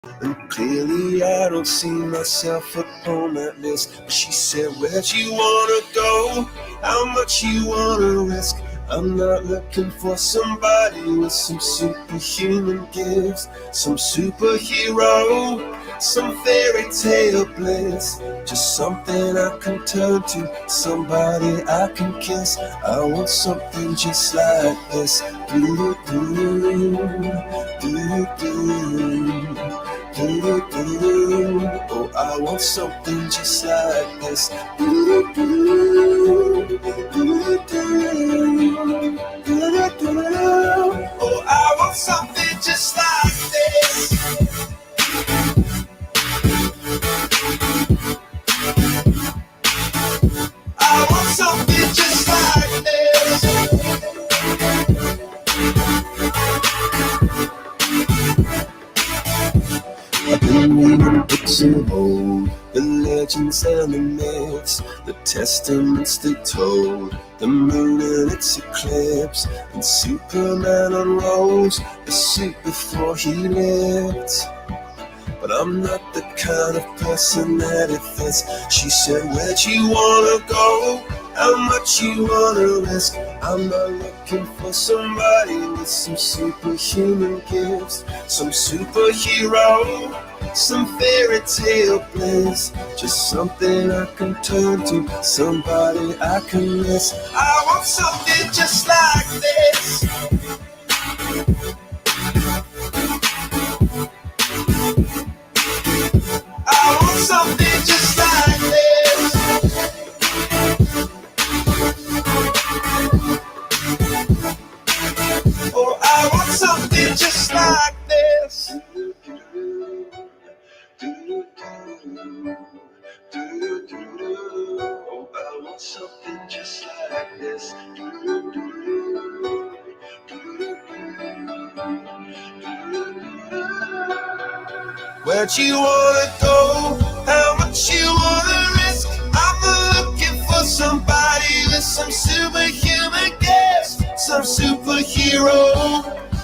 And clearly I don't see myself upon that list. But she said, where'd you wanna go? How much you wanna risk? I'm not looking for somebody with some superhuman gifts, some superhero, some fairy tale bliss. Just something I can turn to, somebody I can kiss. I want something just like this. Do do do do. Oh, I want something just like this. Do Oh, I want something just like this. I want something just like this. I've been reading books of old, the legends and the myths, the testaments they told, the moon and its eclipse, and Superman unrolls the suit before he lived. But I'm not the kind of person that it fits. She said, where'd you wanna go? How much you wanna risk? I'm not looking for somebody with some superhuman gifts, some superhero, some fairy tale bliss. Just something I can turn to, somebody I can miss. I want something just like this. I want something just like this. Oh, I want something just like this. Oh, I want something just like this. Where'd you wanna go? How much you wanna risk? I'm looking for somebody with some superhuman gifts, some superhero,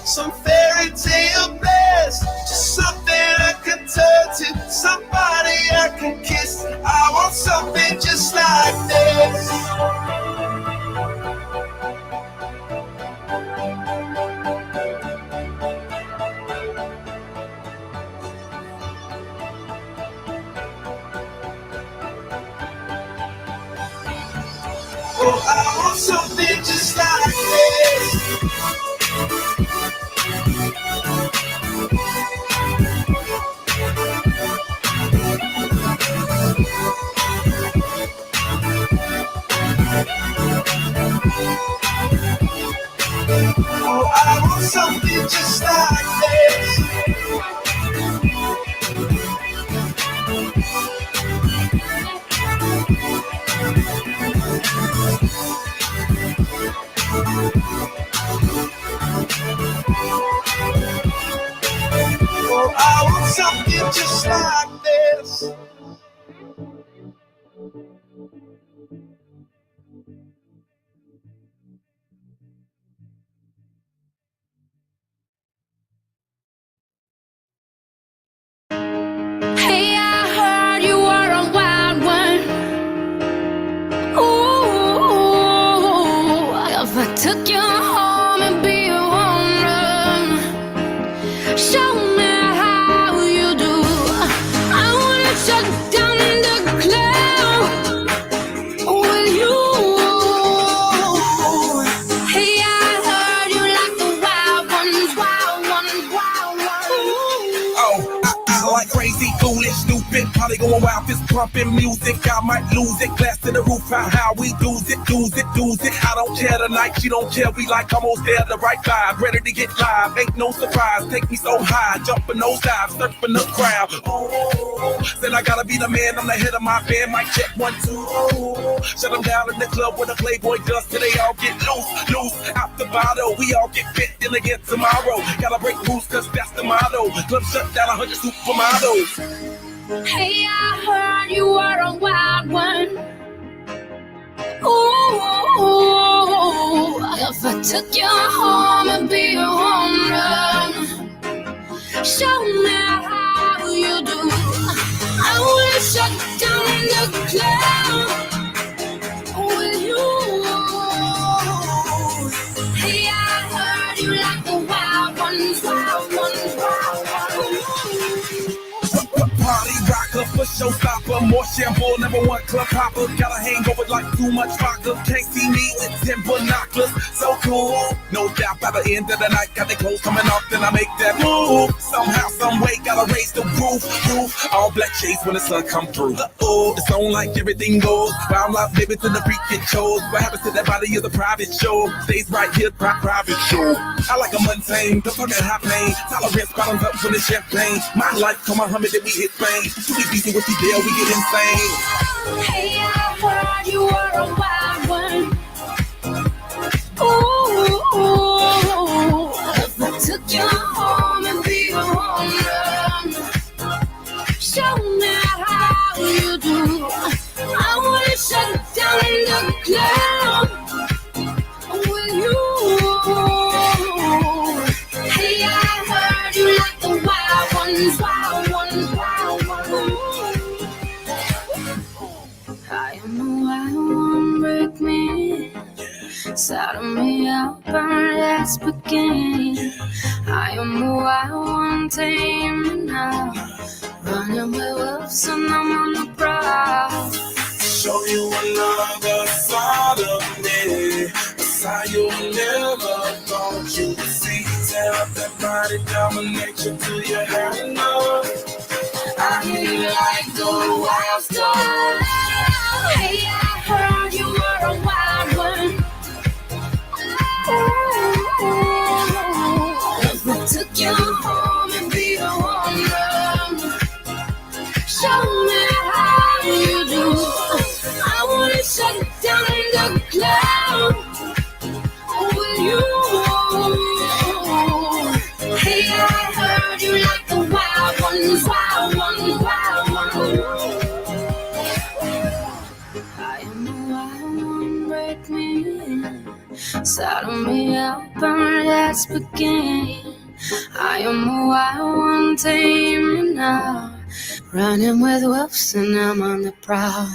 some fairy tale bliss. Just something I can turn to, somebody I can kiss. I want something just like this. Oh, I want something just like this. Oh, I want something just like this. Oh, I want something just like this. Hey, I heard you were a wild one. Ooh, if I took you home and be a woman, show me how you do. I wanna shut down in the club with you. Hey, I heard you like the wild ones, wild ones, wild ones. Oh, I like crazy, foolish, stupid, probably going wild, fist pumping music. I might lose it, glass to the roof, how we lose it. I don't care tonight, she don't care, we like almost there, the right vibe, ready to get live, ain't no surprise, take me so high, jumping those dives, surfing the crowd. Oh, said I gotta be the man, I'm the head of my band, mic check 1, 2. Shut them down in the club where the Playboy does, till they all get loose, out the bottle, we all get fit in again tomorrow. Gotta break rules, cause that's the motto. Club shut down, 100 supermodels. Hey, I heard you were a wild one. Ooh, if I took you home and be a woman, show me how showstopper. More shampoo, #1 club hopper. Got a hangover like too much vodka. Can't see me with 10 binoculars. So cool, no doubt by the end of the night. Got the clothes coming off, then I make that move. Somehow, some way, gotta raise the roof. All black shades when the sun come through. It's on like everything goes. Round life, baby, to the freak it shows. What happens to that body is a private show. Stays right here, private show. I like a mundane, the fucking high pain. Tolerance bottoms up for the champagne. My life, come on, Muhammad, then we hit Spain. Too easy with the deal, we get insane. Hey, I heard you were a wild one. Ooh, if I took you home and be a home run, show me how you do. I wanna shut down in the club with you. Hey, I heard you like the wild ones, wild ones, wild ones. I am the wild one, break me. Saddle me up and let's begin. I am the wild one, tame me now. Running with wolves and I'm on the prowl. Show you another side of me, a side you never thought you'd see. Tear up that body, dominate you till you had enough. I hear you like the wild star. Hey, I heard you were a wild one. If I took you home and be a home run, show me how you do. I wanna shut down in the club with you. Hey, I heard you like the wild ones, wild ones, wild ones. I am the wild one, break me. Saddle me up and let's begin. I am the wild one, tame me now. Running with wolves and I'm on the prowl.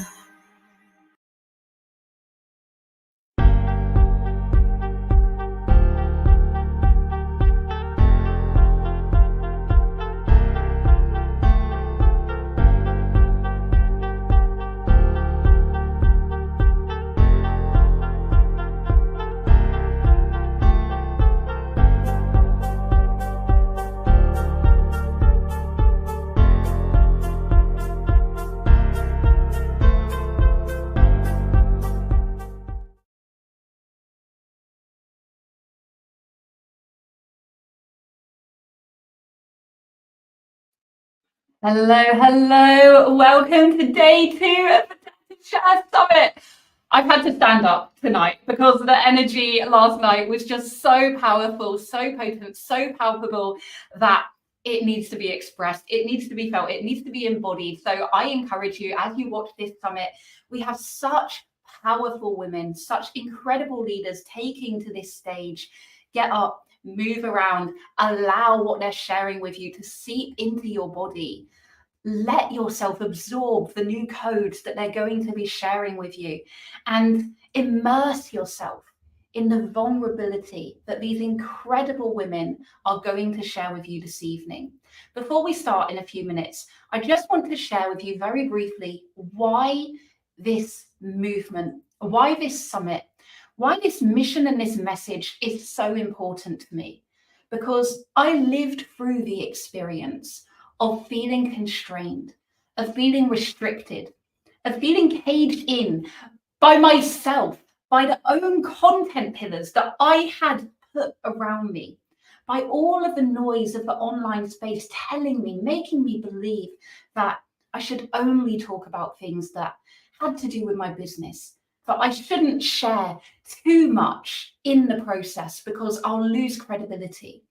Hello. Welcome to day 2 of the Tatted Share Summit. I've had to stand up tonight because the energy last night was just so powerful, so potent, so palpable that it needs to be expressed, it needs to be felt, it needs to be embodied. So I encourage you, as you watch this summit, we have such powerful women, such incredible leaders taking to this stage. Get up, move around, allow what they're sharing with you to seep into your body. Let yourself absorb the new codes that they're going to be sharing with you and immerse yourself in the vulnerability that these incredible women are going to share with you this evening. Before we start in a few minutes, I just want to share with you very briefly why this movement, why this summit, why this mission and this message is so important to me. Because I lived through the experience of feeling constrained, of feeling restricted, of feeling caged in by myself, by the own content pillars that I had put around me, by all of the noise of the online space telling me, making me believe that I should only talk about things that had to do with my business, that I shouldn't share too much in the process because I'll lose credibility.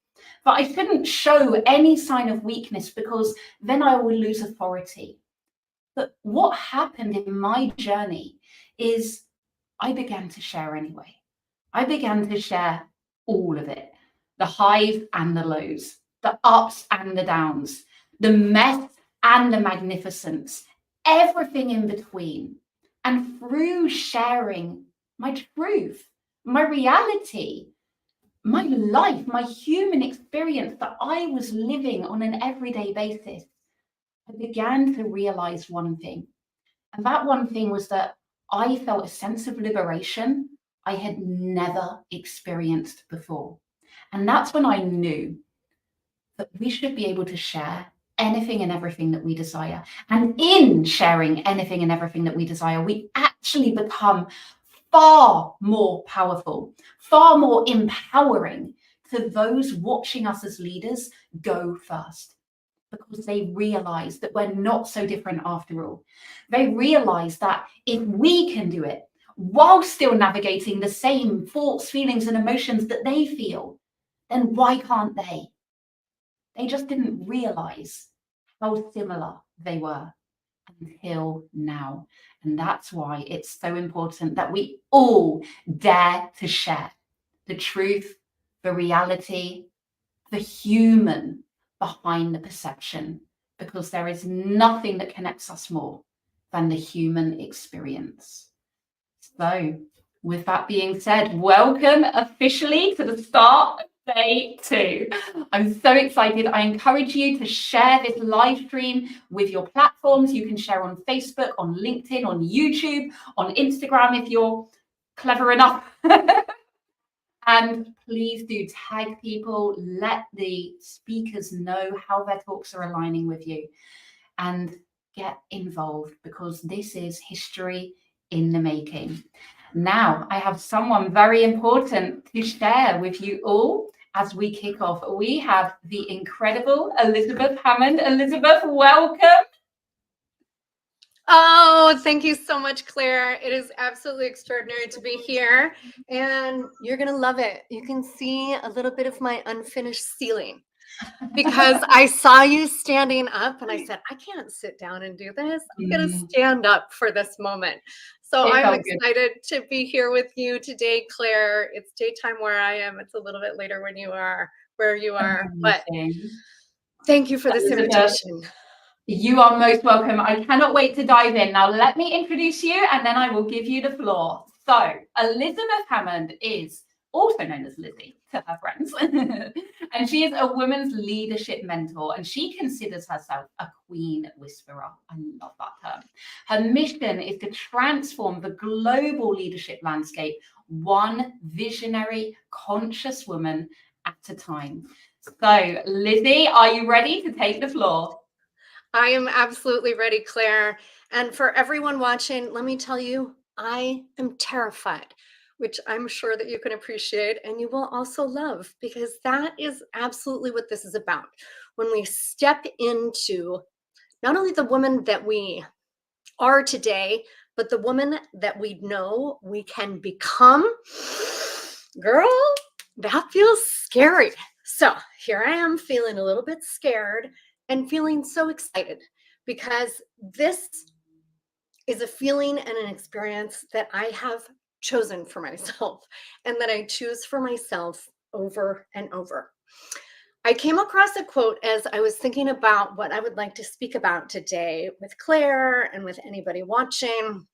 But I shouldn't show any sign of weakness because then I will lose authority. But what happened in my journey is I began to share anyway. I began to share all of it, the highs and the lows, the ups and the downs, the mess and the magnificence, everything in between. And through sharing my truth, my reality, my life, my human experience that I was living on an everyday basis, I began to realize one thing. And that one thing was that I felt a sense of liberation I had never experienced before. And that's when I knew that we should be able to share anything and everything that we desire. And in sharing anything and everything that we desire, we actually become far more powerful, far more empowering to those watching us as leaders go first, because they realize that we're not so different after all. They realize that if we can do it while still navigating the same thoughts, feelings, and emotions that they feel, then why can't they? They just didn't realize how similar they were until now. And that's why it's so important that we all dare to share the truth, the reality, the human behind the perception, because there is nothing that connects us more than the human experience. So, with that being said, welcome officially to the start of day 2. I'm so excited. I encourage you to share this live stream with your platforms. You can share on Facebook, on LinkedIn, on YouTube, on Instagram if you're clever enough. And please do tag people, let the speakers know how their talks are aligning with you, and get involved, because this is history in the making. Now, I have someone very important to share with you all as we kick off. We have the incredible Elizabeth Hammond. Elizabeth, welcome. Oh, thank you so much, Claire. It is absolutely extraordinary to be here, and you're going to love it. You can see a little bit of my unfinished ceiling because I saw you standing up and I said, I can't sit down and do this. I'm going to stand up for this moment. So I'm excited to be here with you today, Claire. It's daytime where I am. It's a little bit later when you are where you are, but thank you for this invitation. You are most welcome. I cannot wait to dive in. Now, let me introduce you and then I will give you the floor. So, Elizabeth Hammond is also known as Lizzie to her friends. And she is a women's leadership mentor, and she considers herself a queen whisperer. I love that term. Her mission is to transform the global leadership landscape, one visionary, conscious woman at a time. So, Lizzie, are you ready to take the floor? I am absolutely ready, Claire. And for everyone watching, let me tell you, I am terrified, which I'm sure that you can appreciate and you will also love, because that is absolutely what this is about. When we step into not only the woman that we are today, but the woman that we know we can become, girl, that feels scary. So here I am feeling a little bit scared and feeling so excited, because this is a feeling and an experience that I have chosen for myself and that I choose for myself over and over. I came across a quote as I was thinking about what I would like to speak about today with Claire and with anybody watching,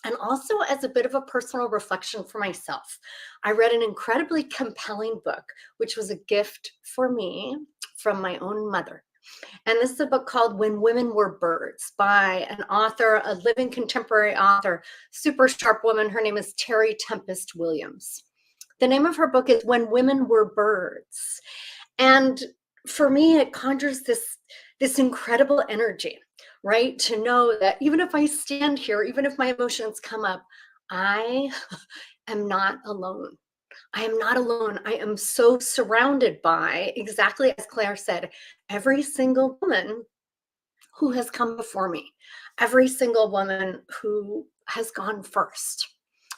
and also as a bit of a personal reflection for myself. I read an incredibly compelling book, which was a gift for me from my own mother. And this is a book called When Women Were Birds by an author, a living contemporary author, super sharp woman. Her name is Terry Tempest Williams. The name of her book is When Women Were Birds. And for me, it conjures this incredible energy, right? To know that even if I stand here, even if my emotions come up, I am not alone. I am not alone. I am so surrounded by, exactly as Claire said, every single woman who has come before me, every single woman who has gone first.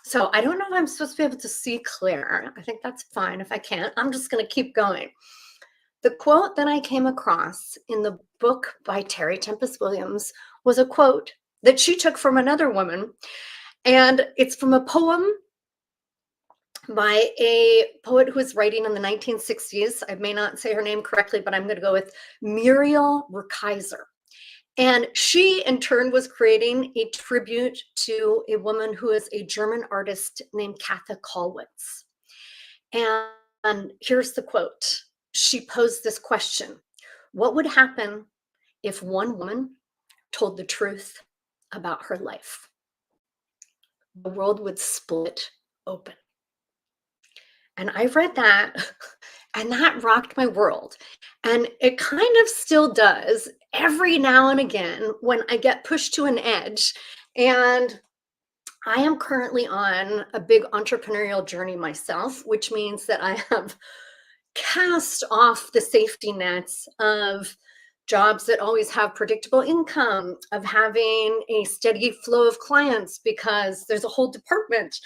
So I don't know if I'm supposed to be able to see Claire. I think that's fine. If I can't, I'm just going to keep going. The quote that I came across in the book by Terry Tempest Williams was a quote that she took from another woman. And it's from a poem by a poet who was writing in the 1960s. I may not say her name correctly, but I'm going to go with Muriel Rukeyser. And she, in turn, was creating a tribute to a woman who is a German artist named Katha Kollwitz. And here's the quote. She posed this question: what would happen if one woman told the truth about her life, the world would split open. And I read that, and that rocked my world. And it kind of still does every now and again when I get pushed to an edge. And I am currently on a big entrepreneurial journey myself, which means that I have cast off the safety nets of jobs that always have predictable income, of having a steady flow of clients, because there's a whole department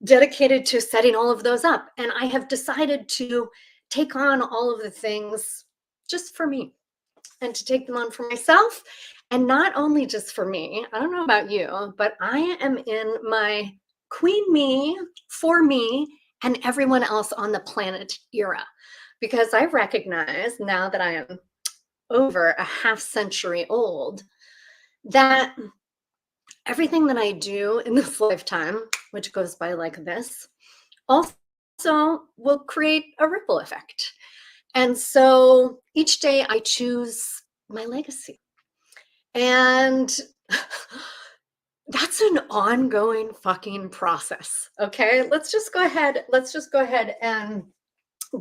dedicated to setting all of those up. And I have decided to take on all of the things just for me, and to take them on for myself. And not only just for me, I don't know about you, but I am in my queen me, for me, and everyone else on the planet era. Because I recognize now that I am over a half century old, that everything that I do in this lifetime, which goes by like this, also will create a ripple effect. And so each day I choose my legacy. And that's an ongoing fucking process. Okay. Let's just go ahead and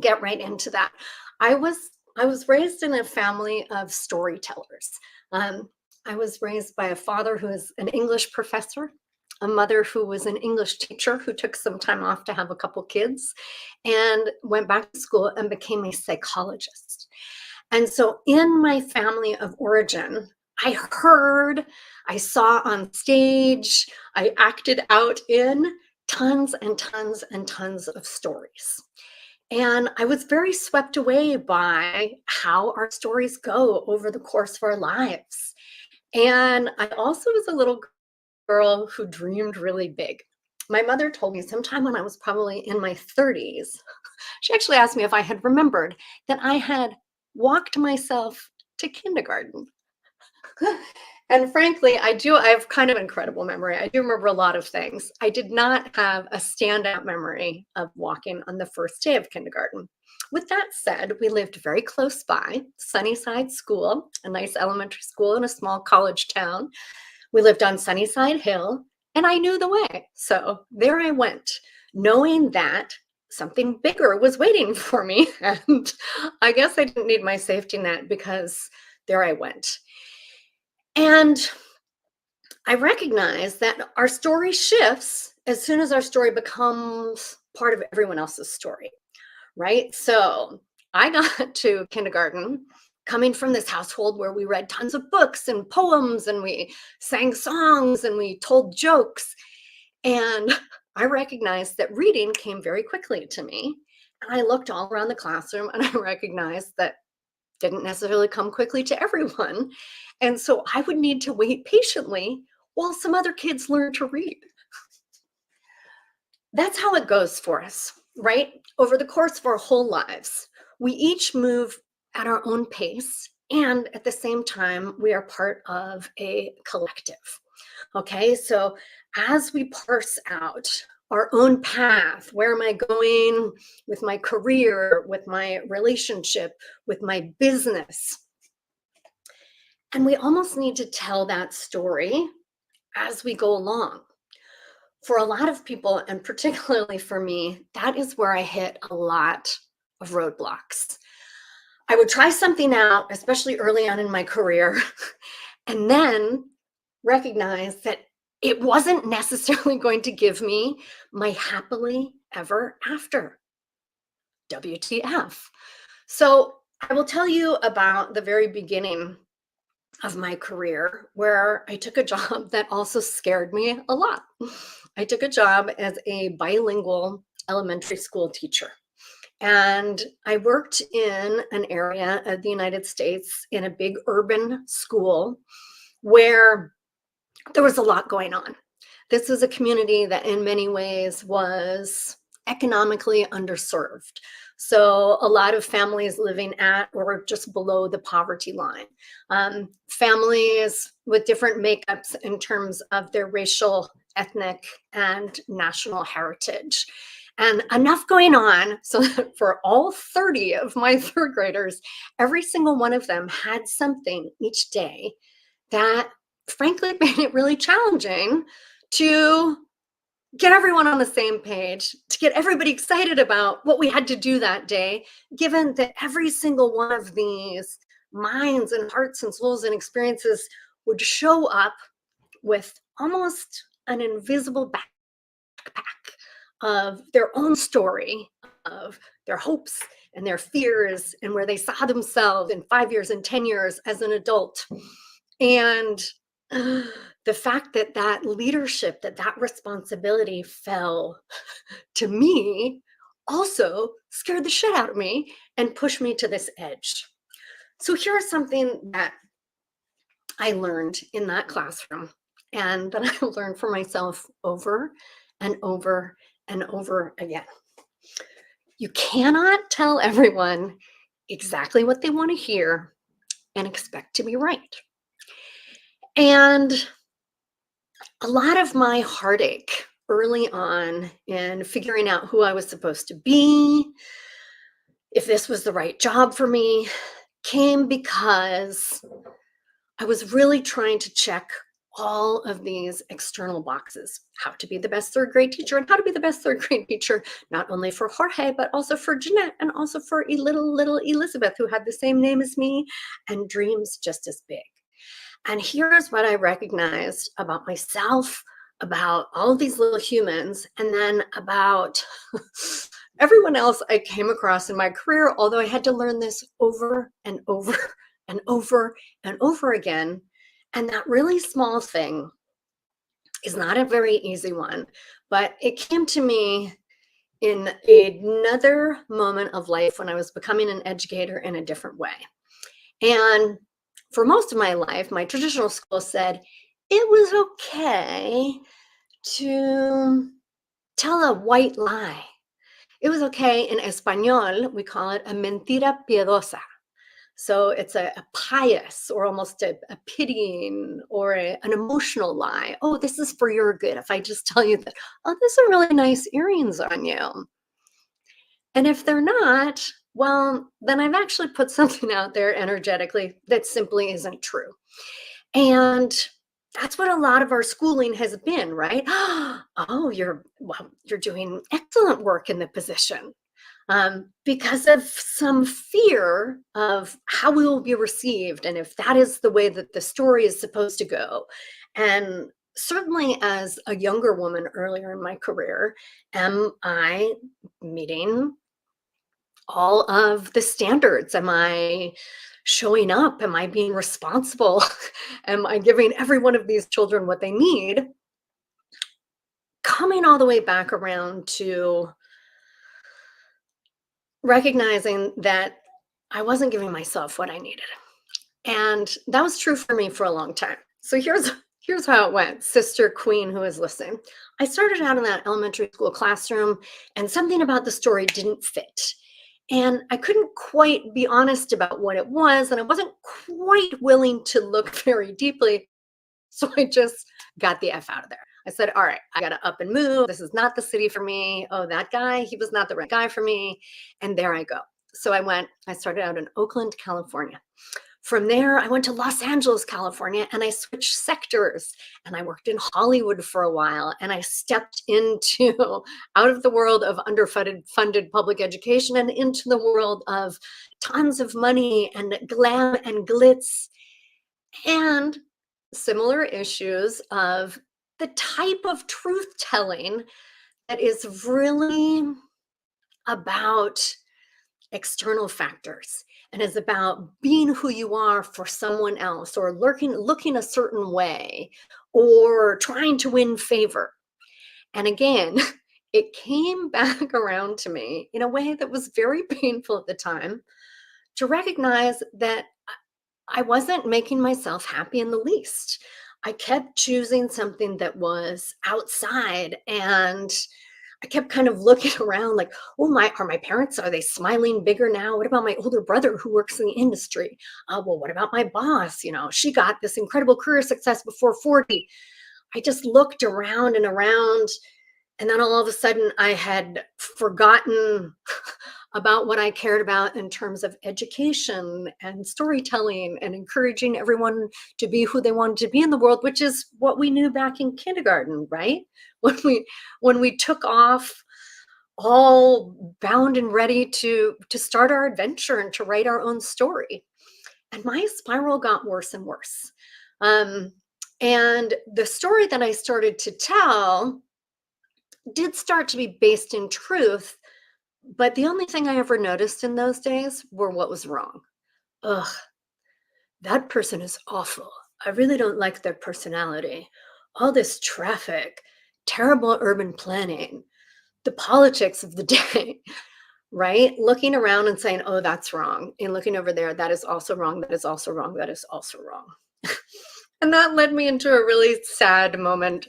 get right into that. I was raised in a family of storytellers. I was raised by a father who is an English professor, a mother who was an English teacher who took some time off to have a couple kids, and went back to school and became a psychologist. And so in my family of origin, I heard, I saw on stage, I acted out in tons and tons and tons of stories. And I was very swept away by how our stories go over the course of our lives. And I also was a little girl who dreamed really big. My mother told me sometime when I was probably in my 30s, she actually asked me if I had remembered that I had walked myself to kindergarten. And frankly, I have kind of incredible memory. I do remember a lot of things. I did not have a standout memory of walking on the first day of kindergarten. With that said, we lived very close by Sunnyside School, a nice elementary school in a small college town. We lived on Sunnyside Hill, and I knew the way. So there I went, knowing that something bigger was waiting for me. And I guess I didn't need my safety net, because there I went. And I recognize that our story shifts as soon as our story becomes part of everyone else's story, right? So I got to kindergarten coming from this household where we read tons of books and poems, and we sang songs, and we told jokes. And I recognized that reading came very quickly to me. And I looked all around the classroom, and I recognized that didn't necessarily come quickly to everyone. And so I would need to wait patiently while some other kids learn to read. That's how it goes for us, right? Over the course of our whole lives, we each move at our own pace, and at the same time, we are part of a collective. Okay, so as we parse out our own path, where am I going with my career, with my relationship, with my business? And we almost need to tell that story as we go along. For a lot of people, and particularly for me, that is where I hit a lot of roadblocks. I would try something out, especially early on in my career, and then recognize that it wasn't necessarily going to give me my happily ever after. WTF. So I will tell you about the very beginning of my career, where I took a job that also scared me a lot. I took a job as a bilingual elementary school teacher. And I worked in an area of the United States in a big urban school where there was a lot going on. This was a community that in many ways was economically underserved. So a lot of families living at or just below the poverty line. Families with different makeups in terms of their racial, ethnic, and national heritage. And enough going on so that for all 30 of my third graders, every single one of them had something each day that frankly made it really challenging to get everyone on the same page, to get everybody excited about what we had to do that day, given that every single one of these minds and hearts and souls and experiences would show up with almost an invisible backpack of their own story, of their hopes and their fears, and where they saw themselves in 5 years and 10 years as an adult. And the fact that that leadership, that responsibility fell to me also scared the shit out of me and pushed me to this edge. So here's something that I learned in that classroom and that I learned for myself over and over and over again. You cannot tell everyone exactly what they want to hear and expect to be right. And a lot of my heartache early on in figuring out who I was supposed to be, if this was the right job for me, came because I was really trying to check all of these external boxes: how to be the best third grade teacher, and how to be the best third grade teacher, not only for Jorge, but also for Jeanette, and also for little Elizabeth, who had the same name as me and dreams just as big. And here's what I recognized about myself, about all of these little humans, and then about everyone else I came across in my career, although I had to learn this over and over and over and over again. And that really small thing is not a very easy one, but it came to me in another moment of life when I was becoming an educator in a different way. And for most of my life, my traditional school said it was okay to tell a white lie. It was okay. In Espanol, we call it a mentira piadosa. So it's a pious or almost a pitying or an emotional lie. Oh, this is for your good. If I just tell you that, oh, there's are really nice earrings on you. And if they're not, well, then I've actually put something out there energetically that simply isn't true. And that's what a lot of our schooling has been, right? Oh, you're doing excellent work in the position. Because of some fear of how we will be received and if that is the way that the story is supposed to go. And certainly as a younger woman earlier in my career, am I meeting all of the standards? Am I showing up? Am I being responsible? Am I giving every one of these children what they need? Coming all the way back around to recognizing that I wasn't giving myself what I needed. And that was true for me for a long time. So here's how it went. Sister Queen, who is listening. I started out in that elementary school classroom and something about the story didn't fit. And I couldn't quite be honest about what it was. And I wasn't quite willing to look very deeply. So I just got the F out of there. I said, all right, I got to up and move. This is not the city for me. Oh, that guy, he was not the right guy for me. And there I go. So I started out in Oakland, California. From there, I went to Los Angeles, California, and I switched sectors. And I worked in Hollywood for a while. And I stepped out of the world of underfunded public education and into the world of tons of money and glam and glitz and similar issues of the type of truth telling that is really about external factors and is about being who you are for someone else or looking a certain way or trying to win favor. And again, it came back around to me in a way that was very painful at the time to recognize that I wasn't making myself happy in the least. I kept choosing something that was outside and I kept kind of looking around like, oh, are my parents, are they smiling bigger now? What about my older brother who works in the industry? Well, what about my boss? She got this incredible career success before 40. I just looked around and around And then all of a sudden, I had forgotten about what I cared about in terms of education and storytelling and encouraging everyone to be who they wanted to be in the world, which is what we knew back in kindergarten, right? When we took off all bound and ready to start our adventure and to write our own story. And my spiral got worse and worse. And the story that I started to tell did start to be based in truth, but the only thing I ever noticed in those days were what was wrong. Ugh, that person is awful. I really don't like their personality. All this traffic, terrible urban planning, the politics of the day, right? Looking around and saying, oh, that's wrong. And looking over there, that is also wrong. That is also wrong. That is also wrong. And that led me into a really sad moment,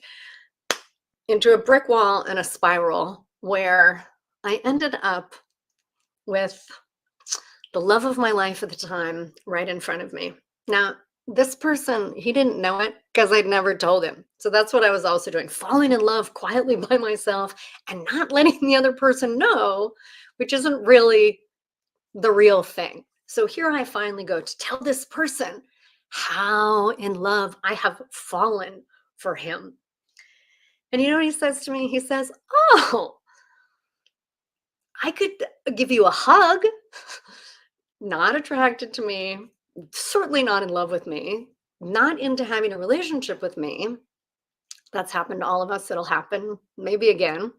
into a brick wall and a spiral where I ended up with the love of my life at the time right in front of me. Now, this person, he didn't know it because I'd never told him. So that's what I was also doing, falling in love quietly by myself and not letting the other person know, which isn't really the real thing. So here I finally go to tell this person how in love I have fallen for him. And you know what he says to me? He says, oh, I could give you a hug. Not attracted to me, certainly not in love with me, not into having a relationship with me. That's happened to all of us. It'll happen maybe again.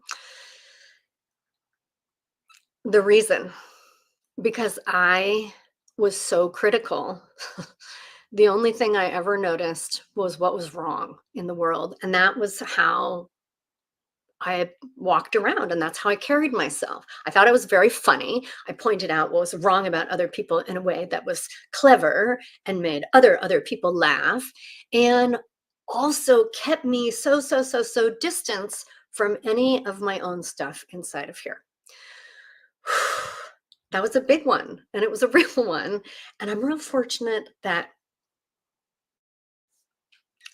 The reason, because I was so critical. The only thing I ever noticed was what was wrong in the world. And that was how I walked around, and that's how I carried myself. I thought I was very funny. I pointed out what was wrong about other people in a way that was clever and made other people laugh, and also kept me so distance from any of my own stuff inside of here. That was a big one, and it was a real one. And I'm real fortunate that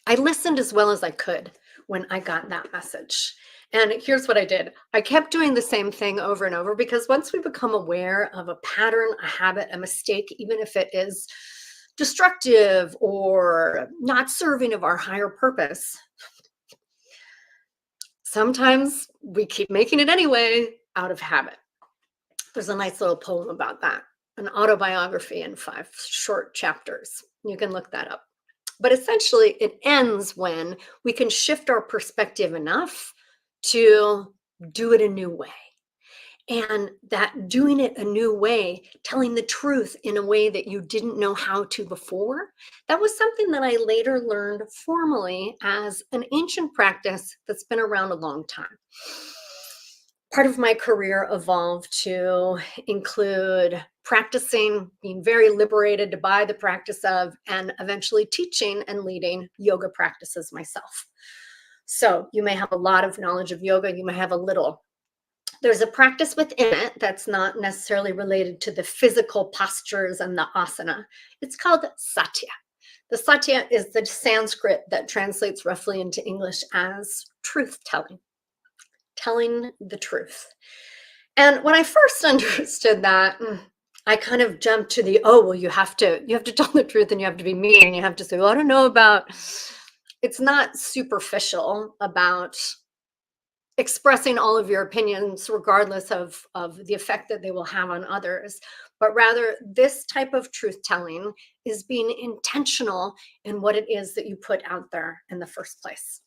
I listened as well as I could when I got that message. And here's what I did. I kept doing the same thing over and over, because once we become aware of a pattern, a habit, a mistake, even if it is destructive or not serving of our higher purpose, sometimes we keep making it anyway out of habit. There's a nice little poem about that, an autobiography in 5 short chapters. You can look that up. But essentially, it ends when we can shift our perspective enough to do it a new way. And that doing it a new way, telling the truth in a way that you didn't know how to before, that was something that I later learned formally as an ancient practice that's been around a long time. Part of my career evolved to include practicing, being very liberated by the practice of, and eventually teaching and leading yoga practices myself. So you may have a lot of knowledge of yoga, you may have a little. There's a practice within it that's not necessarily related to the physical postures and the asana. It's called satya. The satya is the Sanskrit that translates roughly into English as truth-telling, telling the truth. And when I first understood that, I kind of jumped to the, oh, well, you have to tell the truth, and you have to be me, and you have to say, well, I don't know about, it's not superficial about expressing all of your opinions, regardless of the effect that they will have on others, but rather this type of truth-telling is being intentional in what it is that you put out there in the first place.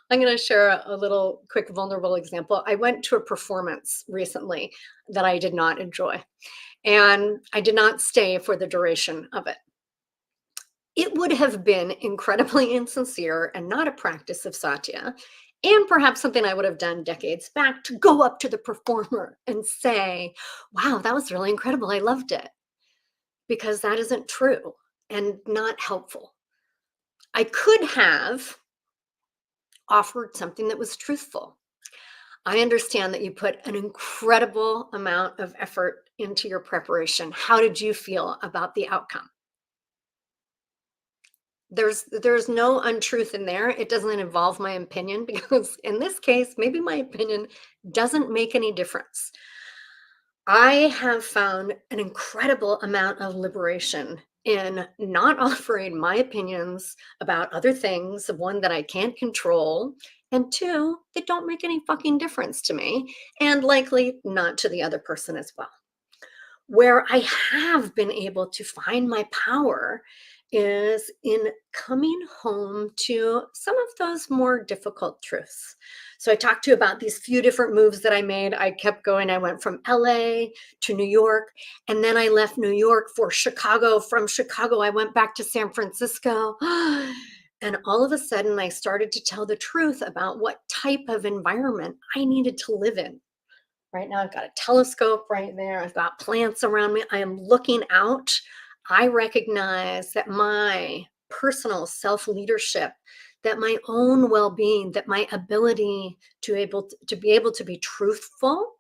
I'm going to share a little quick vulnerable example. I went to a performance recently that I did not enjoy, and I did not stay for the duration of it. It would have been incredibly insincere and not a practice of satya, and perhaps something I would have done decades back, to go up to the performer and say, wow, that was really incredible. I loved it. Because that isn't true and not helpful. I could have offered something that was truthful. I understand that you put an incredible amount of effort into your preparation. How did you feel about the outcome? There's no untruth in there. It doesn't involve my opinion because in this case, maybe my opinion doesn't make any difference. I have found an incredible amount of liberation in not offering my opinions about other things, one that I can't control, and two that don't make any fucking difference to me, and likely not to the other person as well. Where I have been able to find my power is in coming home to some of those more difficult truths. So I talked to you about these few different moves that I made. I kept going. I went from LA to New York, and then I left New York for Chicago. From Chicago, I went back to San Francisco. And all of a sudden, I started to tell the truth about what type of environment I needed to live in. Right now, I've got a telescope right there. I've got plants around me. I am looking out. I recognize that my personal self-leadership, that my own well-being, that my ability to be able to be truthful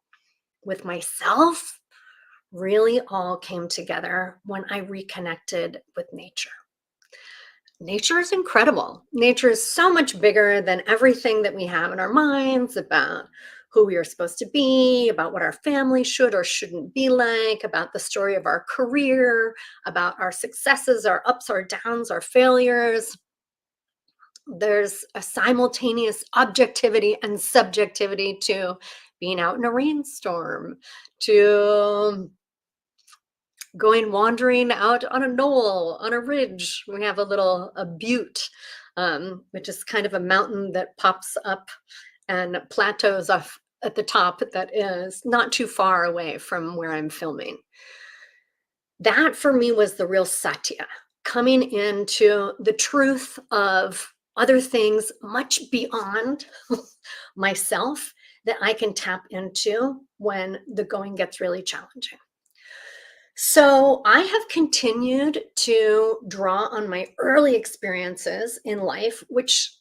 with myself really all came together when I reconnected with nature. Nature is incredible. Nature is so much bigger than everything that we have in our minds about who we are supposed to be, about what our family should or shouldn't be like, about the story of our career, about our successes, our ups, our downs, our failures. There's a simultaneous objectivity and subjectivity to being out in a rainstorm, to going wandering out on a knoll, on a ridge. We have a butte, which is kind of a mountain that pops up and plateaus off at the top that is not too far away from where I'm filming. That for me was the real satya, coming into the truth of other things much beyond myself that I can tap into when the going gets really challenging. So I have continued to draw on my early experiences in life, which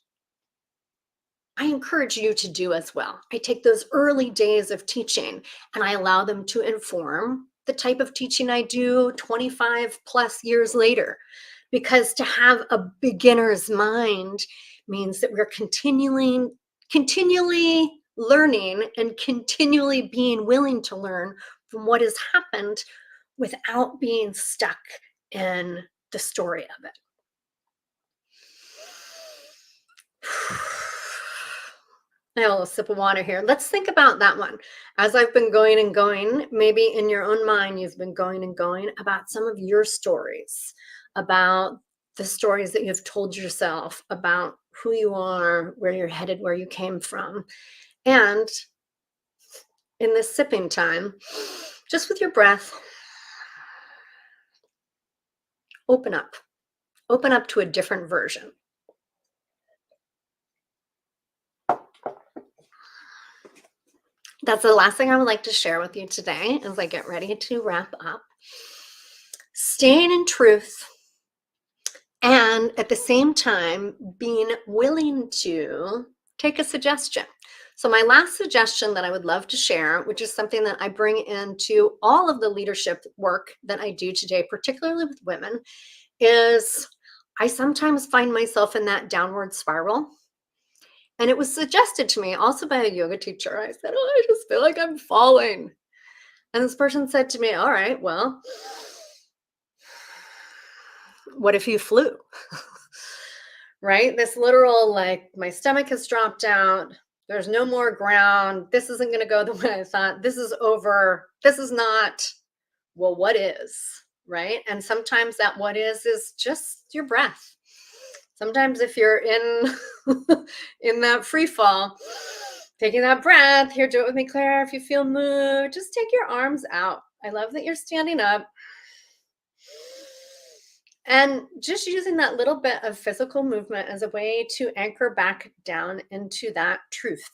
I encourage you to do as well. I take those early days of teaching and I allow them to inform the type of teaching I do 25 plus years later. Because to have a beginner's mind means that we're continually learning and continually being willing to learn from what has happened without being stuck in the story of it. I have a little sip of water here. Let's think about that one. As I've been going and going, maybe in your own mind, you've been going and going about some of your stories, about the stories that you've told yourself about who you are, where you're headed, where you came from. And in this sipping time, just with your breath, open up to a different version. That's the last thing I would like to share with you today as I get ready to wrap up. Staying in truth and at the same time being willing to take a suggestion. So my last suggestion that I would love to share, which is something that I bring into all of the leadership work that I do today, particularly with women, is I sometimes find myself in that downward spiral. And it was suggested to me also by a yoga teacher. I said, oh, I just feel like I'm falling. And this person said to me, all right, well, what if you flew? Right? This literal, like, my stomach has dropped out. There's no more ground. This isn't going to go the way I thought. This is over. This is not, well, what is, right? And sometimes that what is just your breath. Sometimes if you're in in that free fall, taking that breath, here, do it with me, Claire. If you feel moved, just take your arms out. I love that you're standing up. And just using that little bit of physical movement as a way to anchor back down into that truth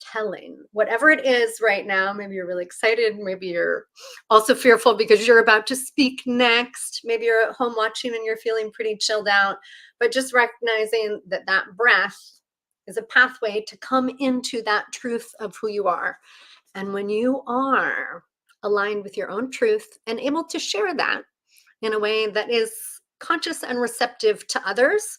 telling. Whatever it is right now, maybe you're really excited. Maybe you're also fearful because you're about to speak next. Maybe you're at home watching and you're feeling pretty chilled out. But just recognizing that that breath is a pathway to come into that truth of who you are. And when you are aligned with your own truth and able to share that in a way that is conscious and receptive to others,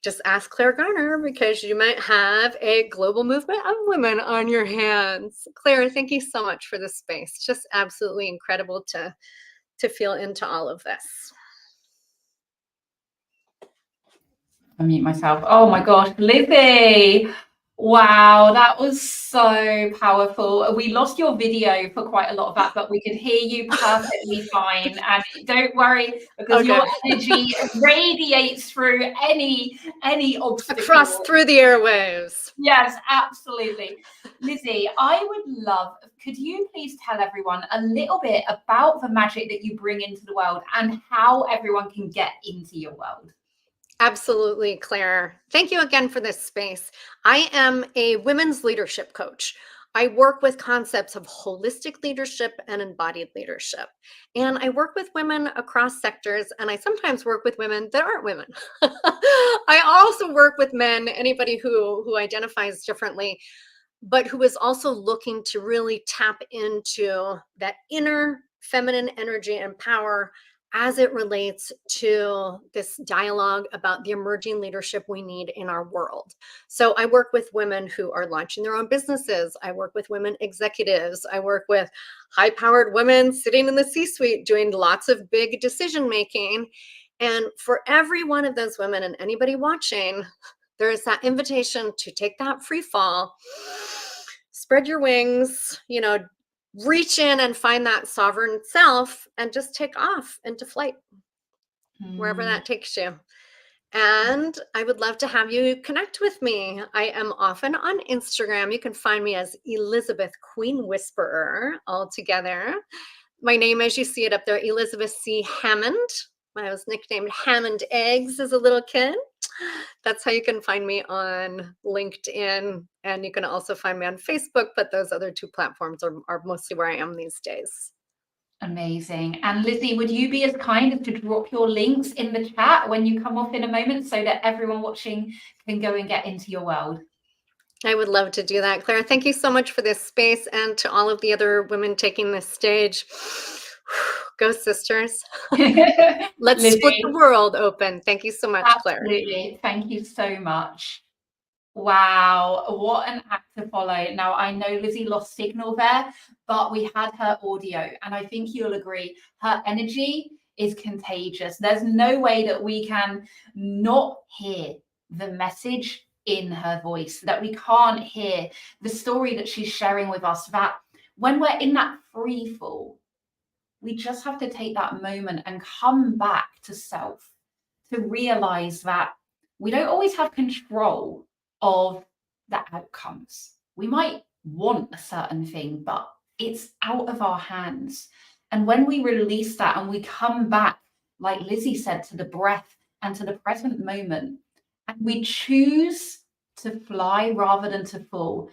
just ask Claire Garner, because you might have a global movement of women on your hands. Claire, thank you so much for this space. Just absolutely incredible to feel into all of this. Unmute myself. Oh my gosh, Lizzie. Wow, that was so powerful. We lost your video for quite a lot of that, but we could hear you perfectly fine. And don't worry, because your energy radiates through any obstacle. Across through the airwaves. Yes, absolutely. Lizzie, I would love, could you please tell everyone a little bit about the magic that you bring into the world and how everyone can get into your world? Absolutely, Claire. Thank you again for this space. I am a women's leadership coach. I work with concepts of holistic leadership and embodied leadership. And I work with women across sectors, and I sometimes work with women that aren't women. I also work with men, anybody who identifies differently, but who is also looking to really tap into that inner feminine energy and power as it relates to this dialogue about the emerging leadership we need in our world. So I work with women who are launching their own businesses. I work with women executives. I work with high-powered women sitting in the C-suite doing lots of big decision-making. And for every one of those women and anybody watching, there is that invitation to take that free fall, spread your wings, reach in and find that sovereign self and just take off into flight, wherever that takes you. And I would love to have you connect with me. I am often on Instagram. You can find me as Elizabeth Queen Whisperer all together. My name, as you see it up there, Elizabeth C. Hammond. I was nicknamed Hammond Eggs as a little kid. That's how you can find me on LinkedIn, and you can also find me on Facebook, but those other two platforms are mostly where I am these days. Amazing. And Lizzie, would you be as kind as to drop your links in the chat when you come off in a moment so that everyone watching can go and get into your world? I would love to do that, Claire. Thank you so much for this space, and to all of the other women taking this stage. Go sisters. Let's Lizzie, split the world open. Thank you so much, Claire. Absolutely. Thank you so much. Wow, what an act to follow. Now, I know Lizzie lost signal there, but we had her audio, and I think you'll agree, her energy is contagious. There's no way that we can not hear the message in her voice, that we can't hear the story that she's sharing with us, that when we're in that free fall, we just have to take that moment and come back to self, to realize that we don't always have control of the outcomes. We might want a certain thing, but it's out of our hands. And when we release that and we come back, like Lizzie said, to the breath and to the present moment, and we choose to fly rather than to fall.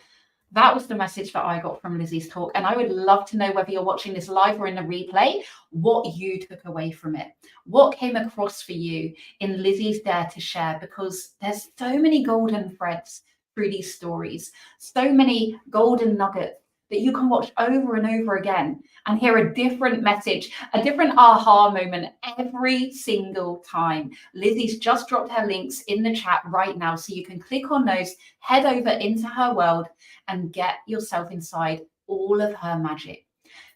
That was the message that I got from Lizzie's talk. And I would love to know, whether you're watching this live or in the replay, what you took away from it. What came across for you in Lizzie's Dare to Share? Because there's so many golden threads through these stories, so many golden nuggets that you can watch over and over again and hear a different message, a different aha moment every single time. Lizzie's just dropped her links in the chat right now, so you can click on those, head over into her world, and get yourself inside all of her magic.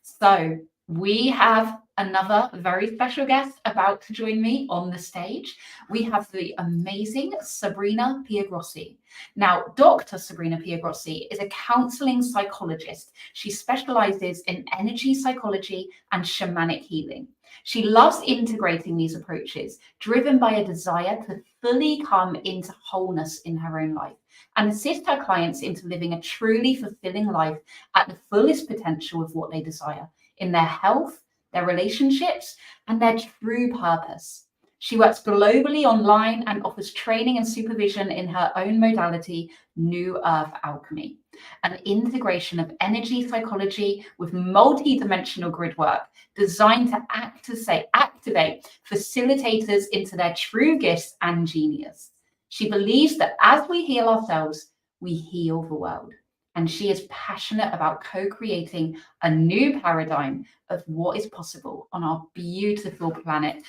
So we have another very special guest about to join me on the stage. We have the amazing Sabrina Piergrossi. Now, Dr. Sabrina Piergrossi is a counseling psychologist. She specializes in energy psychology and shamanic healing. She loves integrating these approaches, driven by a desire to fully come into wholeness in her own life and assist her clients into living a truly fulfilling life at the fullest potential of what they desire in their health, their relationships, and their true purpose. She works globally online and offers training and supervision in her own modality, New Earth Alchemy, an integration of energy psychology with multi-dimensional grid work designed to activate facilitators into their true gifts and genius. She believes that as we heal ourselves, we heal the world. And she is passionate about co-creating a new paradigm of what is possible on our beautiful planet.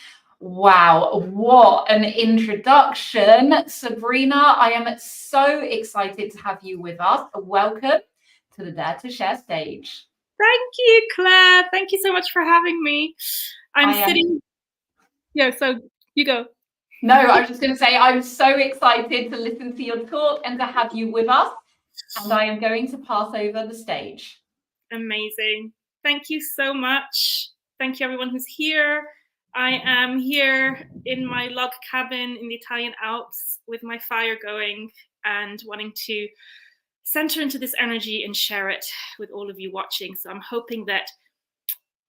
Wow, what an introduction, Sabrina. I am so excited to have you with us. Welcome to the Dare to Share stage. Thank you, Claire. Thank you so much for having me. I'm sitting. Yeah, so you go. No, I was just going to say, I'm so excited to listen to your talk and to have you with us. And I am going to pass over the stage. Amazing. Thank you so much. Thank you, everyone who's here. I am here in my log cabin in the Italian Alps with my fire going and wanting to center into this energy and share it with all of you watching. So I'm hoping that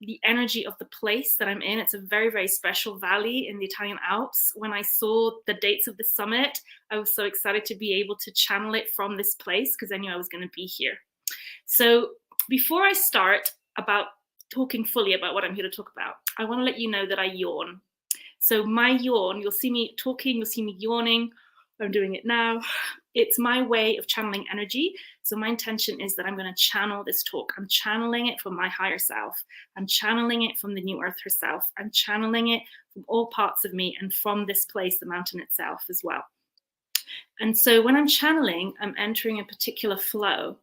the energy of the place that I'm in, it's a very, very special valley in the Italian Alps. When I saw the dates of the summit, I was so excited to be able to channel it from this place because I knew I was going to be here. So before I start about talking fully about what I'm here to talk about, I want to let you know that I yawn. So my yawn, you'll see me talking, you'll see me yawning. I'm doing it now. It's my way of channeling energy. So my intention is that I'm going to channel this talk. I'm channeling it from my higher self. I'm channeling it from the New Earth herself. I'm channeling it from all parts of me and from this place, the mountain itself as well. And so when I'm channeling, I'm entering a particular flow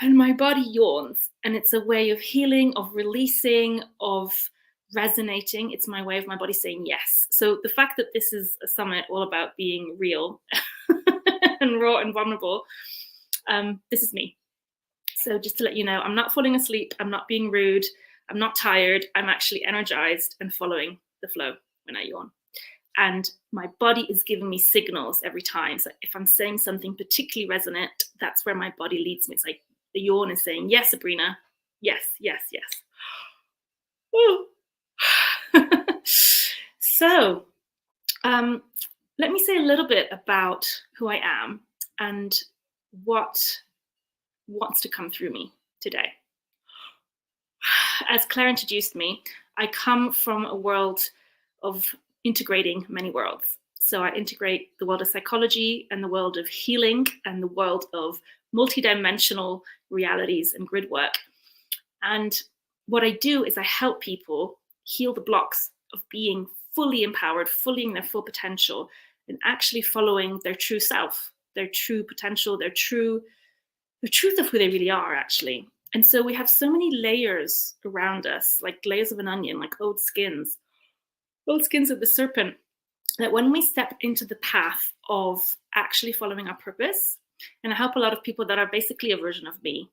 and my body yawns. And it's a way of healing, of releasing, of resonating. It's my way of my body saying yes. So the fact that this is a summit all about being real and raw and vulnerable, this is me. So just to let you know, I'm not falling asleep. I'm not being rude. I'm not tired. I'm actually energized and following the flow when I yawn. And my body is giving me signals every time. So if I'm saying something particularly resonant, that's where my body leads me. It's like the yawn is saying, yes, Sabrina. Yes, yes, yes. Woo. So let me say a little bit about who I am and what wants to come through me today. As Claire introduced me, I come from a world of integrating many worlds. So I integrate the world of psychology and the world of healing and the world of multidimensional realities and grid work. And what I do is I help people heal the blocks of being fully empowered, fully in their full potential, and actually following their true self, their true potential, the truth of who they really are, actually. And so we have so many layers around us, like layers of an onion, like old skins of the serpent, that when we step into the path of actually following our purpose, and I help a lot of people that are basically a version of me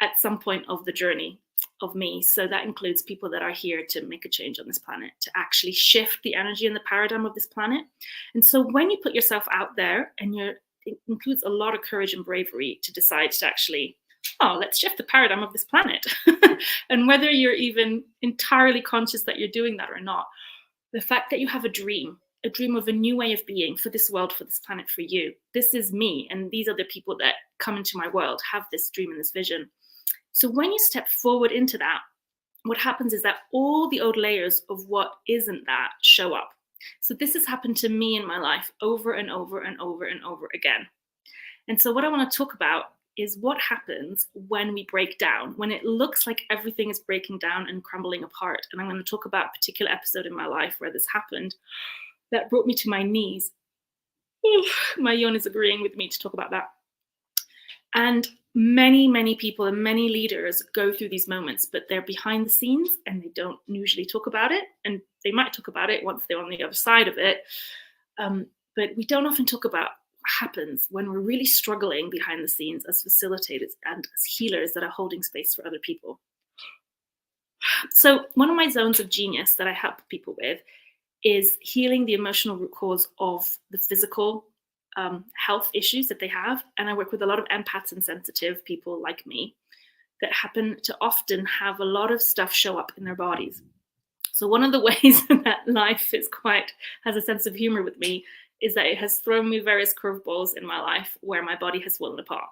at some point of the journey of me. So that includes people that are here to make a change on this planet, to actually shift the energy and the paradigm of this planet. And so when you put yourself out there, and it includes a lot of courage and bravery to decide to actually, let's shift the paradigm of this planet. And whether you're even entirely conscious that you're doing that or not, the fact that you have a dream of a new way of being for this world, for this planet, for you. This is me, and these are the people that come into my world, have this dream and this vision. So when you step forward into that, what happens is that all the old layers of what isn't that show up. So this has happened to me in my life over and over and over and over again. And so what I want to talk about is what happens when we break down, when it looks like everything is breaking down and crumbling apart. And I'm going to talk about a particular episode in my life where this happened that brought me to my knees. My yawn is agreeing with me to talk about that. And many, many people and many leaders go through these moments, but they're behind the scenes and they don't usually talk about it. And they might talk about it once they're on the other side of it. But we don't often talk about what happens when we're really struggling behind the scenes as facilitators and as healers that are holding space for other people. So one of my zones of genius that I help people with is healing the emotional root cause of the physical health issues that they have. And I work with a lot of empaths and sensitive people like me that happen to often have a lot of stuff show up in their bodies. So one of the ways that life has a sense of humor with me is that it has thrown me various curveballs in my life where my body has fallen apart.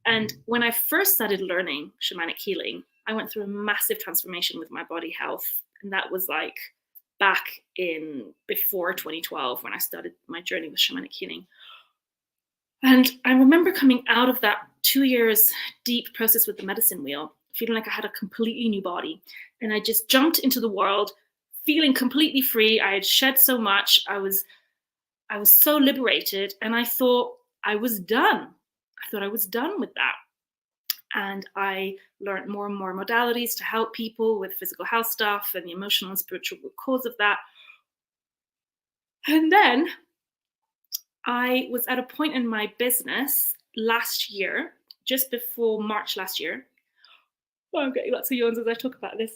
And when I first started learning shamanic healing, I went through a massive transformation with my body health. And that was like back in before 2012 when I started my journey with shamanic healing. And I remember coming out of that 2 years deep process with the medicine wheel, feeling like I had a completely new body. And I just jumped into the world feeling completely free. I had shed so much. I was so liberated, and I thought I was done. I thought I was done with that. And I learned more and more modalities to help people with physical health stuff and the emotional and spiritual root cause of that. And then I was at a point in my business last year, just before March last year. Oh, I'm getting lots of yawns as I talk about this,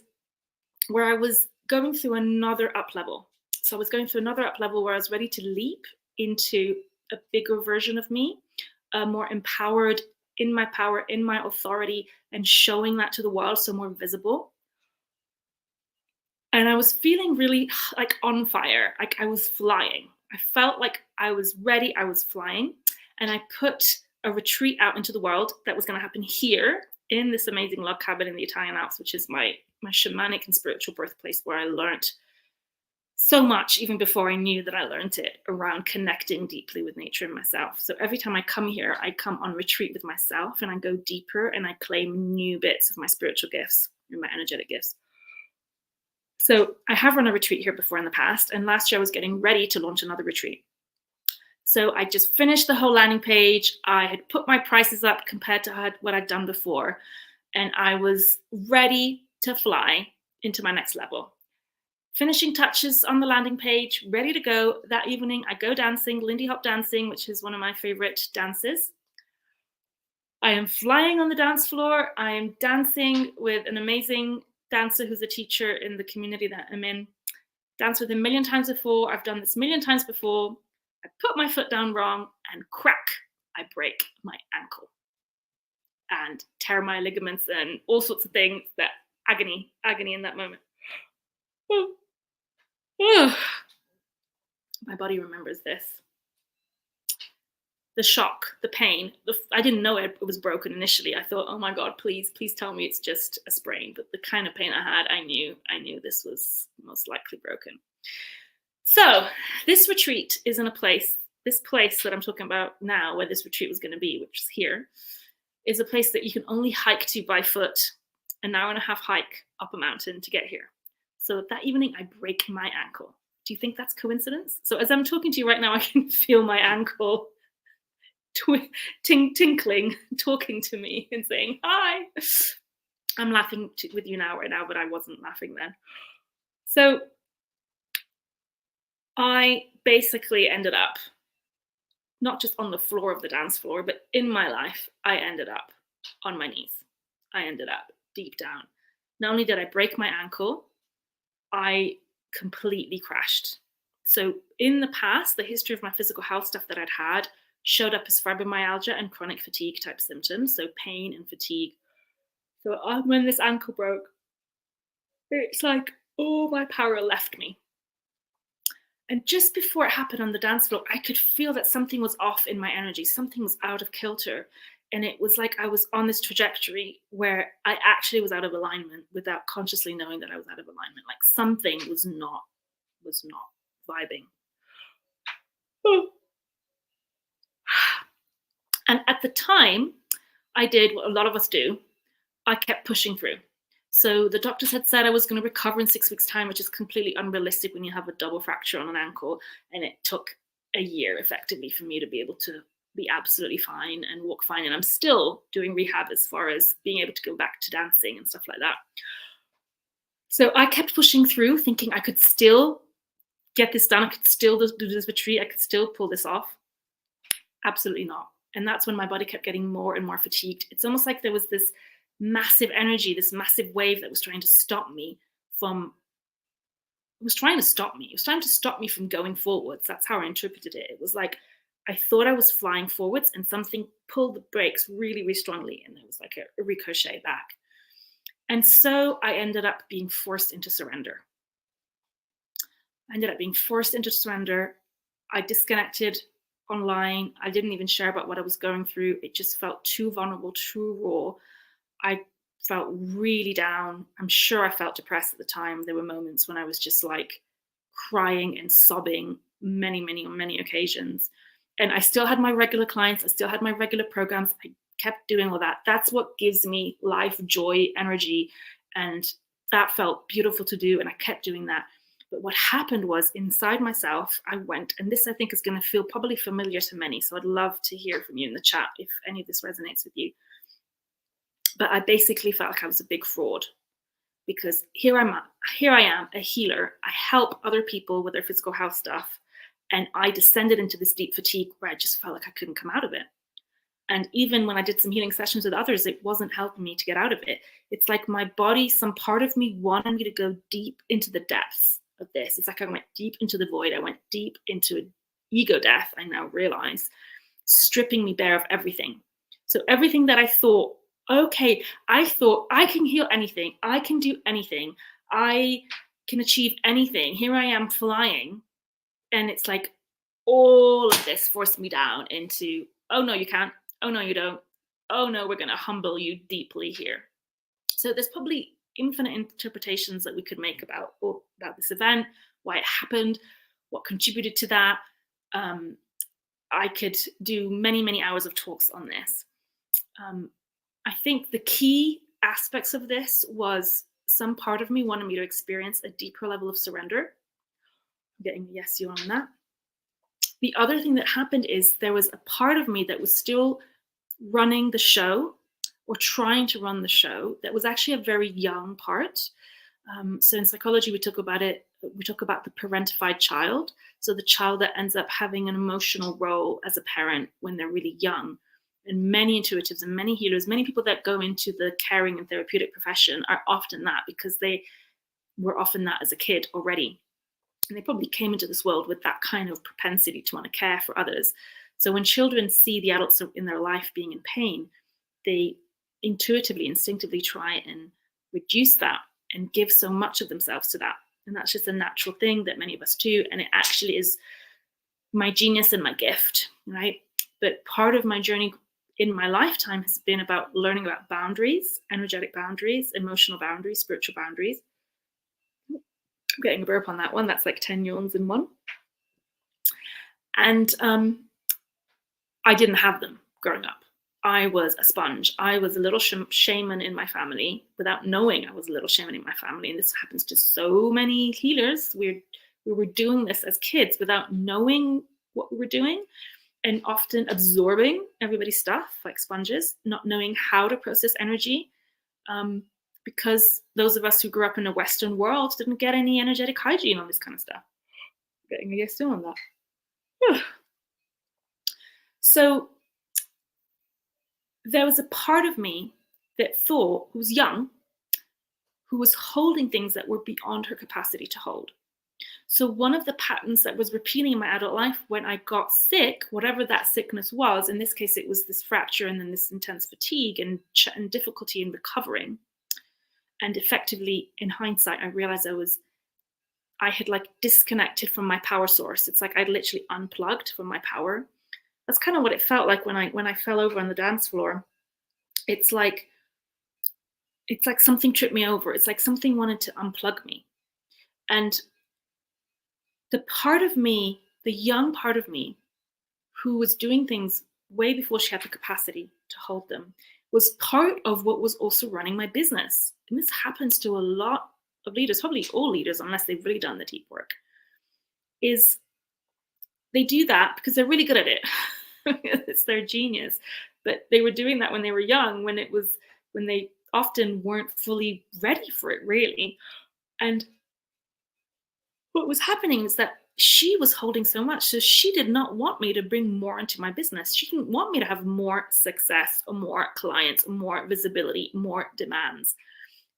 where I was going through another up level. So I was going through another up level where I was ready to leap into a bigger version of me, more empowered, in my power, in my authority, and showing that to the world, so more visible. And I was feeling really like on fire, like I was flying. I felt like I was ready, I was flying. And I put a retreat out into the world that was going to happen here in this amazing log cabin in the Italian Alps, which is my shamanic and spiritual birthplace, where I learned so much, even before I knew that I learned it, around connecting deeply with nature and myself. So every time I come here, I come on retreat with myself, and I go deeper, and I claim new bits of my spiritual gifts and my energetic gifts. So I have run a retreat here before in the past, and last year I was getting ready to launch another retreat. So I just finished the whole landing page. I had put my prices up compared to what I'd done before, and I was ready to fly into my next level. Finishing touches on the landing page, ready to go. That evening, I go dancing, Lindy Hop dancing, which is one of my favorite dances. I am flying on the dance floor. I am dancing with an amazing dancer who's a teacher in the community that I'm in. Danced with him a million times before. I've done this a million times before. I put my foot down wrong, and crack, I break my ankle and tear my ligaments and all sorts of things. That agony in that moment. My body remembers this. The shock, the pain. I didn't know it was broken initially. I thought, oh my God, please tell me it's just a sprain. But the kind of pain I had, I knew this was most likely broken. So this retreat is in this place that I'm talking about now, where this retreat was going to be, which is here, is a place that you can only hike to by foot, an hour and a half hike up a mountain to get here. So that evening, I break my ankle. Do you think that's coincidence? So as I'm talking to you right now, I can feel my ankle tinkling, talking to me and saying, hi. I'm laughing with you right now, but I wasn't laughing then. So I basically ended up, not just on the floor of the dance floor, but in my life, I ended up on my knees. I ended up deep down. Not only did I break my ankle, I completely crashed. So in the past, the history of my physical health stuff that I'd had showed up as fibromyalgia and chronic fatigue type symptoms, so pain and fatigue. So when this ankle broke, it's like all my power left me. And just before it happened on the dance floor, I could feel that something was off in my energy. Something was out of kilter. And it was like I was on this trajectory where I actually was out of alignment without consciously knowing that I was out of alignment. Like something was not vibing. And at the time, I did what a lot of us do. I kept pushing through. So the doctors had said I was going to recover in 6 weeks' time, which is completely unrealistic when you have a double fracture on an ankle. And it took a year effectively for me to be able to be absolutely fine and walk fine. And I'm still doing rehab as far as being able to go back to dancing and stuff like that. So I kept pushing through, thinking I could still get this done. I could still do this retreat. I could still pull this off. Absolutely not. And that's when my body kept getting more and more fatigued. It's almost like there was this massive energy, this massive wave that was trying to stop me from, it was trying to stop me. It was trying to stop me from going forwards. That's how I interpreted it. It was like, I thought I was flying forwards and something pulled the brakes really, really strongly. And there was like a ricochet back. And so I ended up being forced into surrender. I disconnected online. I didn't even share about what I was going through. It just felt too vulnerable, too raw. I felt really down. I'm sure I felt depressed at the time. There were moments when I was just like crying and sobbing on many occasions. And I still had my regular clients. I still had my regular programs. I kept doing all that. That's what gives me life, joy, energy. And that felt beautiful to do. And I kept doing that. But what happened was inside myself, I went, and this I think is going to feel probably familiar to many. So I'd love to hear from you in the chat if any of this resonates with you. But I basically felt like I was a big fraud, because here I am, a healer. I help other people with their physical health stuff. And I descended into this deep fatigue where I just felt like I couldn't come out of it. And even when I did some healing sessions with others, it wasn't helping me to get out of it. It's like my body, some part of me wanted me to go deep into the depths of this. It's like I went deep into the void. I went deep into ego death, I now realize, stripping me bare of everything. So everything that I thought, okay, I thought I can heal anything. I can do anything. I can achieve anything. Here I am flying. And it's like all of this forced me down into, oh, no, you can't. Oh, no, you don't. Oh, no, we're going to humble you deeply here. So there's probably infinite interpretations that we could make about this event, why it happened, what contributed to that. I could do many, many hours of talks on this. I think the key aspects of this was some part of me wanted me to experience a deeper level of surrender. I'm getting a yes, you on that. The other thing that happened is there was a part of me that was still running the show, or trying to run the show, that was actually a very young part. So in psychology, we talk about the parentified child. So the child that ends up having an emotional role as a parent when they're really young. And many intuitives and many healers, many people that go into the caring and therapeutic profession are often that, because they were often that as a kid already. And they probably came into this world with that kind of propensity to want to care for others. So when children see the adults in their life being in pain, they intuitively, instinctively try and reduce that and give so much of themselves to that. And that's just a natural thing that many of us do. And it actually is my genius and my gift, right? But part of my journey in my lifetime has been about learning about boundaries, energetic boundaries, emotional boundaries, spiritual boundaries. I'm getting a burp on that one. That's like 10 yawns in one. And I didn't have them growing up. I was a sponge. I was a little shaman in my family without knowing I was a little shaman in my family. And this happens to so many healers. We were doing this as kids without knowing what we were doing, and often absorbing everybody's stuff like sponges, not knowing how to process energy. Because those of us who grew up in a Western world didn't get any energetic hygiene on this kind of stuff. Getting a yes still on that. So there was a part of me that thought, who was young, who was holding things that were beyond her capacity to hold. So one of the patterns that was repeating in my adult life when I got sick, whatever that sickness was, in this case, it was this fracture and then this intense fatigue and difficulty in recovering. And effectively, in hindsight, I realized I had like disconnected from my power source. It's like I'd literally unplugged from my power. That's kind of what it felt like when I fell over on the dance floor. It's like something tripped me over. It's like something wanted to unplug me. And the part of me, the young part of me, who was doing things way before she had the capacity to hold them, was part of what was also running my business. And this happens to a lot of leaders, probably all leaders, unless they've really done the deep work, is they do that because they're really good at it. It's their genius. But they were doing that when they were young, when they often weren't fully ready for it, really. And what was happening is that she was holding so much. So she did not want me to bring more into my business. She didn't want me to have more success or more clients, more visibility, more demands.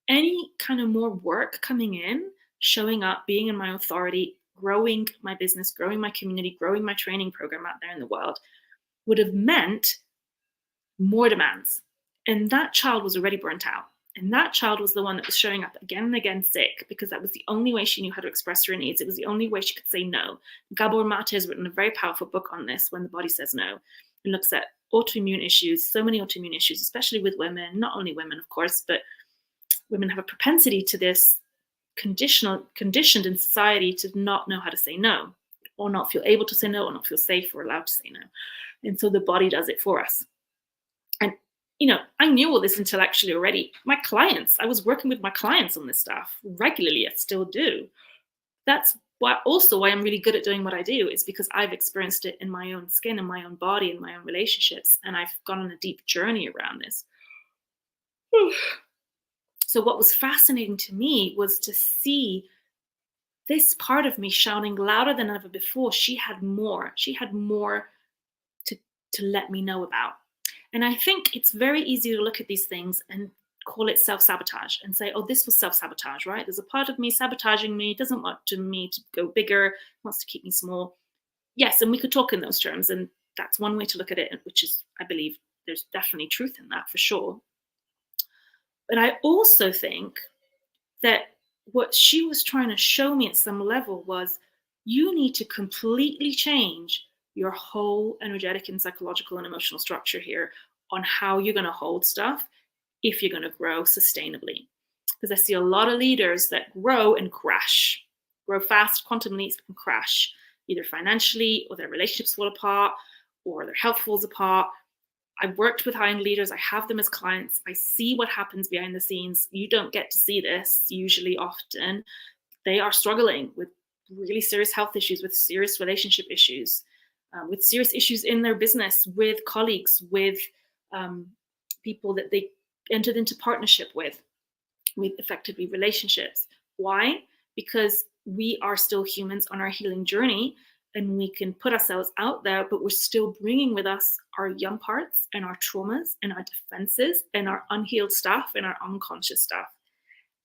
Any kind of more work coming in, showing up, being in my authority, growing my business, growing my community, growing my training program out there in the world would have meant more demands. And that child was already burnt out. And that child was the one that was showing up again and again sick, because that was the only way she knew how to express her needs. It was the only way she could say no. Gabor Mate has written a very powerful book on this, When the Body Says No, and looks at autoimmune issues, so many autoimmune issues, especially with women, not only women, of course, but women have a propensity to this, conditioned in society to not know how to say no, or not feel able to say no, or not feel safe or allowed to say no. And so the body does it for us. And I knew all this intellectually already. My clients, I was working with my clients on this stuff regularly. I still do. that's why I'm really good at doing what I do, is because I've experienced it in my own skin, in my own body, in my own relationships, and I've gone on a deep journey around this. So what was fascinating to me was to see this part of me shouting louder than ever before. She had more to let me know about. And I think it's very easy to look at these things and call it self-sabotage and say, oh, this was self-sabotage, right? There's a part of me sabotaging me, doesn't want me to go bigger, wants to keep me small. Yes, and we could talk in those terms, and that's one way to look at it, which is, I believe, there's definitely truth in that for sure. But I also think that what she was trying to show me at some level was, you need to completely change your whole energetic and psychological and emotional structure here on how you're going to hold stuff if you're going to grow sustainably. Because I see a lot of leaders that grow and crash, grow fast, quantum leaps, and crash, either financially, or their relationships fall apart, or their health falls apart. I've worked with high-end leaders. I have them as clients. I see what happens behind the scenes. You don't get to see this usually, often. They are struggling with really serious health issues, with serious relationship issues, with serious issues in their business, with colleagues, with people that they entered into partnership with effectively relationships. Why? Because we are still humans on our healing journey, and we can put ourselves out there, but we're still bringing with us our young parts and our traumas and our defenses and our unhealed stuff and our unconscious stuff.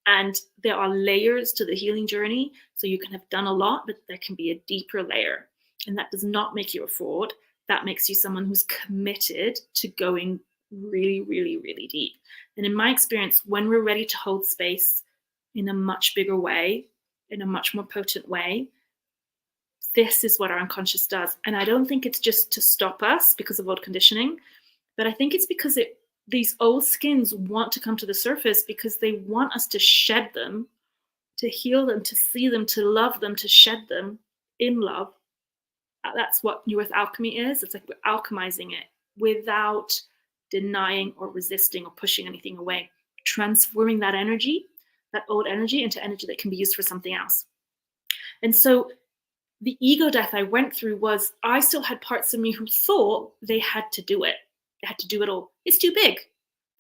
And there are layers to the healing journey. So you can have done a lot, but there can be a deeper layer. And that does not make you a fraud. That makes you someone who's committed to going really, really, really deep. And in my experience, when we're ready to hold space in a much bigger way, in a much more potent way, this is what our unconscious does. And I don't think it's just to stop us because of old conditioning, but I think it's because these old skins want to come to the surface because they want us to shed them, to heal them, to see them, to love them, to shed them in love. That's what New Earth Alchemy is. It's like we're alchemizing it without denying or resisting or pushing anything away, transforming that energy, that old energy, into energy that can be used for something else. And so the ego death I went through was, I still had parts of me who thought they had to do it. They had to do it all. It's too big.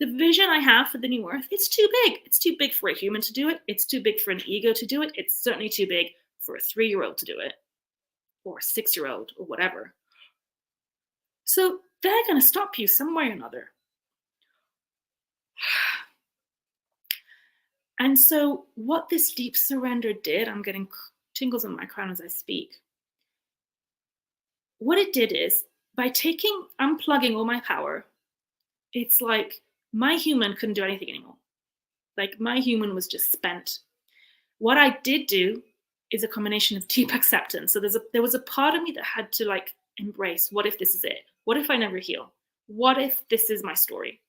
The vision I have for the New Earth, it's too big. It's too big for a human to do it. It's too big for an ego to do it. It's certainly too big for a 3-year-old to do it, or a 6-year-old, or whatever. So they're going to stop you some way or another. And so what this deep surrender did, I'm getting tingles on my crown as I speak. What it did is, by unplugging all my power, it's like my human couldn't do anything anymore. Like my human was just spent. What I did do is a combination of deep acceptance. So there was a part of me that had to like embrace, what if this is it? What if I never heal? What if this is my story?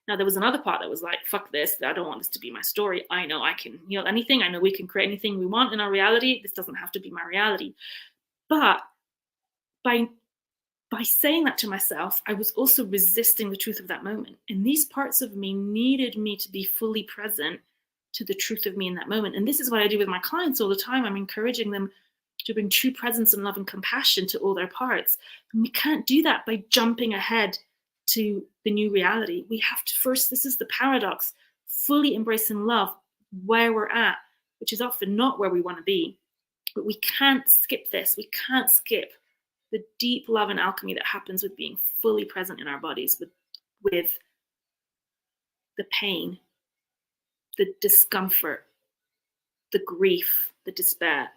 Now, there was another part that was like, fuck this, I don't want this to be my story. I know I can heal anything. I know we can create anything we want in our reality. This doesn't have to be my reality. But by saying that to myself, I was also resisting the truth of that moment. And these parts of me needed me to be fully present to the truth of me in that moment. And this is what I do with my clients all the time. I'm encouraging them to bring true presence and love and compassion to all their parts. And we can't do that by jumping ahead to the new reality. We have to first, this is the paradox, fully embrace and love where we're at, which is often not where we want to be. But we can't skip this. We can't skip the deep love and alchemy that happens with being fully present in our bodies, with the pain, the discomfort, the grief, the despair,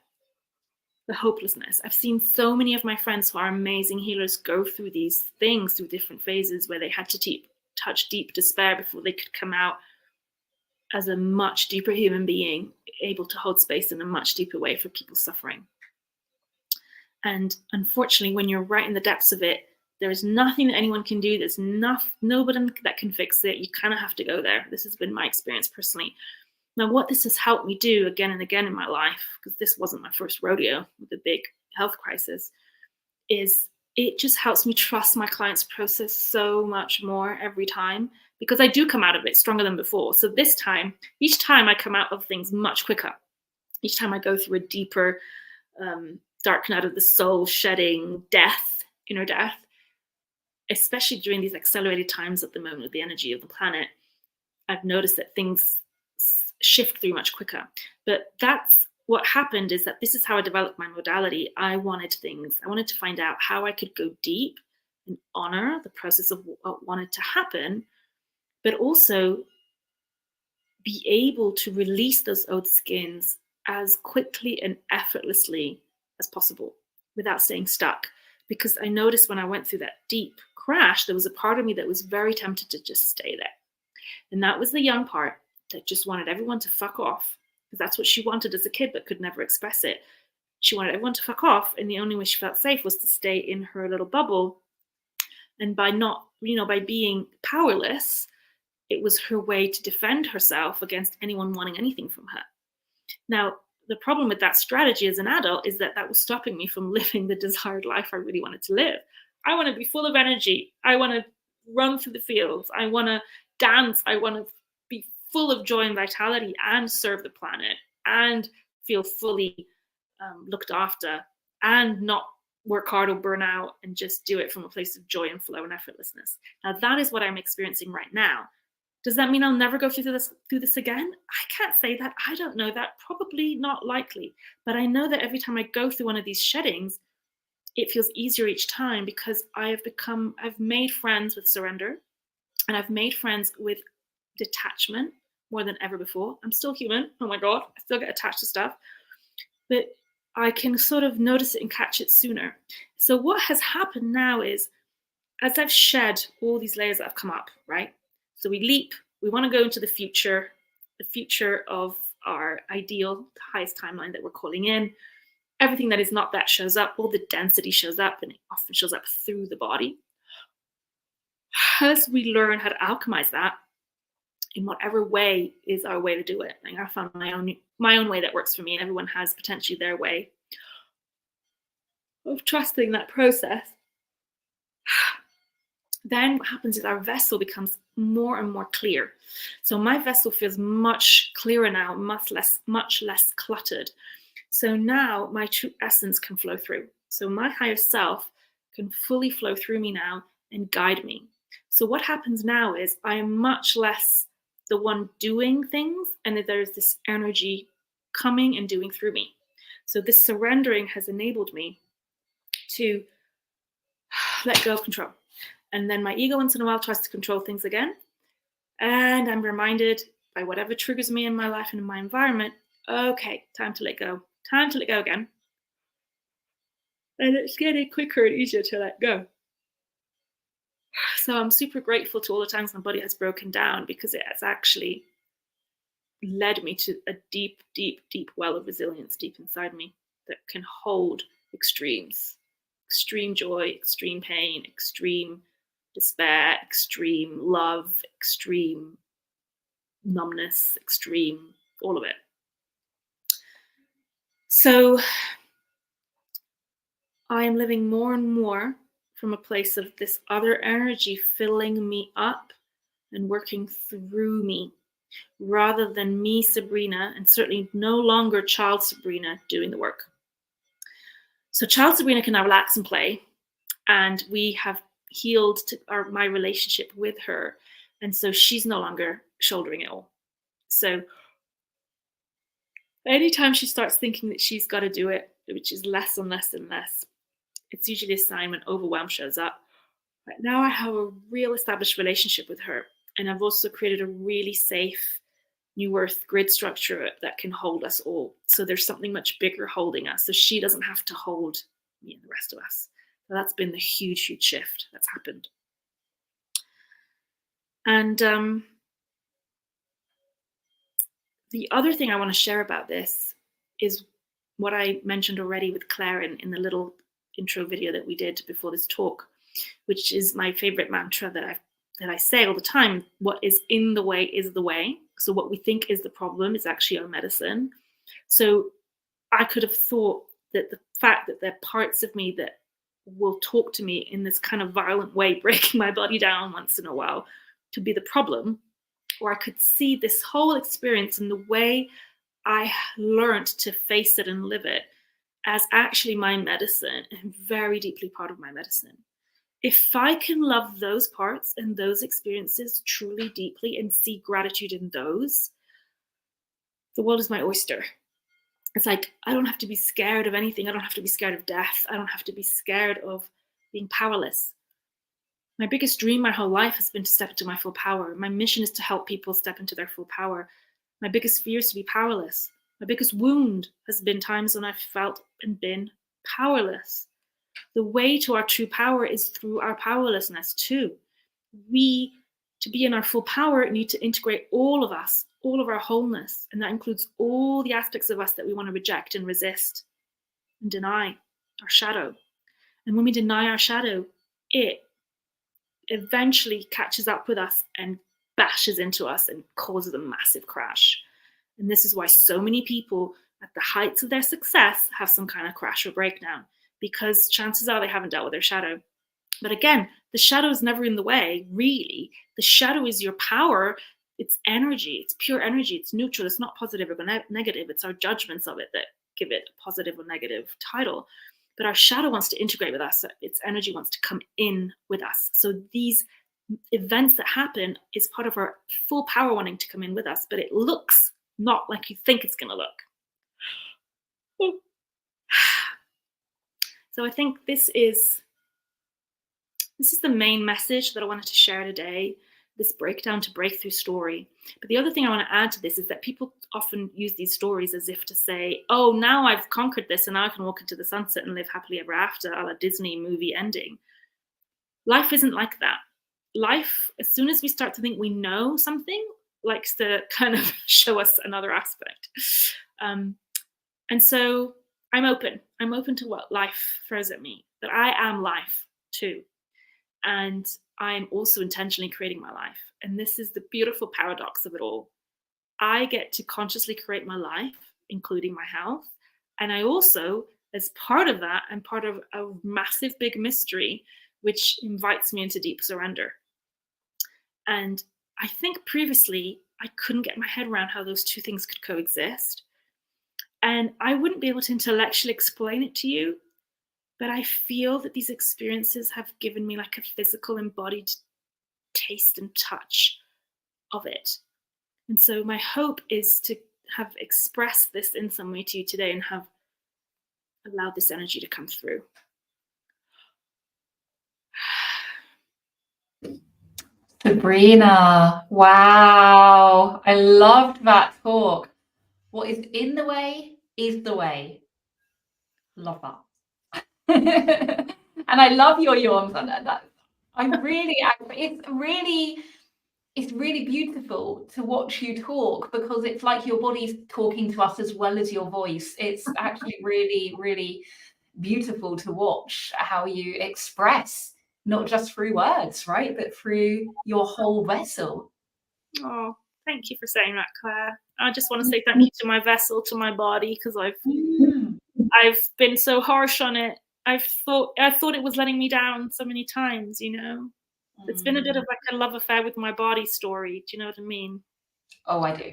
the hopelessness. I've seen so many of my friends who are amazing healers go through these things, through different phases where they had to touch deep despair before they could come out as a much deeper human being, able to hold space in a much deeper way for people suffering. And unfortunately, when you're right in the depths of it, there is nothing that anyone can do. There's nobody that can fix it. You kind of have to go there. This has been my experience personally. Now, what this has helped me do again and again in my life, because this wasn't my first rodeo with a big health crisis, is it just helps me trust my clients' process so much more every time, because I do come out of it stronger than before. So this time, each time I come out of things much quicker. each time I go through a deeper dark night of the soul, shedding death, inner death, especially during these accelerated times at the moment with the energy of the planet, I've noticed that things shift through much quicker. But that's what happened, is that this is how I developed my modality. I wanted to find out how I could go deep and honor the process of what wanted to happen, but also be able to release those old skins as quickly and effortlessly as possible without staying stuck. Because I noticed when I went through that deep crash, there was a part of me that was very tempted to just stay there. And that was the young part that just wanted everyone to fuck off, because that's what she wanted as a kid, but could never express it. She wanted everyone to fuck off, and the only way she felt safe was to stay in her little bubble. And by not, by being powerless, it was her way to defend herself against anyone wanting anything from her. Now, the problem with that strategy as an adult is that was stopping me from living the desired life I really wanted to live. I want to be full of energy. I want to run through the fields. I want to dance. I want to be full of joy and vitality and serve the planet and feel fully looked after and not work hard or burn out, and just do it from a place of joy and flow and effortlessness. Now, that is what I'm experiencing right now. Does that mean I'll never go through this again? I can't say that. I don't know that. Probably not likely. But I know that every time I go through one of these sheddings, it feels easier each time, because I've made friends with surrender, and I've made friends with detachment more than ever before. I'm still human. Oh my God, I still get attached to stuff. But I can sort of notice it and catch it sooner. So what has happened now is, as I've shed all these layers that have come up, right? So we leap, we want to go into the future of our ideal, the highest timeline that we're calling in. Everything that is not that shows up, all the density shows up, and it often shows up through the body. As we learn how to alchemize that, in whatever way is our way to do it. Like, I found my own way that works for me, and everyone has potentially their way of trusting that process. Then what happens is our vessel becomes more and more clear. So my vessel feels much clearer now, much less cluttered. So now my true essence can flow through. So my higher self can fully flow through me now and guide me. So what happens now is I am much less the one doing things, and that there's this energy coming and doing through me. So this surrendering has enabled me to let go of control. And then my ego once in a while tries to control things again. And I'm reminded by whatever triggers me in my life and in my environment, okay, time to let go. Time to let go again. And it's getting quicker and easier to let go. So I'm super grateful to all the times my body has broken down, because it has actually led me to a deep, deep, deep well of resilience deep inside me that can hold extremes. Extreme joy, extreme pain, extreme despair, extreme love, extreme numbness, extreme, all of it. So I am living more and more from a place of this other energy filling me up and working through me, rather than me, Sabrina, and certainly no longer child Sabrina, doing the work. So child Sabrina can now relax and play, and we have healed my relationship with her, and so she's no longer shouldering it all. So anytime she starts thinking that she's got to do it, which is less and less and less, it's usually a sign when overwhelm shows up. But now I have a real established relationship with her, and I've also created a really safe New Earth grid structure that can hold us all. So there's something much bigger holding us, so she doesn't have to hold me and the rest of us. So that's been the huge, huge shift that's happened. And the other thing I want to share about this is what I mentioned already with Claire in the little intro video that we did before this talk, which is my favorite mantra that I say all the time. What is in the way is the way. So what we think is the problem is actually our medicine. So I could have thought that the fact that there are parts of me that will talk to me in this kind of violent way, breaking my body down once in a while, to be the problem, or I could see this whole experience in the way I learned to face it and live it as actually my medicine and very deeply part of my medicine. If I can love those parts and those experiences truly deeply and see gratitude in those, the world is my oyster. It's like, I don't have to be scared of anything. I don't have to be scared of death. I don't have to be scared of being powerless. My biggest dream my whole life has been to step into my full power. My mission is to help people step into their full power. My biggest fear is to be powerless. My biggest wound has been times when I've felt and been powerless. The way to our true power is through our powerlessness too. We, to be in our full power, need to integrate all of us, all of our wholeness. And that includes all the aspects of us that we want to reject and resist and deny, our shadow. And when we deny our shadow, it eventually catches up with us and bashes into us and causes a massive crash. And this is why so many people at the heights of their success have some kind of crash or breakdown, because chances are they haven't dealt with their shadow. But again, the shadow is never in the way, really. The shadow is your power. It's energy. It's pure energy. It's neutral. It's not positive or negative. It's our judgments of it that give it a positive or negative title. But our shadow wants to integrate with us. Its energy wants to come in with us. So these events that happen is part of our full power wanting to come in with us, but it looks not like you think it's going to look. So I think this is the main message that I wanted to share today, this breakdown to breakthrough story. But the other thing I want to add to this is that people often use these stories as if to say, oh, now I've conquered this and now I can walk into the sunset and live happily ever after, a la Disney movie ending. Life isn't like that. Life, as soon as we start to think we know something, likes to kind of show us another aspect. And so I'm open to what life throws at me, that I am life too. And I'm also intentionally creating my life. And this is the beautiful paradox of it all. I get to consciously create my life, including my health. And I also, as part of that, I'm part of a massive big mystery, which invites me into deep surrender. And I think previously I couldn't get my head around how those two things could coexist. And I wouldn't be able to intellectually explain it to you, but I feel that these experiences have given me like a physical embodied taste and touch of it. And so my hope is to have expressed this in some way to you today and have allowed this energy to come through. Sabrina, wow, I loved that talk. What is in the way is the way. Love that. And I love your yawns. And that it's really beautiful to watch you talk, because it's like your body's talking to us as well as your voice. It's actually really, really beautiful to watch how you express, not just through words, right, but through your whole vessel. Oh, thank you for saying that, Claire. I just want to say thank you to my vessel, to my body, because I've been so harsh on it. I thought it was letting me down so many times, you know. It's been a bit of like a love affair with my body story. Do you know what I mean? Oh, I do.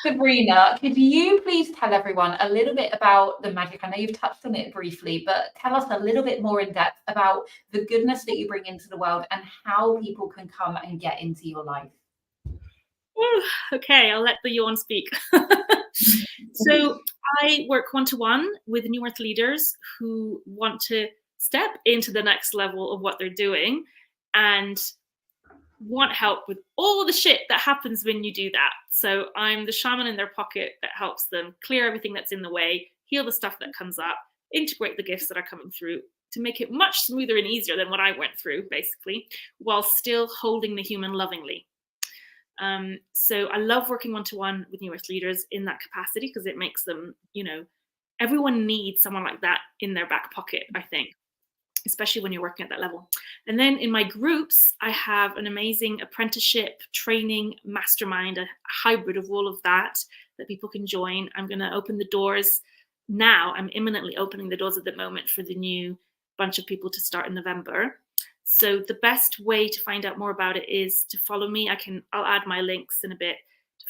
Sabrina, could you please tell everyone a little bit about the magic? I know you've touched on it briefly, but tell us a little bit more in depth about the goodness that you bring into the world and how people can come and get into your life. Ooh, okay, I'll let the yawn speak. So I work one-to-one with New Earth leaders who want to step into the next level of what they're doing and want help with all the shit that happens when you do that. So I'm the shaman in their pocket that helps them clear everything that's in the way, heal the stuff that comes up, integrate the gifts that are coming through to make it much smoother and easier than what I went through, basically, while still holding the human lovingly. So I love working one-to-one with New Earth leaders in that capacity, because it makes them, you know, everyone needs someone like that in their back pocket, I think, especially when you're working at that level. And then in my groups, I have an amazing apprenticeship, training, mastermind, a hybrid of all of that people can join. I'm going to open the doors now. I'm imminently opening the doors at the moment for the new bunch of people to start in November. So the best way to find out more about it is to follow me. I'll add my links in a bit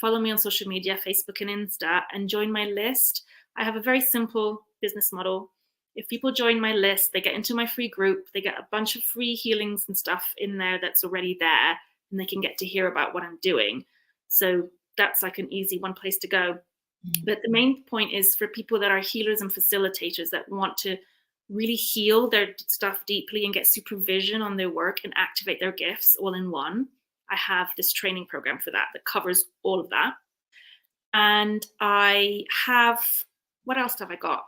follow me on social media, Facebook and Insta, and join my list. I have a very simple business model. If people join my list, they get into my free group, they get a bunch of free healings and stuff in there that's already there, and they can get to hear about what I'm doing. So that's like an easy one place to go. But the main point is for people that are healers and facilitators that want to really heal their stuff deeply and get supervision on their work and activate their gifts all in one. I have this training program for that covers all of that. And I have, what else have I got?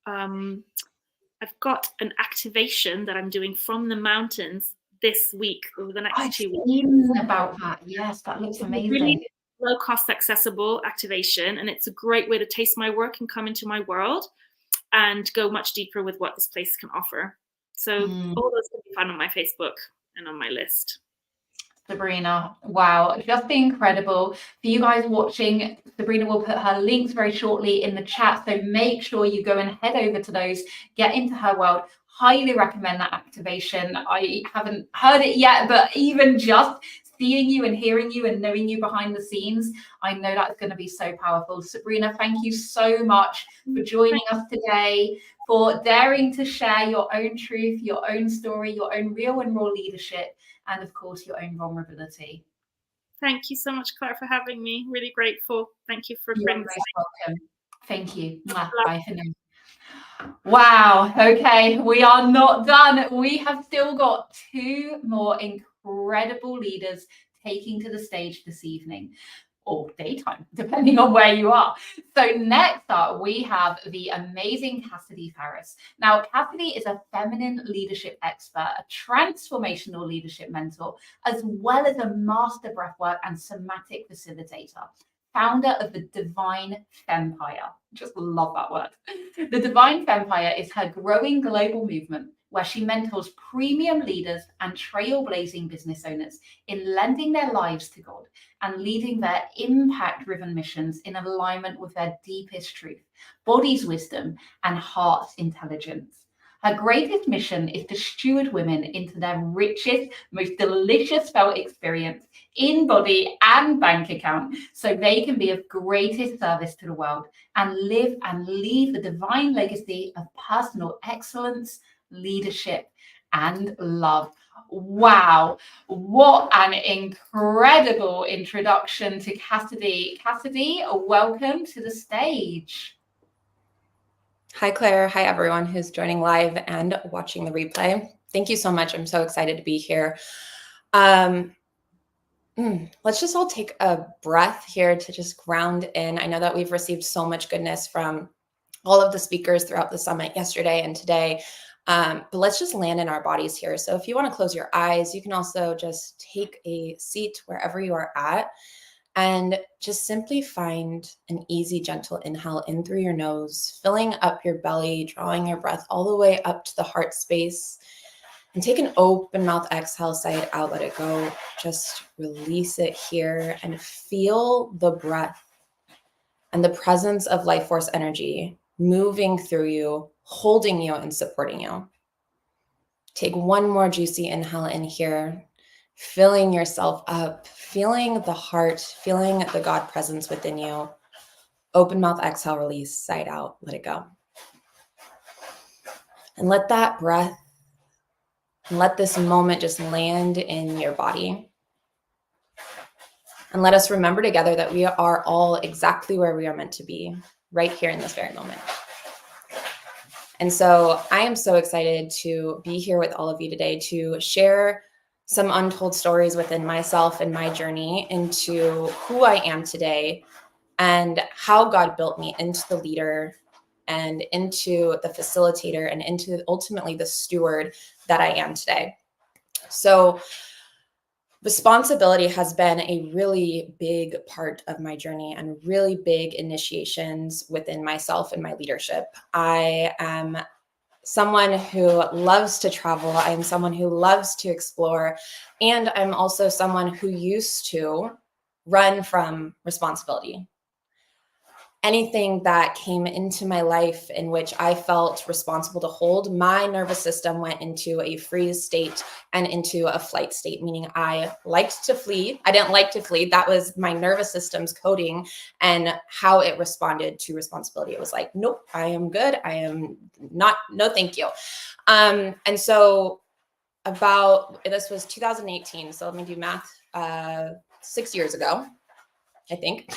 I've got an activation that I'm doing from the mountains this week over the next 2 weeks. I've seen about that. Yes, that looks amazing. Really low cost, accessible activation. And it's a great way to taste my work and come into my world and go much deeper with what this place can offer. So all those can be found on my Facebook and on my list. Sabrina, wow, just incredible. For you guys watching, Sabrina will put her links very shortly in the chat, so make sure you go and head over to those, get into her world. Highly recommend that activation. I haven't heard it yet, but even just seeing you and hearing you and knowing you behind the scenes, I know that's going to be so powerful. Sabrina, thank you so much for joining us today, for daring to share your own truth, your own story, your own real and raw leadership, and of course, your own vulnerability. Thank you so much, Claire, for having me. Really grateful. Thank you for bringing me. Welcome. Thank you. Bye for now. Wow. Okay, we are not done. We have still got 2 more incredible leaders taking to the stage this evening, or daytime, depending on where you are. So next up, we have the amazing Cassidy Farris. Now, Cassidy is a feminine leadership expert, a transformational leadership mentor, as well as a master breathwork and somatic facilitator, founder of the Divine Fempire. Just love that word. The Divine Fempire is her growing global movement where she mentors premium leaders and trailblazing business owners in lending their lives to God and leading their impact-driven missions in alignment with their deepest truth, body's wisdom, and heart's intelligence. Her greatest mission is to steward women into their richest, most delicious felt experience in body and bank account so they can be of greatest service to the world and live and leave the divine legacy of personal excellence, leadership, and love. Wow, what an incredible introduction to Cassidy. Cassidy, welcome to the stage. Hi, Claire. Hi, everyone who's joining live and watching the replay. Thank you so much. I'm so excited to be here. Let's just all take a breath here to just ground in. I know that we've received so much goodness from all of the speakers throughout the summit yesterday and today. But let's just land in our bodies here. So if you want to close your eyes, you can also just take a seat wherever you are at and just simply find an easy, gentle inhale in through your nose, filling up your belly, drawing your breath all the way up to the heart space. And take an open mouth exhale, side out, let it go. Just release it here and feel the breath and the presence of life force energy moving through you, holding you and supporting you. Take one more juicy inhale in here, filling yourself up, feeling the heart, feeling the God presence within you. Open mouth exhale, release, side out, let it go. And let that breath, let this moment just land in your body. And let us remember together that we are all exactly where we are meant to be, right here in this very moment. And so I am so excited to be here with all of you today to share some untold stories within myself and my journey into who I am today and how God built me into the leader and into the facilitator and into ultimately the steward that I am today. So responsibility has been a really big part of my journey and really big initiations within myself and my leadership. I am someone who loves to travel. I am someone who loves to explore. And I'm also someone who used to run from responsibility. anything that came into my life in which I felt responsible to hold, my nervous system went into a freeze state and into a flight state, meaning I liked to flee. I didn't like to flee. That was my nervous system's coding and how it responded to responsibility. It was like, nope, I am good. I am not, no, thank you. And so this was 2018. So let me do math, 6 years ago, I think.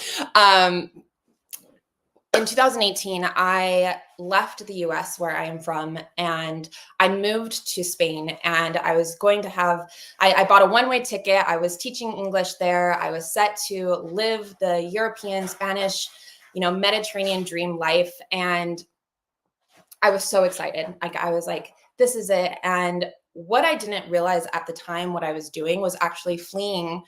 In 2018, I left the US, where I am from, and I moved to Spain. And I was going to I bought a one-way ticket. I was teaching English there. I was set to live the European, Spanish, Mediterranean dream life. And I was so excited. I was like, this is it. And what I didn't realize at the time, what I was doing was actually fleeing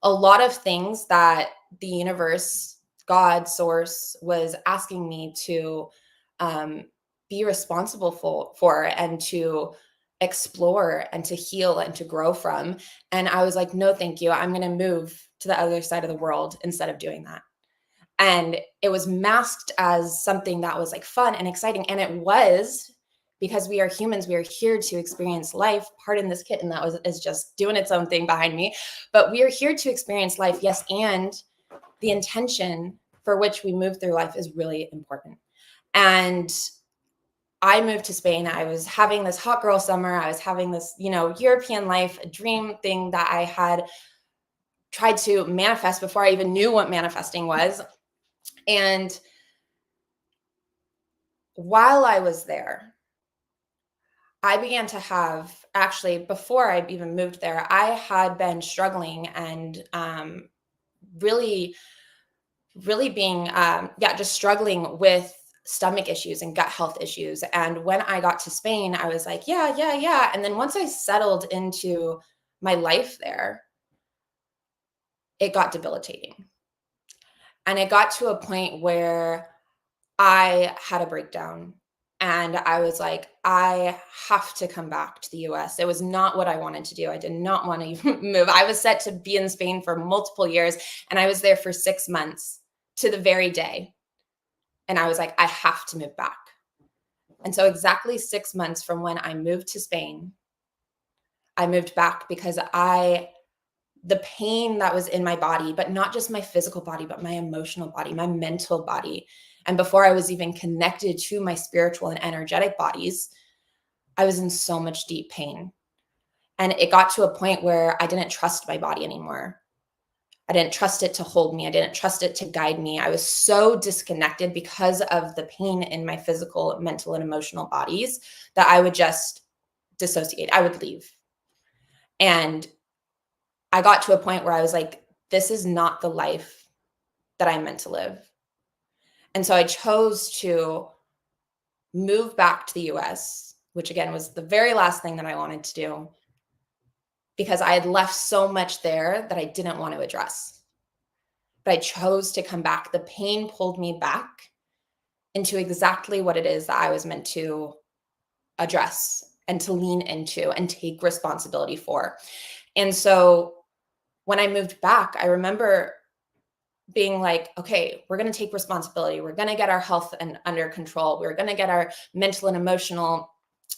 a lot of things that the universe, God, source, was asking me to be responsible for and to explore and to heal and to grow from. And I was like, no, thank you. I'm going to move to the other side of the world instead of doing that. And it was masked as something that was like fun and exciting. And it was, because we are humans, we are here to experience life. Pardon this kitten that is just doing its own thing behind me. But we are here to experience life, yes, and the intention for which we move through life is really important. And I moved to Spain. I was having this hot girl summer. I was having this, European life, a dream thing that I had tried to manifest before I even knew what manifesting was. And while I was there, I began to have, actually, before I even moved there, I had been struggling and really being, just struggling with stomach issues and gut health issues. And when I got to Spain, I was like, yeah. And then once I settled into my life there, it got debilitating. And it got to a point where I had a breakdown. And I was like, I have to come back to the US. It was not what I wanted to do. I did not want to even move. I was set to be in Spain for multiple years. And I was there for 6 months to the very day. And I was like, I have to move back. And so exactly 6 months from when I moved to Spain, I moved back because the pain that was in my body, but not just my physical body, but my emotional body, my mental body. And before I was even connected to my spiritual and energetic bodies, I was in so much deep pain. And it got to a point where I didn't trust my body anymore. I didn't trust it to hold me. I didn't trust it to guide me. I was so disconnected because of the pain in my physical, mental, and emotional bodies that I would just dissociate. I would leave. And I got to a point where I was like, this is not the life that I'm meant to live. And so I chose to move back to the US, which again was the very last thing that I wanted to do, because I had left so much there that I didn't want to address. But I chose to come back. The pain pulled me back into exactly what it is that I was meant to address and to lean into and take responsibility for. And so when I moved back, I remember being like, okay, we're going to take responsibility. We're going to get our health under control. We're going to get our mental and emotional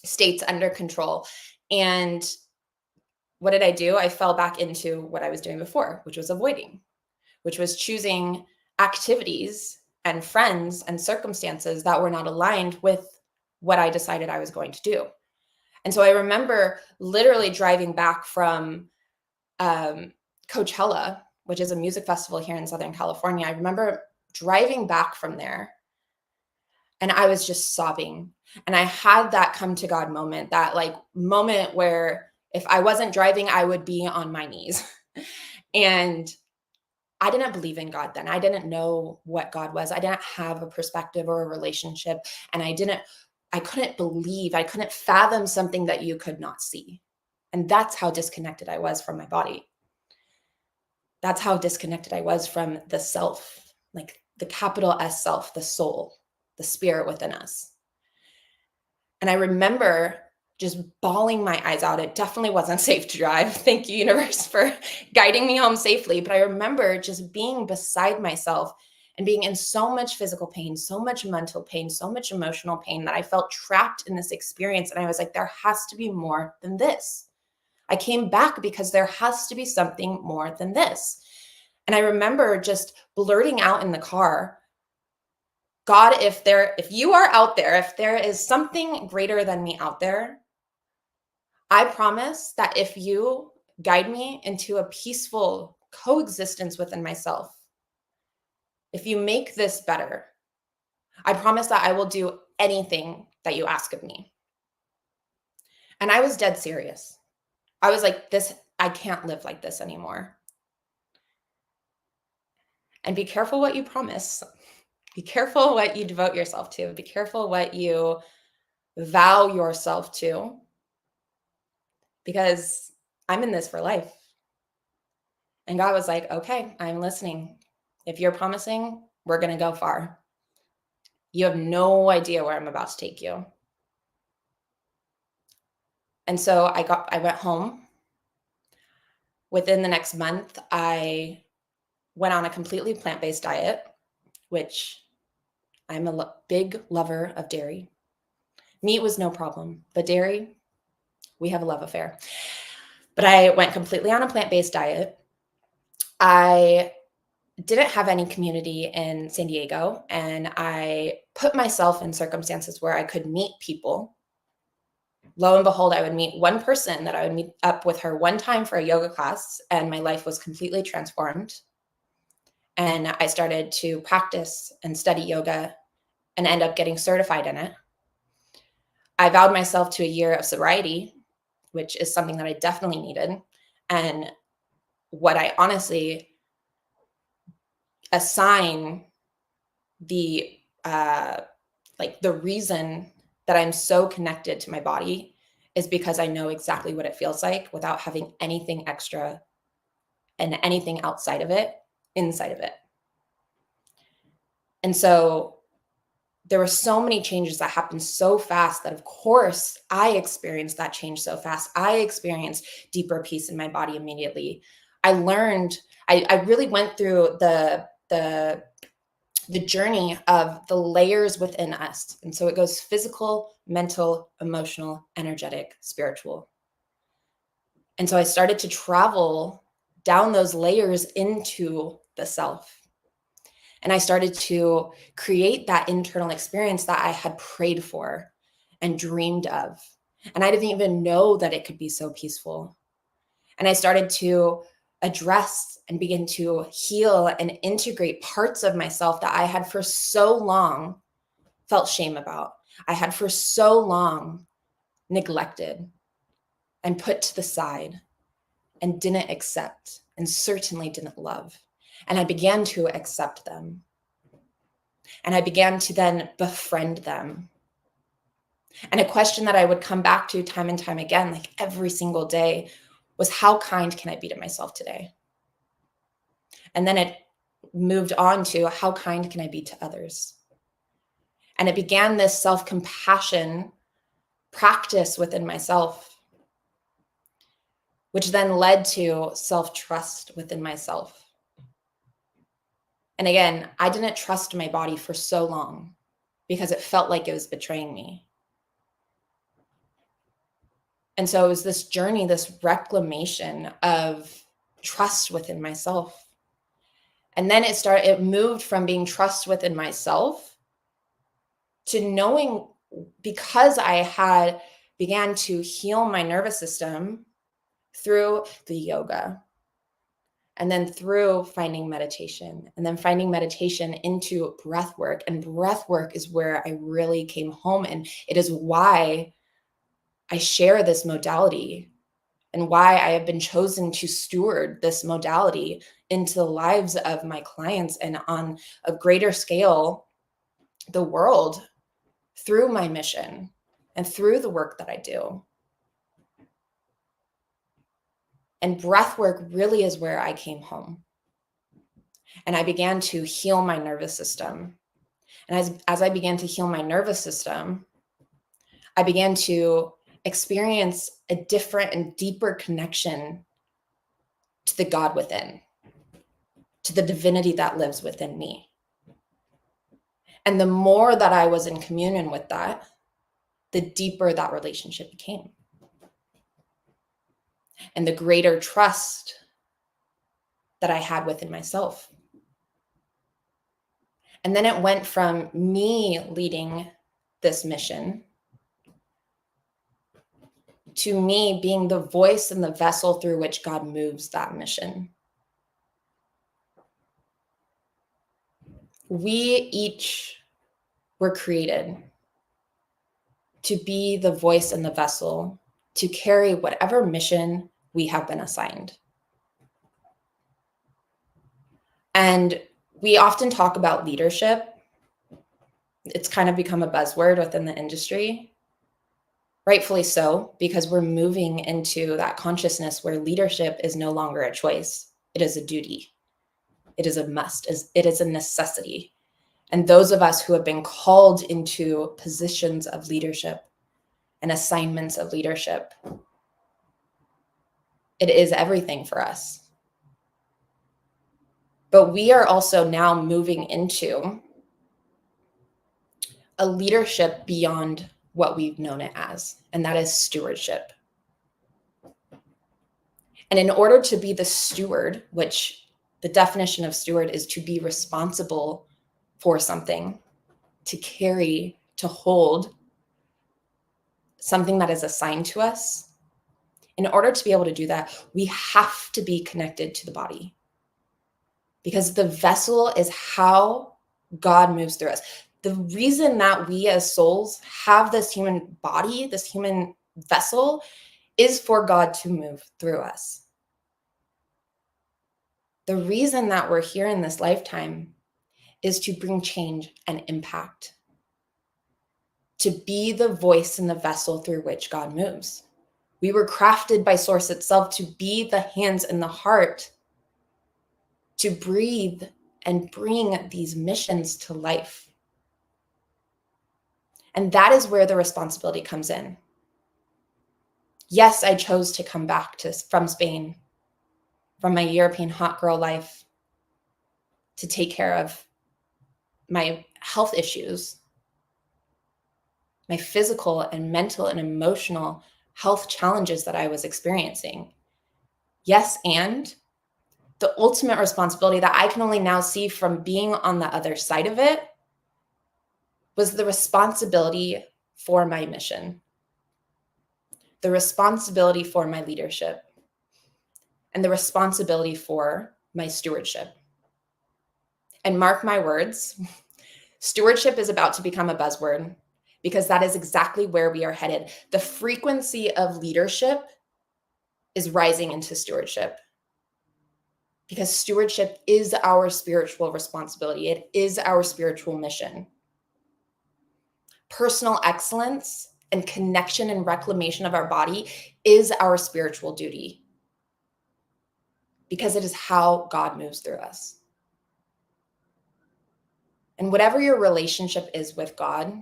states under control. And what did I do? I fell back into what I was doing before, which was avoiding, which was choosing activities and friends and circumstances that were not aligned with what I decided I was going to do. And so I remember literally driving back from Coachella, which is a music festival here in Southern California. I remember driving back from there and I was just sobbing. And I had that come to God moment, that like moment where if I wasn't driving, I would be on my knees. And I didn't believe in God then. I didn't know what God was. I didn't have a perspective or a relationship. And I couldn't believe, I couldn't fathom something that you could not see. And that's how disconnected I was from my body. That's how disconnected I was from the self, like the capital S self, the soul, the spirit within us. And I remember just bawling my eyes out. It definitely wasn't safe to drive. Thank you, universe, for guiding me home safely. But I remember just being beside myself and being in so much physical pain, so much mental pain, so much emotional pain that I felt trapped in this experience. And I was like, there has to be more than this. I came back because there has to be something more than this. And I remember just blurting out in the car, God, if you are out there, if there is something greater than me out there, I promise that if you guide me into a peaceful coexistence within myself, if you make this better, I promise that I will do anything that you ask of me. And I was dead serious. I was like, I can't live like this anymore. And be careful what you promise. Be careful what you devote yourself to. Be careful what you vow yourself to, because I'm in this for life. And God was like, okay, I'm listening. If you're promising, we're going to go far. You have no idea where I'm about to take you. And so I went home. Within the next month, I went on a completely plant-based diet, which I'm a big lover of dairy. Meat was no problem, but dairy, we have a love affair. But I went completely on a plant-based diet. I didn't have any community in San Diego, and I put myself in circumstances where I could meet people. Lo and behold, I would meet one person that I would meet up with her one time for a yoga class, and my life was completely transformed. And I started to practice and study yoga and end up getting certified in it. I vowed myself to a year of sobriety, which is something that I definitely needed. And what I honestly assign the reason that I'm so connected to my body is because I know exactly what it feels like without having anything extra and anything outside of it, inside of it. And so there were so many changes that happened so fast that, of course, I experienced that change so fast. I experienced deeper peace in my body immediately. I learned, I really went through the journey of the layers within us. And so it goes physical, mental, emotional, energetic, spiritual. And so I started to travel down those layers into the self. And I started to create that internal experience that I had prayed for and dreamed of. And I didn't even know that it could be so peaceful. And I started to address and begin to heal and integrate parts of myself that I had for so long felt shame about. I had for so long neglected and put to the side and didn't accept and certainly didn't love. And I began to accept them. And I began to then befriend them. And a question that I would come back to time and time again, like every single day, was how kind can I be to myself today? And then it moved on to how kind can I be to others? And it began this self-compassion practice within myself, which then led to self-trust within myself. And again, I didn't trust my body for so long because it felt like it was betraying me. And so it was this journey, this reclamation of trust within myself. And then it moved from being trust within myself to knowing, because I began to heal my nervous system through the yoga, and then through finding meditation, and then finding meditation into breath work. And breath work is where I really came home. And it is why I share this modality and why I have been chosen to steward this modality into the lives of my clients and on a greater scale, the world, through my mission and through the work that I do. And breath work really is where I came home. And I began to heal my nervous system. And as I began to heal my nervous system, I began to experience a different and deeper connection to the God within, to the divinity that lives within me. And the more that I was in communion with that, the deeper that relationship became. And the greater trust that I had within myself. And then it went from me leading this mission to me being the voice and the vessel through which God moves that mission. We each were created to be the voice and the vessel to carry whatever mission we have been assigned. And we often talk about leadership. It's kind of become a buzzword within the industry. Rightfully so, because we're moving into that consciousness where leadership is no longer a choice. It is a duty. It is a must. It is a necessity. And those of us who have been called into positions of leadership and assignments of leadership, it is everything for us. But we are also now moving into a leadership beyond what we've known it as, and that is stewardship. And in order to be the steward, which the definition of steward is to be responsible for something, to carry, to hold something that is assigned to us, in order to be able to do that, we have to be connected to the body. Because the vessel is how God moves through us. The reason that we as souls have this human body, this human vessel, is for God to move through us. The reason that we're here in this lifetime is to bring change and impact, to be the voice and the vessel through which God moves. We were crafted by Source itself to be the hands and the heart, to breathe and bring these missions to life. And that is where the responsibility comes in. Yes, I chose to come back from Spain, from my European hot girl life, to take care of my health issues, my physical and mental and emotional health challenges that I was experiencing. Yes, and the ultimate responsibility that I can only now see from being on the other side of it was the responsibility for my mission, the responsibility for my leadership, and the responsibility for my stewardship. And mark my words, stewardship is about to become a buzzword, because that is exactly where we are headed. The frequency of leadership is rising into stewardship, because stewardship is our spiritual responsibility. It is our spiritual mission. Personal excellence and connection and reclamation of our body is our spiritual duty, because it is how God moves through us. And whatever your relationship is with God,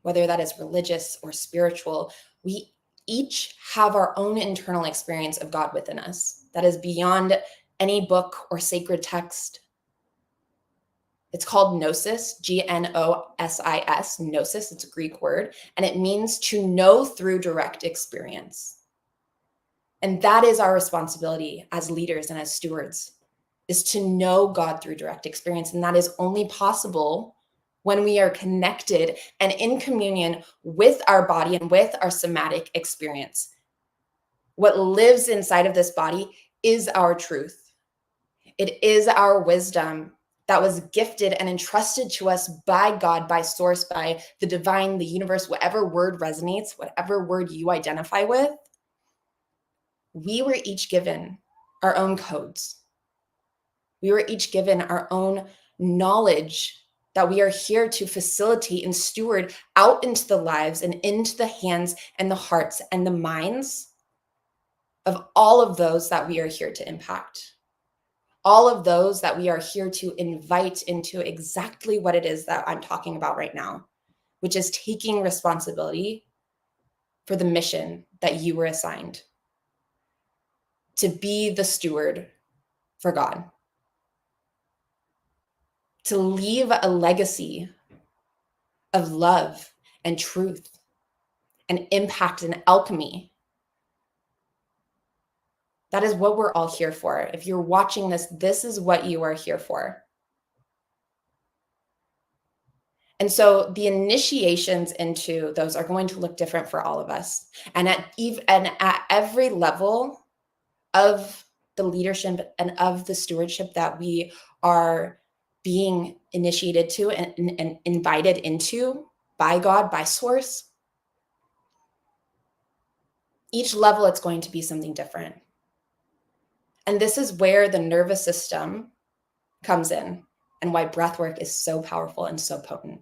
whether that is religious or spiritual, we each have our own internal experience of God within us that is beyond any book or sacred text. It's called gnosis, Gnosis, gnosis. It's a Greek word, and it means to know through direct experience. And that is our responsibility as leaders and as stewards, is to know God through direct experience. And that is only possible when we are connected and in communion with our body and with our somatic experience. What lives inside of this body is our truth. It is our wisdom that was gifted and entrusted to us by God, by Source, by the divine, the universe, whatever word resonates, whatever word you identify with. We were each given our own codes. We were each given our own knowledge that we are here to facilitate and steward out into the lives and into the hands and the hearts and the minds of all of those that we are here to impact. All of those that we are here to invite into exactly what it is that I'm talking about right now, which is taking responsibility for the mission that you were assigned, to be the steward for God. to leave a legacy of love and truth and impact and alchemy. That is what we're all here for. If you're watching this, this is what you are here for. And so the initiations into those are going to look different for all of us. And at every level of the leadership and of the stewardship that we are being initiated to and invited into by God, by Source, each level it's going to be something different. And this is where the nervous system comes in and why breath work is so powerful and so potent.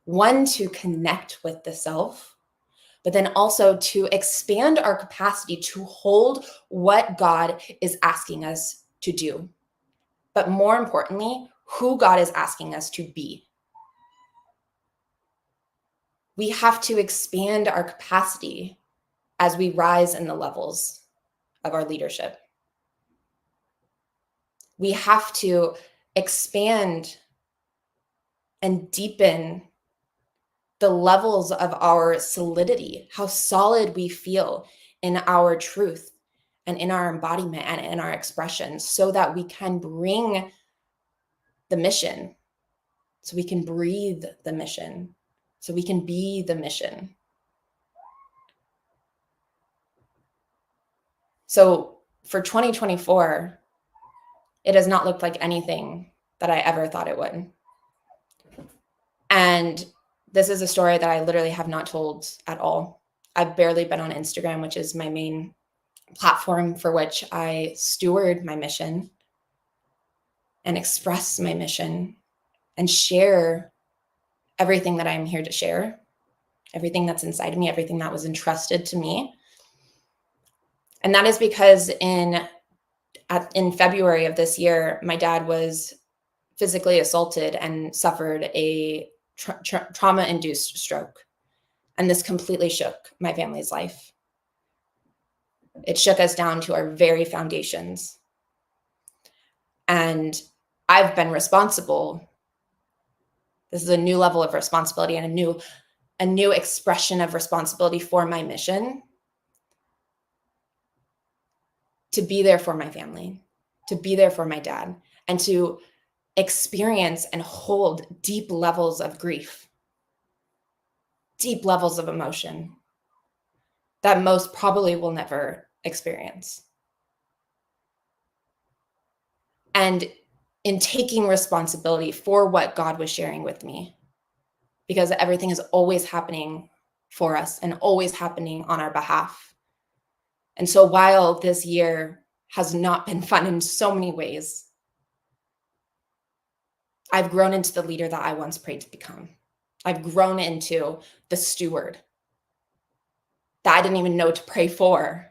One, to connect with the self, but then also to expand our capacity to hold what God is asking us to do. But more importantly, who God is asking us to be. We have to expand our capacity as we rise in the levels of our leadership. We have to expand and deepen the levels of our solidity, how solid we feel in our truth and in our embodiment and in our expression, so that we can bring the mission, so we can breathe the mission, so we can be the mission. So for 2024, it has not looked like anything that I ever thought it would. And this is a story that I literally have not told at all. I've barely been on Instagram, which is my main platform for which I steward my mission and express my mission and share everything that I'm here to share, everything that's inside of me, everything that was entrusted to me. And that is because in February of this year, my dad was physically assaulted and suffered a trauma-induced stroke. And this completely shook my family's life. It shook us down to our very foundations. And I've been responsible. This is a new level of responsibility and a new expression of responsibility for my mission, to be there for my family, to be there for my dad, and to experience and hold deep levels of grief, deep levels of emotion that most probably will never experience. And in taking responsibility for what God was sharing with me, because everything is always happening for us and always happening on our behalf. And so while this year has not been fun in so many ways, I've grown into the leader that I once prayed to become. I've grown into the steward that I didn't even know to pray for.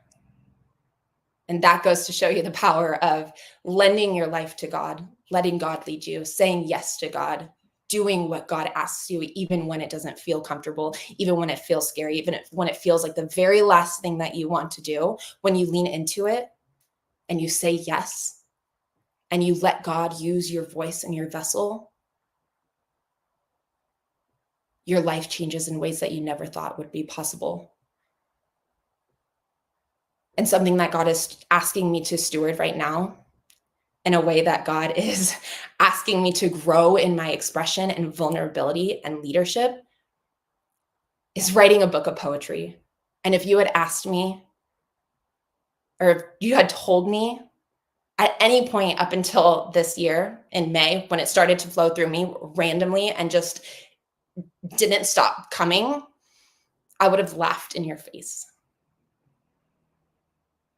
And that goes to show you the power of lending your life to God, letting God lead you, saying yes to God, doing what God asks you, even when it doesn't feel comfortable, even when it feels scary, even when it feels like the very last thing that you want to do. When you lean into it and you say yes, and you let God use your voice and your vessel, your life changes in ways that you never thought would be possible. And something that God is asking me to steward right now, in a way that God is asking me to grow in my expression and vulnerability and leadership, is writing a book of poetry. And if you had asked me, or if you had told me at any point up until this year in May, when it started to flow through me randomly and just didn't stop coming, I would have laughed in your face.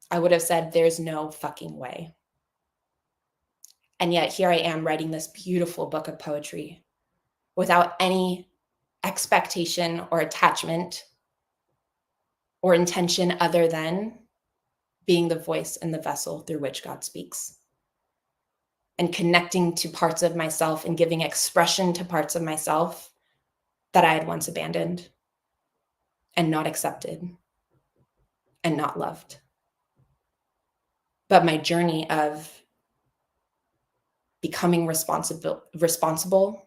I would have said, there's no fucking way. And yet here I am writing this beautiful book of poetry without any expectation or attachment or intention other than being the voice and the vessel through which God speaks, and connecting to parts of myself and giving expression to parts of myself that I had once abandoned and not accepted and not loved. But my journey of becoming responsible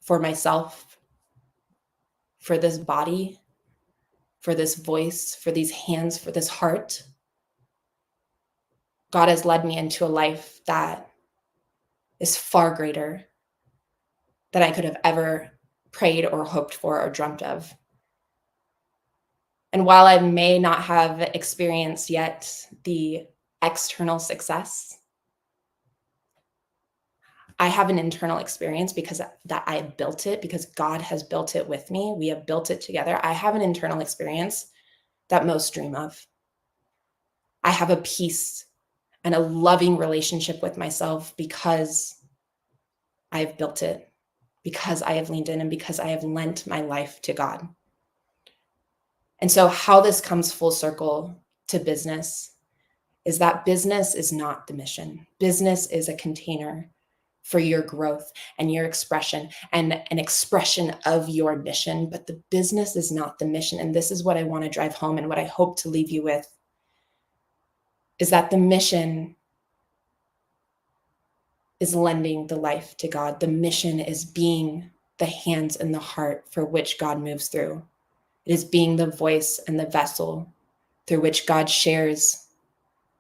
for myself, for this body, for this voice, for these hands, for this heart. God has led me into a life that is far greater than I could have ever prayed or hoped for or dreamt of. And while I may not have experienced yet the external success, I have an internal experience because that I built it, because God has built it with me. We have built it together. I have an internal experience that most dream of. I have a peace and a loving relationship with myself because I have built it, because I have leaned in, and because I have lent my life to God. And so how this comes full circle to business is that business is not the mission. Business is a container for your growth and your expression and an expression of your mission, but the business is not the mission. And this is what I want to drive home, and what I hope to leave you with is that the mission is lending the life to God. The mission is being the hands and the heart for which God moves through. It is being the voice and the vessel through which God shares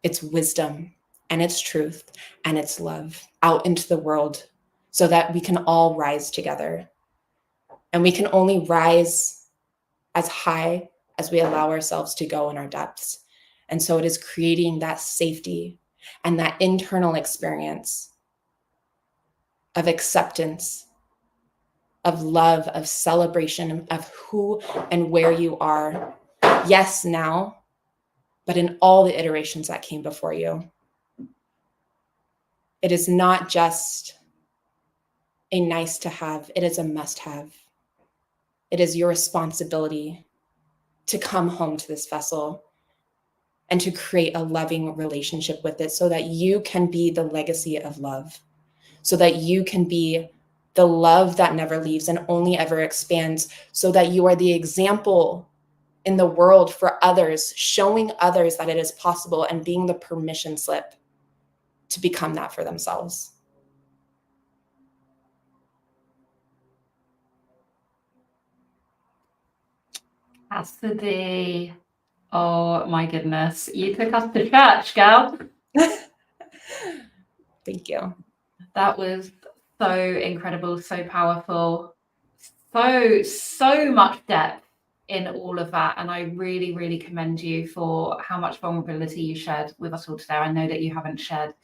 its wisdom and its truth and its love out into the world so that we can all rise together. And we can only rise as high as we allow ourselves to go in our depths. And so it is creating that safety and that internal experience of acceptance, of love, of celebration, of who and where you are. Yes, now, but in all the iterations that came before you. It is not just a nice to have, it is a must have. It is your responsibility to come home to this vessel and to create a loving relationship with it so that you can be the legacy of love, so that you can be the love that never leaves and only ever expands, so that you are the example in the world for others, showing others that it is possible and being the permission slip to become that for themselves. Cassidy, oh my goodness, you took us to church, girl. Thank you. That was so incredible, so powerful, so much depth in all of that. And I really, really commend you for how much vulnerability you shared with us all today. I know that you haven't shared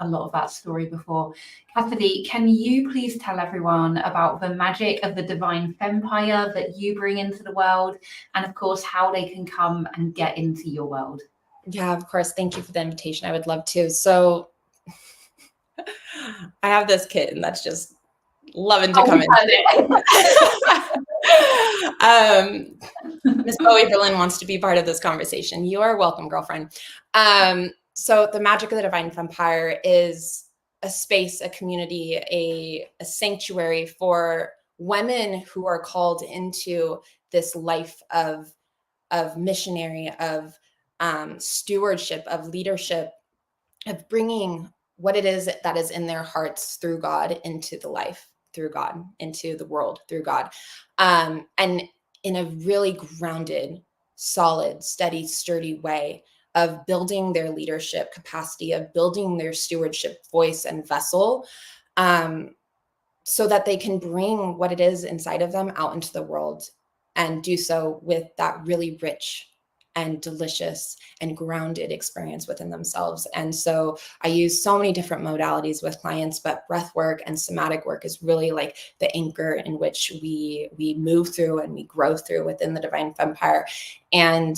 a lot of that story before. Cassidy, can you please tell everyone about the magic of the Divine Fempire that you bring into the world, and of course, how they can come and get into your world? Yeah, of course. Thank you for the invitation. I would love to. So I have this kitten that's just loving to come in. Miss Bowie Berlin wants to be part of this conversation. You are welcome, girlfriend. So the magic of the Divine Fempire is a space, a community, a sanctuary for women who are called into this life of missionary, of stewardship, of leadership, of bringing what it is that is in their hearts through God into the life, through God, into the world, through God. And in a really grounded, solid, steady, sturdy way of building their leadership capacity, of building their stewardship voice and vessel, so that they can bring what it is inside of them out into the world and do so with that really rich and delicious and grounded experience within themselves. And so I use so many different modalities with clients, but breath work and somatic work is really like the anchor in which we move through and we grow through within the Divine Fempire. And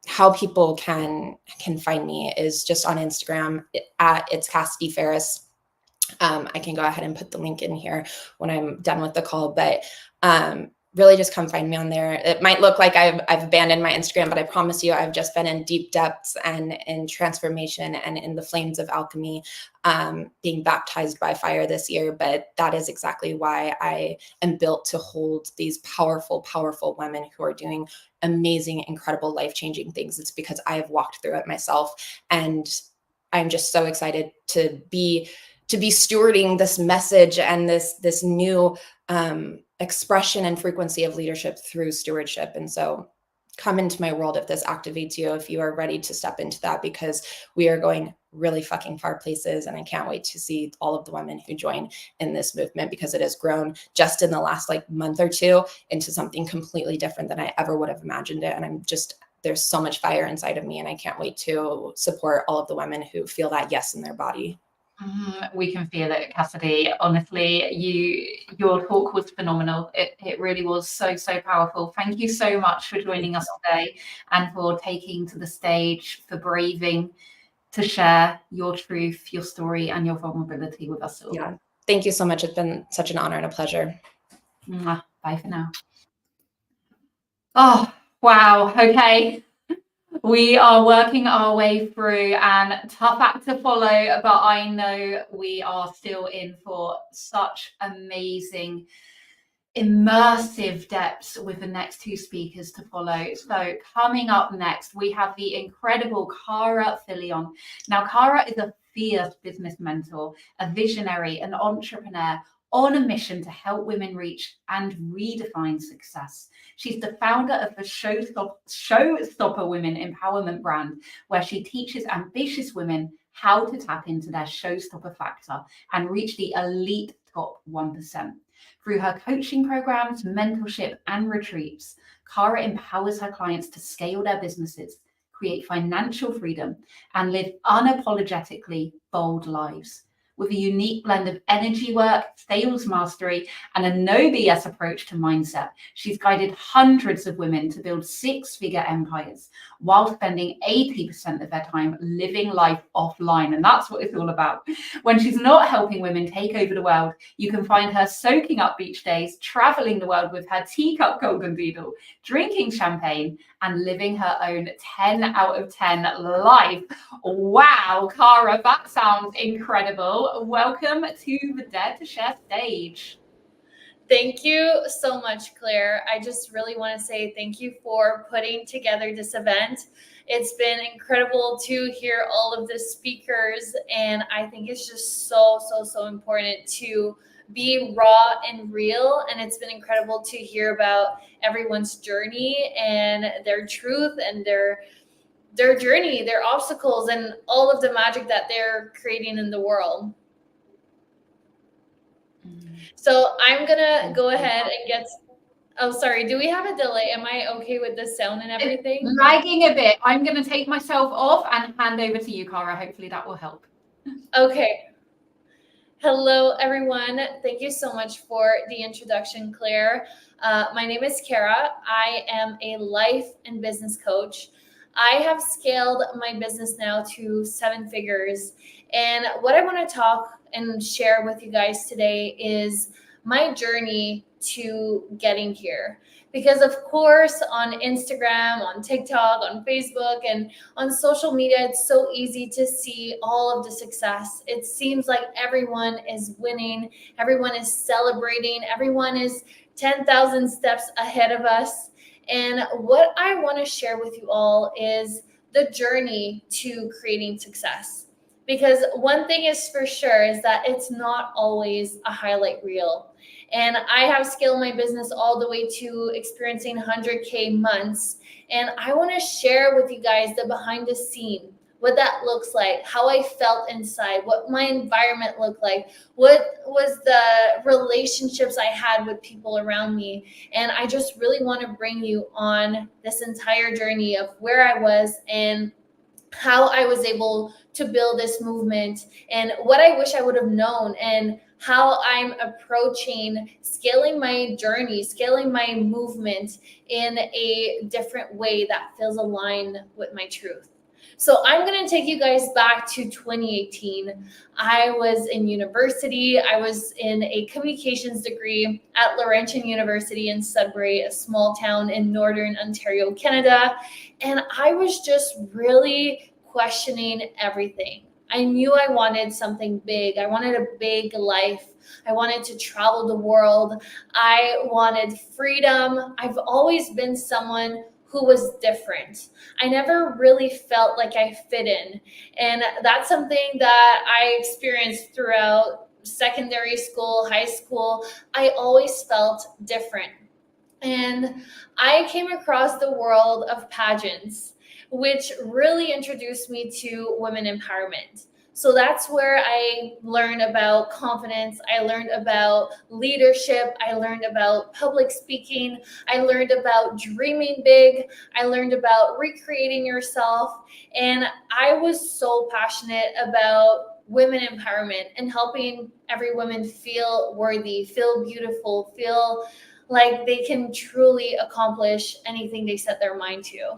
how people can find me is just on Instagram at It's Cassidy Ferris. I can go ahead and put the link in here when I'm done with the call, but really just come find me on there. It might look like I've abandoned my Instagram, but I promise you I've just been in deep depths and in transformation and in the flames of alchemy, being baptized by fire this year. But that is exactly why I am built to hold these powerful, powerful women who are doing amazing, incredible, life-changing things. It's because I have walked through it myself. And I'm just so excited to be stewarding this message and this new expression and frequency of leadership through stewardship. And so come into my world if this activates you, if you are ready to step into that, because we are going really fucking far places. And I can't wait to see all of the women who join in this movement, because it has grown just in the last like month or two into something completely different than I ever would have imagined it. And there's so much fire inside of me, and I can't wait to support all of the women who feel that yes in their body. We can feel it, Cassidy. Honestly, your talk was phenomenal. It really was so powerful. Thank you so much for joining us today and for taking to the stage, for braving to share your truth, your story, and your vulnerability with us all. Yeah, thank you so much. It's been such an honor and a pleasure. Bye for now. Oh, wow. Okay. We are working our way through, and tough act to follow, but I know we are still in for such amazing, immersive depths with the next two speakers to follow. So coming up next, we have the incredible Cara Filion. Now, Cara is a fierce business mentor, a visionary, an entrepreneur on a mission to help women reach and redefine success. She's the founder of the Showstopper Women Empowerment brand, where she teaches ambitious women how to tap into their showstopper factor and reach the elite top 1%. Through her coaching programs, mentorship, and retreats, Cara empowers her clients to scale their businesses, create financial freedom, and live unapologetically bold lives. With a unique blend of energy work, sales mastery, and a no BS approach to mindset, she's guided hundreds of women to build six-figure empires while spending 80% of their time living life offline. And that's what it's all about. When she's not helping women take over the world, you can find her soaking up beach days, traveling the world with her teacup golden doodle, drinking champagne, and living her own 10 out of 10 life. Wow, Cara, that sounds incredible. Welcome to the Dare to Share stage. Thank you so much, Claire. I just really want to say thank you for putting together this event. It's been incredible to hear all of the speakers, and I think it's just so important to be raw and real. And it's been incredible to hear about everyone's journey and their truth and their journey, their obstacles, and all of the magic that they're creating in the world. So I'm gonna go ahead and get. Oh, sorry. Do we have a delay? Am I okay with the sound and everything? It's lagging a bit. I'm going to take myself off and hand over to you, Cara. Hopefully that will help. Okay. Hello, everyone. Thank you so much for the introduction, Claire. My name is Cara. I am a life and business coach. I have scaled my business now to 7 figures. And what I want to talk and share with you guys today is my journey to getting here. Because of course, on Instagram, on TikTok, on Facebook, and on social media, it's so easy to see all of the success. It seems like everyone is winning, everyone is celebrating, everyone is 10,000 steps ahead of us. And what I want to share with you all is the journey to creating success. Because one thing is for sure is that it's not always a highlight reel. And I have scaled my business all the way to experiencing 100K months. And I want to share with you guys the behind the scene, what that looks like, how I felt inside, what my environment looked like, what was the relationships I had with people around me. And I just really want to bring you on this entire journey of where I was and how I was able to build this movement and what I wish I would have known and how I'm approaching scaling my journey, scaling my movement in a different way that feels aligned with my truth. So I'm going to take you guys back to 2018. I was in university. I was in a communications degree at Laurentian University in Sudbury, a small town in Northern Ontario, Canada. And I was just really questioning everything. I knew I wanted something big. I wanted a big life. I wanted to travel the world. I wanted freedom. I've always been someone who was different. I never really felt like I fit in. And that's something that I experienced throughout secondary school, high school. I always felt different. And I came across the world of pageants, which really introduced me to women empowerment. So that's where I learned about confidence. I learned about leadership. I learned about public speaking. I learned about dreaming big. I learned about recreating yourself. And I was so passionate about women empowerment and helping every woman feel worthy, feel beautiful, feel like they can truly accomplish anything they set their mind to.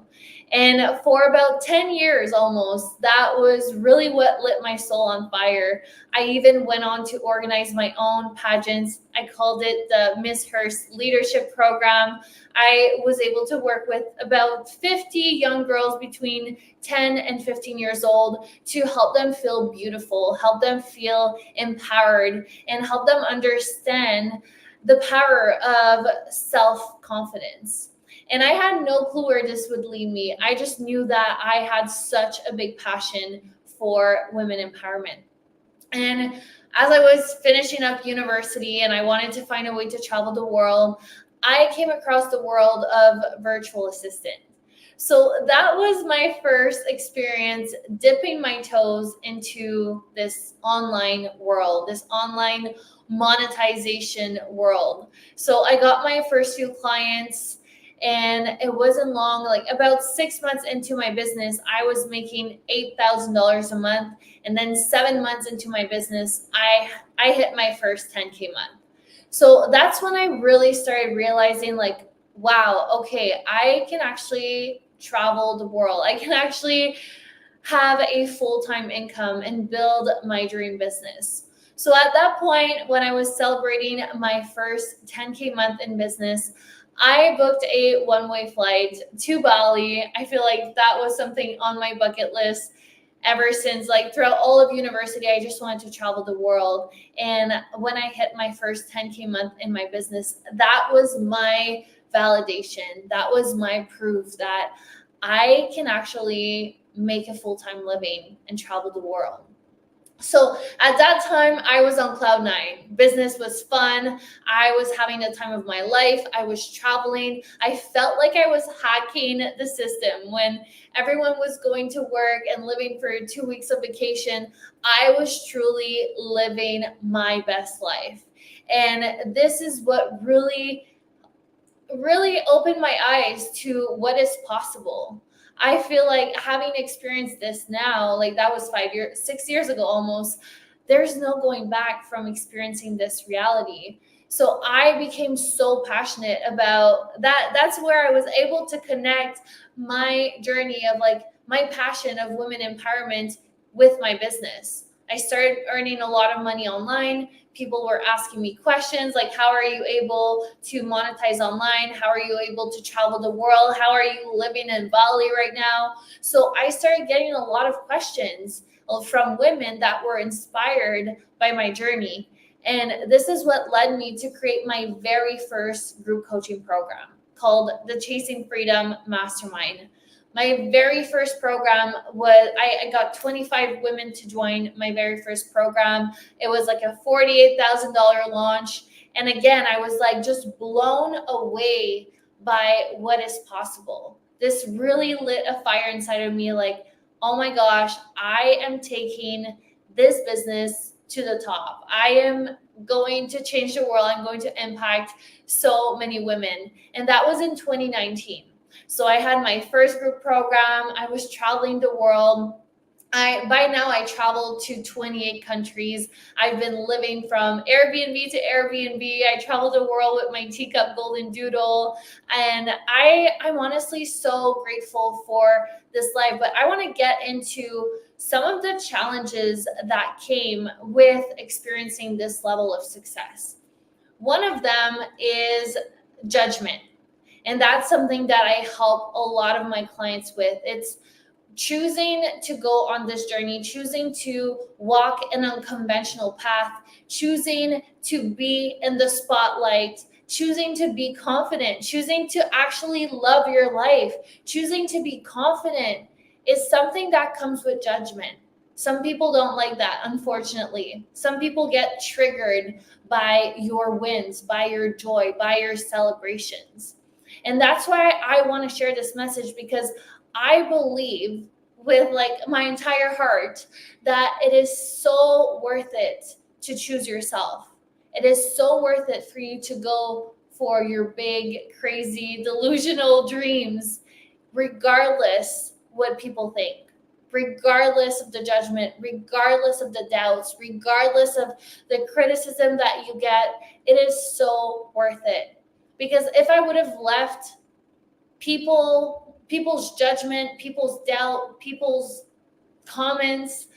And for about 10 years almost, that was really what lit my soul on fire. I even went on to organize my own pageants. I called it the Miss Hearst Leadership Program. I was able to work with about 50 young girls between 10 and 15 years old to help them feel beautiful, help them feel empowered, and help them understand the power of self-confidence. And I had no clue where this would lead me. I just knew that I had such a big passion for women empowerment. And as I was finishing up university and I wanted to find a way to travel the world, I came across the world of virtual assistant. So that was my first experience dipping my toes into this online world, this online monetization world. So I got my first few clients, and it wasn't long, like about 6 months into my business, I was making $8,000 a month. And then 7 months into my business, I hit my first 10K month. So that's when I really started realizing, like, wow, okay, I can actually travel the world. I can actually have a full-time income and build my dream business. So at that point, when I was celebrating my first 10K month in business, I booked a one-way flight to Bali. I feel like that was something on my bucket list ever since, like throughout all of university, I just wanted to travel the world. And when I hit my first 10K month in my business, that was my validation. That was my proof that I can actually make a full-time living and travel the world. So at that time, I was on cloud nine. Business was fun. I was having the time of my life. I was traveling. I felt like I was hacking the system. When everyone was going to work and living for 2 weeks of vacation, I was truly living my best life. And this is what really opened my eyes to what is possible. I feel like having experienced this now, like that was 6 years ago almost, there's no going back from experiencing this reality. So I became so passionate about that. That's where I was able to connect my journey of like my passion of women empowerment with my business. I started earning a lot of money online. People were asking me questions like, how are you able to monetize online? How are you able to travel the world? How are you living in Bali right now? So I started getting a lot of questions from women that were inspired by my journey. And this is what led me to create my very first group coaching program called the Chasing Freedom Mastermind. My very first program was, I got 25 women to join my very first program. It was like a $48,000 launch. And again, I was like just blown away by what is possible. This really lit a fire inside of me like, oh my gosh, I am taking this business to the top. I am going to change the world. I'm going to impact so many women. And that was in 2019. So I had my first group program. I was traveling the world. By now I traveled to 28 countries. I've been living from Airbnb to Airbnb. I traveled the world with my teacup golden doodle. And I'm honestly so grateful for this life. But I want to get into some of the challenges that came with experiencing this level of success. One of them is judgment. And that's something that I help a lot of my clients with. It's choosing to go on this journey, choosing to walk an unconventional path, choosing to be in the spotlight, choosing to be confident, choosing to actually love your life, choosing to be confident is something that comes with judgment. Some people don't like that, unfortunately. Some people get triggered by your wins, by your joy, by your celebrations. And that's why I want to share this message, because I believe with like my entire heart that it is so worth it to choose yourself. It is so worth it for you to go for your big, crazy, delusional dreams, regardless what people think, regardless of the judgment, regardless of the doubts, regardless of the criticism that you get. It is so worth it. Because if I would have left people's judgment, people's doubt, people's comments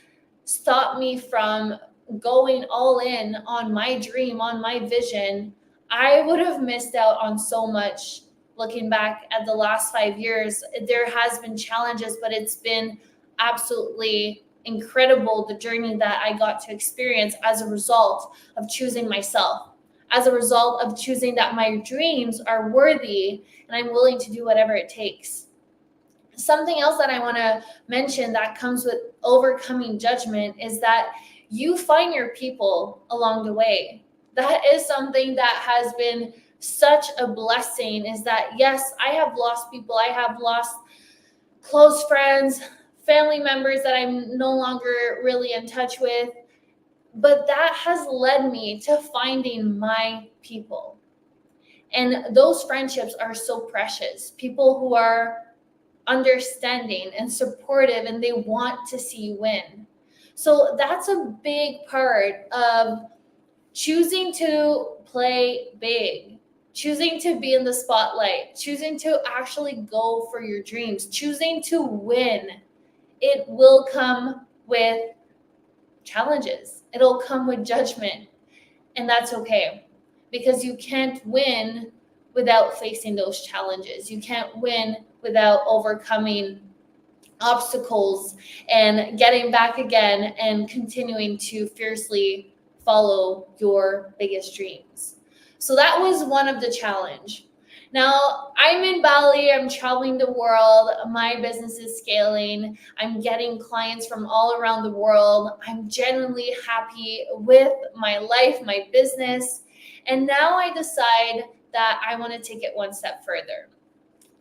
stop me from going all in on my dream, on my vision, I would have missed out on so much. Looking back at the last 5 years, there has been challenges, but it's been absolutely incredible, the journey that I got to experience as a result of choosing myself, as a result of choosing that my dreams are worthy and I'm willing to do whatever it takes. Something else that I want to mention that comes with overcoming judgment is that you find your people along the way. That is something that has been such a blessing, is that yes, I have lost people. I have lost close friends, family members that I'm no longer really in touch with. But that has led me to finding my people. And those friendships are so precious. People who are understanding and supportive, and they want to see you win. So that's a big part of choosing to play big, choosing to be in the spotlight, choosing to actually go for your dreams, choosing to win. It will come with challenges. It'll come with judgment. And that's okay, because you can't win without facing those challenges. You can't win without overcoming obstacles and getting back again and continuing to fiercely follow your biggest dreams. So that was one of the challenge. Now I'm in Bali, I'm traveling the world, my business is scaling, I'm getting clients from all around the world, I'm genuinely happy with my life, my business, and now I decide that I want to take it one step further.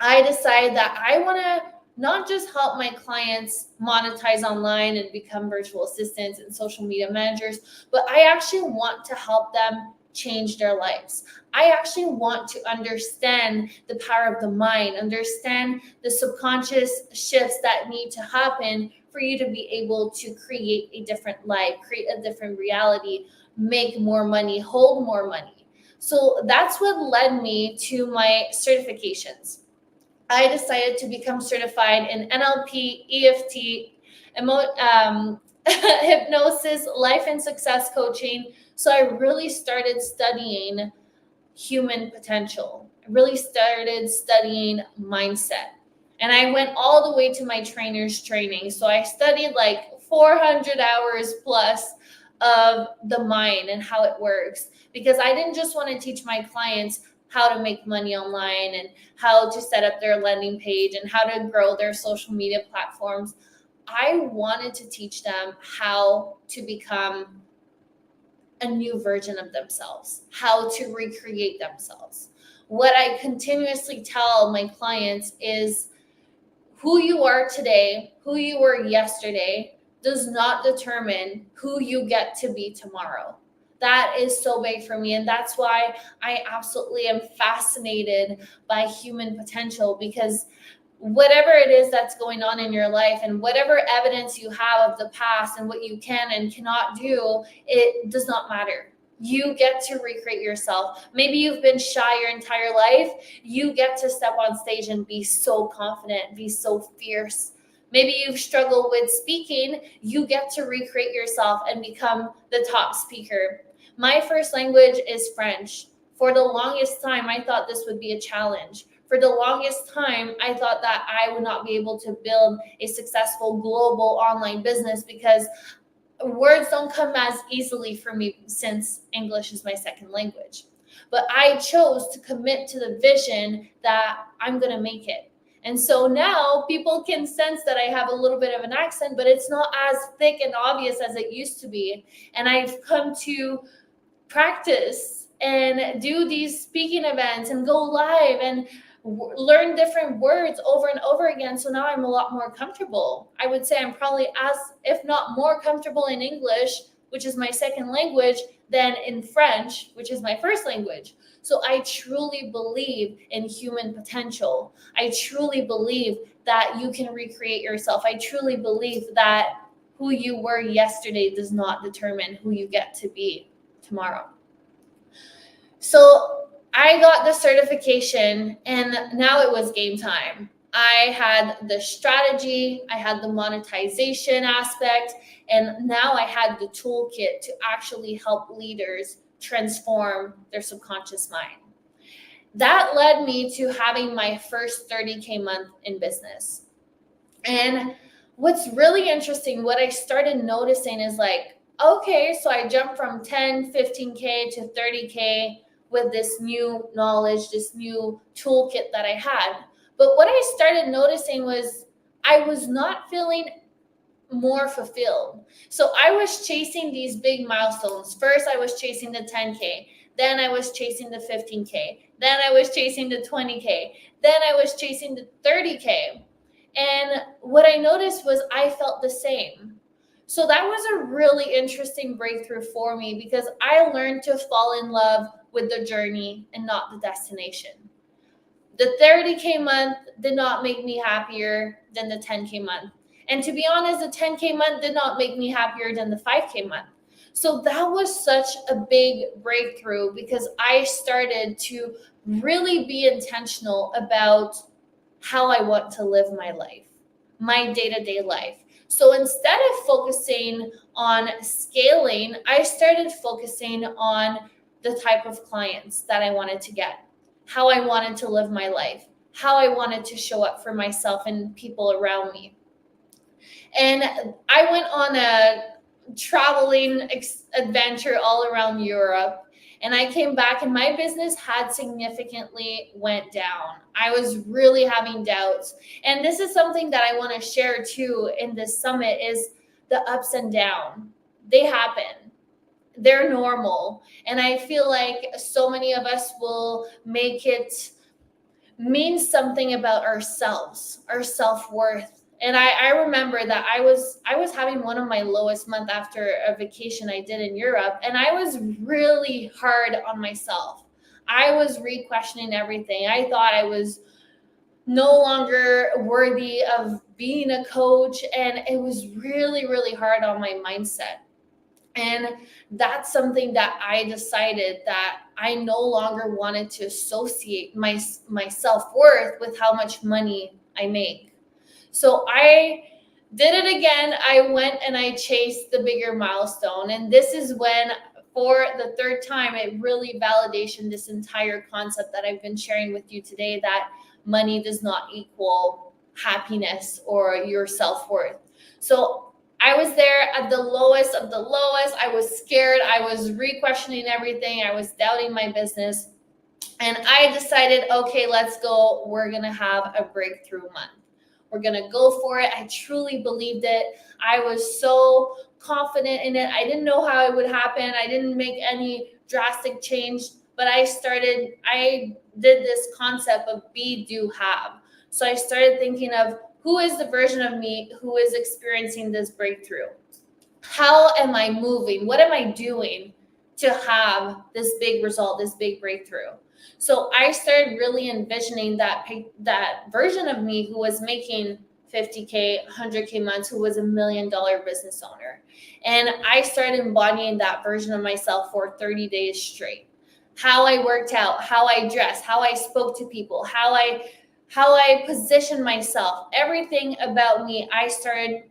I decide that I want to not just help my clients monetize online and become virtual assistants and social media managers, but I actually want to help them change their lives. I actually want to understand the power of the mind, understand the subconscious shifts that need to happen for you to be able to create a different life, create a different reality, make more money, hold more money. So that's what led me to my certifications. I decided to become certified in NLP, EFT, hypnosis, life and success coaching. So I really started studying human potential. I really started studying mindset. And I went all the way to my trainer's training. So I studied like 400 hours plus of the mind and how it works, because I didn't just want to teach my clients how to make money online and how to set up their landing page and how to grow their social media platforms. I wanted to teach them how to become a new version of themselves, how to recreate themselves. What I continuously tell my clients is who you are today, who you were yesterday, does not determine who you get to be tomorrow. That is so big for me. And that's why I absolutely am fascinated by human potential, because whatever it is that's going on in your life and whatever evidence you have of the past and what you can and cannot do, it does not matter. You get to recreate yourself. Maybe you've been shy your entire life. You get to step on stage and be so confident, be so fierce. Maybe you've struggled with speaking. You get to recreate yourself and become the top speaker. My first language is French. For the longest time, I thought this would be a challenge. For the longest time, I thought that I would not be able to build a successful global online business because words don't come as easily for me since English is my second language. but I chose to commit to the vision that I'm going to make it. And so now people can sense that I have a little bit of an accent, but it's not as thick and obvious as it used to be. And I've come to practice and do these speaking events and go live and learn different words over and over again. So now I'm a lot more comfortable. I would say I'm probably as, if not more comfortable in English, which is my second language, than in French, which is my first language. So I truly believe in human potential. I truly believe that you can recreate yourself. I truly believe that who you were yesterday does not determine who you get to be tomorrow. So I got the certification and now it was game time. I had the strategy, I had the monetization aspect, and now I had the toolkit to actually help leaders transform their subconscious mind. That led me to having my first 30K month in business. And what's really interesting, what I started noticing is like, okay, so I jumped from 10, 15K to 30K with this new knowledge, this new toolkit that I had. But what I started noticing was I was not feeling more fulfilled. So I was chasing these big milestones. First, I was chasing the 10K. Then I was chasing the 15K. Then I was chasing the 20K. Then I was chasing the 30K. And what I noticed was I felt the same. So that was a really interesting breakthrough for me because I learned to fall in love with the journey and not the destination. The 30K month did not make me happier than the 10K month. And to be honest, the 10K month did not make me happier than the 5K month. So that was such a big breakthrough because I started to really be intentional about how I want to live my life, my day-to-day life. So instead of focusing on scaling, I started focusing on the type of clients that I wanted to get, how I wanted to live my life, how I wanted to show up for myself and people around me. And I went on a traveling adventure all around Europe. And I came back and my business had significantly went down. I was really having doubts. And this is something that I want to share too in this summit is the ups and downs. They happen. They're normal. And I feel like so many of us will make it mean something about ourselves, our self-worth. And I remember that I was having one of my lowest months after a vacation I did in Europe. And I was really hard on myself. I was re-questioning everything. I thought I was no longer worthy of being a coach. And it was really, really hard on my mindset. And that's something that I decided that I no longer wanted to associate my self-worth with how much money I make. So I did it again. I went and I chased the bigger milestone. And this is when, for the third time, it really validated this entire concept that I've been sharing with you today, that money does not equal happiness or your self-worth. So I was there at the lowest of the lowest. I was scared. I was re-questioning everything. I was doubting my business. And I decided, okay, let's go. We're going to have a breakthrough month. We're going to go for it. I truly believed it. I was so confident in it. I didn't know how it would happen. I didn't make any drastic change, but I did this concept of be, do, have. So I started thinking of who is the version of me who is experiencing this breakthrough? How am I moving? What am I doing to have this big result, this big breakthrough? So I started really envisioning that version of me who was making 50K, 100K months, who was $1 million business owner. And I started embodying that version of myself for 30 days straight. How I worked out, how I dressed, how I spoke to people, how I positioned myself, everything about me, I started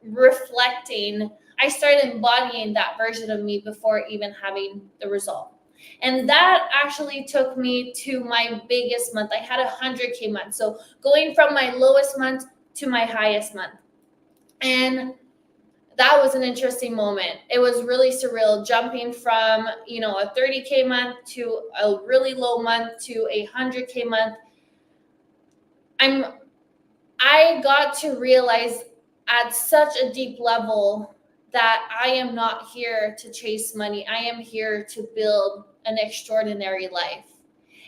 reflecting. I started embodying that version of me before even having the result. And that actually took me to my biggest month. I had a 100K month. So going from my lowest month to my highest month. And that was an interesting moment. It was really surreal, jumping from, you know, a 30K month to a really low month to a 100K month. I got to realize at such a deep level that I am not here to chase money. I am here to build an extraordinary life.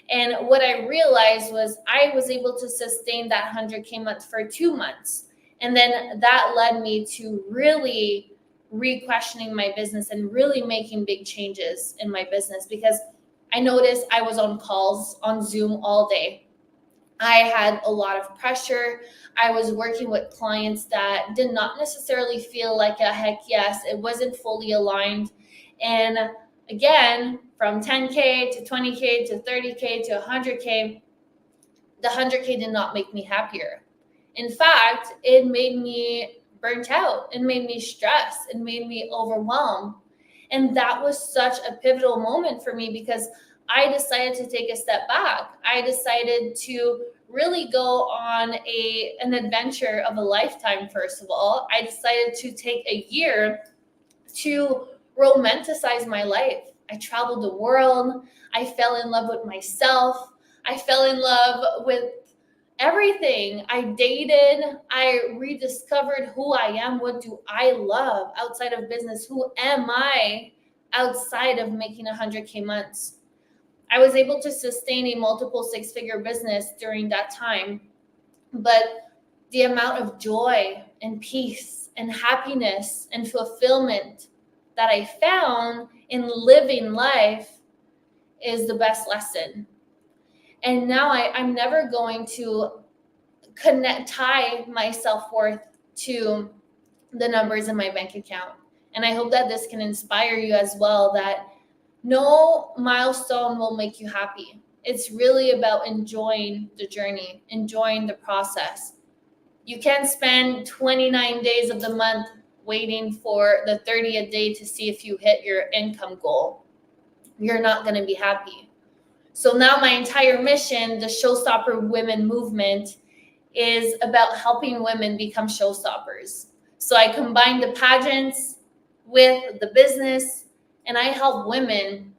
And what I realized was I was able to sustain that 100K month for 2 months. And then that led me to really re-questioning my business and really making big changes in my business, because I noticed I was on calls on Zoom all day. I had a lot of pressure. I was working with clients that did not necessarily feel like a heck yes. It wasn't fully aligned. And again, from 10K to 20K to 30K to 100K, the 100K did not make me happier. In fact, it made me burnt out. It made me stressed. It made me overwhelmed. And that was such a pivotal moment for me, because I decided to take a step back. I decided to really go on an adventure of a lifetime. First of all, I decided to take a year to romanticize my life. I traveled the world. I fell in love with myself. I fell in love with everything. I dated. I rediscovered who I am. What do I love outside of business? Who am I outside of making 100K months? I was able to sustain a multiple six-figure business during that time. But the amount of joy and peace and happiness and fulfillment that I found in living life is the best lesson. And now I'm never going to tie my self-worth to the numbers in my bank account. And I hope that this can inspire you as well, that no milestone will make you happy. It's really about enjoying the journey, enjoying the process. You can't spend 29 days of the month waiting for the 30th day to see if you hit your income goal. You're not going to be happy. So now my entire mission, the Showstopper Women movement, is about helping women become showstoppers. So I combine the pageants with the business, and I help women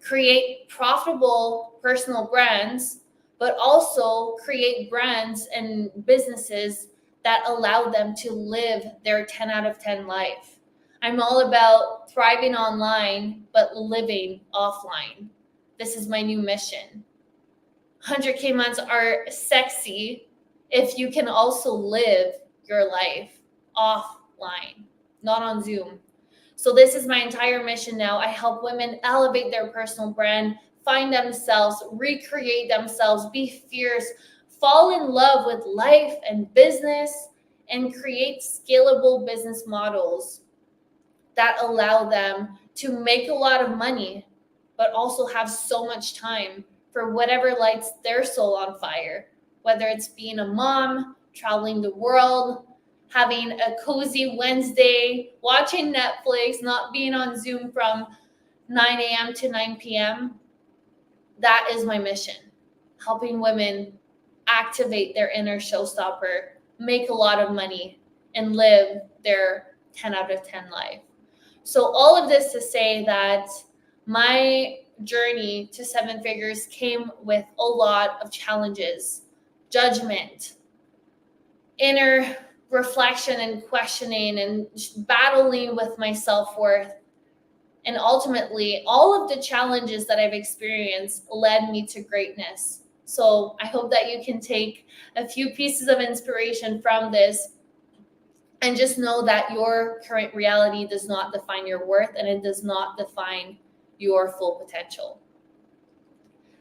create profitable personal brands, but also create brands and businesses that allow them to live their 10 out of 10 life. I'm all about thriving online, but living offline. This is my new mission. 100K months are sexy if you can also live your life offline, not on Zoom. So this is my entire mission now. I help women elevate their personal brand, find themselves, recreate themselves, be fierce, fall in love with life and business, and create scalable business models that allow them to make a lot of money, but also have so much time for whatever lights their soul on fire, whether it's being a mom, traveling the world, having a cozy Wednesday, watching Netflix, not being on Zoom from 9 a.m. to 9 p.m. That is my mission, helping women activate their inner showstopper, make a lot of money, and live their 10 out of 10 life. So all of this to say that my journey to 7 figures came with a lot of challenges, judgment, inner reflection and questioning, and battling with my self-worth. And ultimately, all of the challenges that I've experienced led me to greatness. So I hope that you can take a few pieces of inspiration from this, and just know that your current reality does not define your worth, and it does not define your full potential.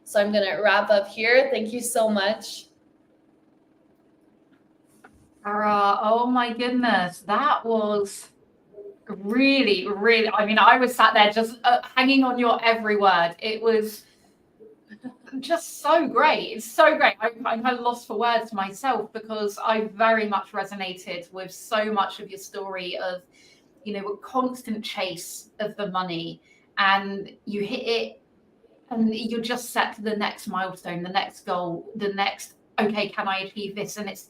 So I'm going to wrap up here. Thank you so much. Cara, oh my goodness, that was really, really, I mean, I was sat there just hanging on your every word. It was just so great. It's so great. I'm kind of lost for words myself, because I very much resonated with so much of your story of, you know, a constant chase of the money, and you hit it and you're just set to the next milestone, the next goal, the next, okay, can I achieve this? And it's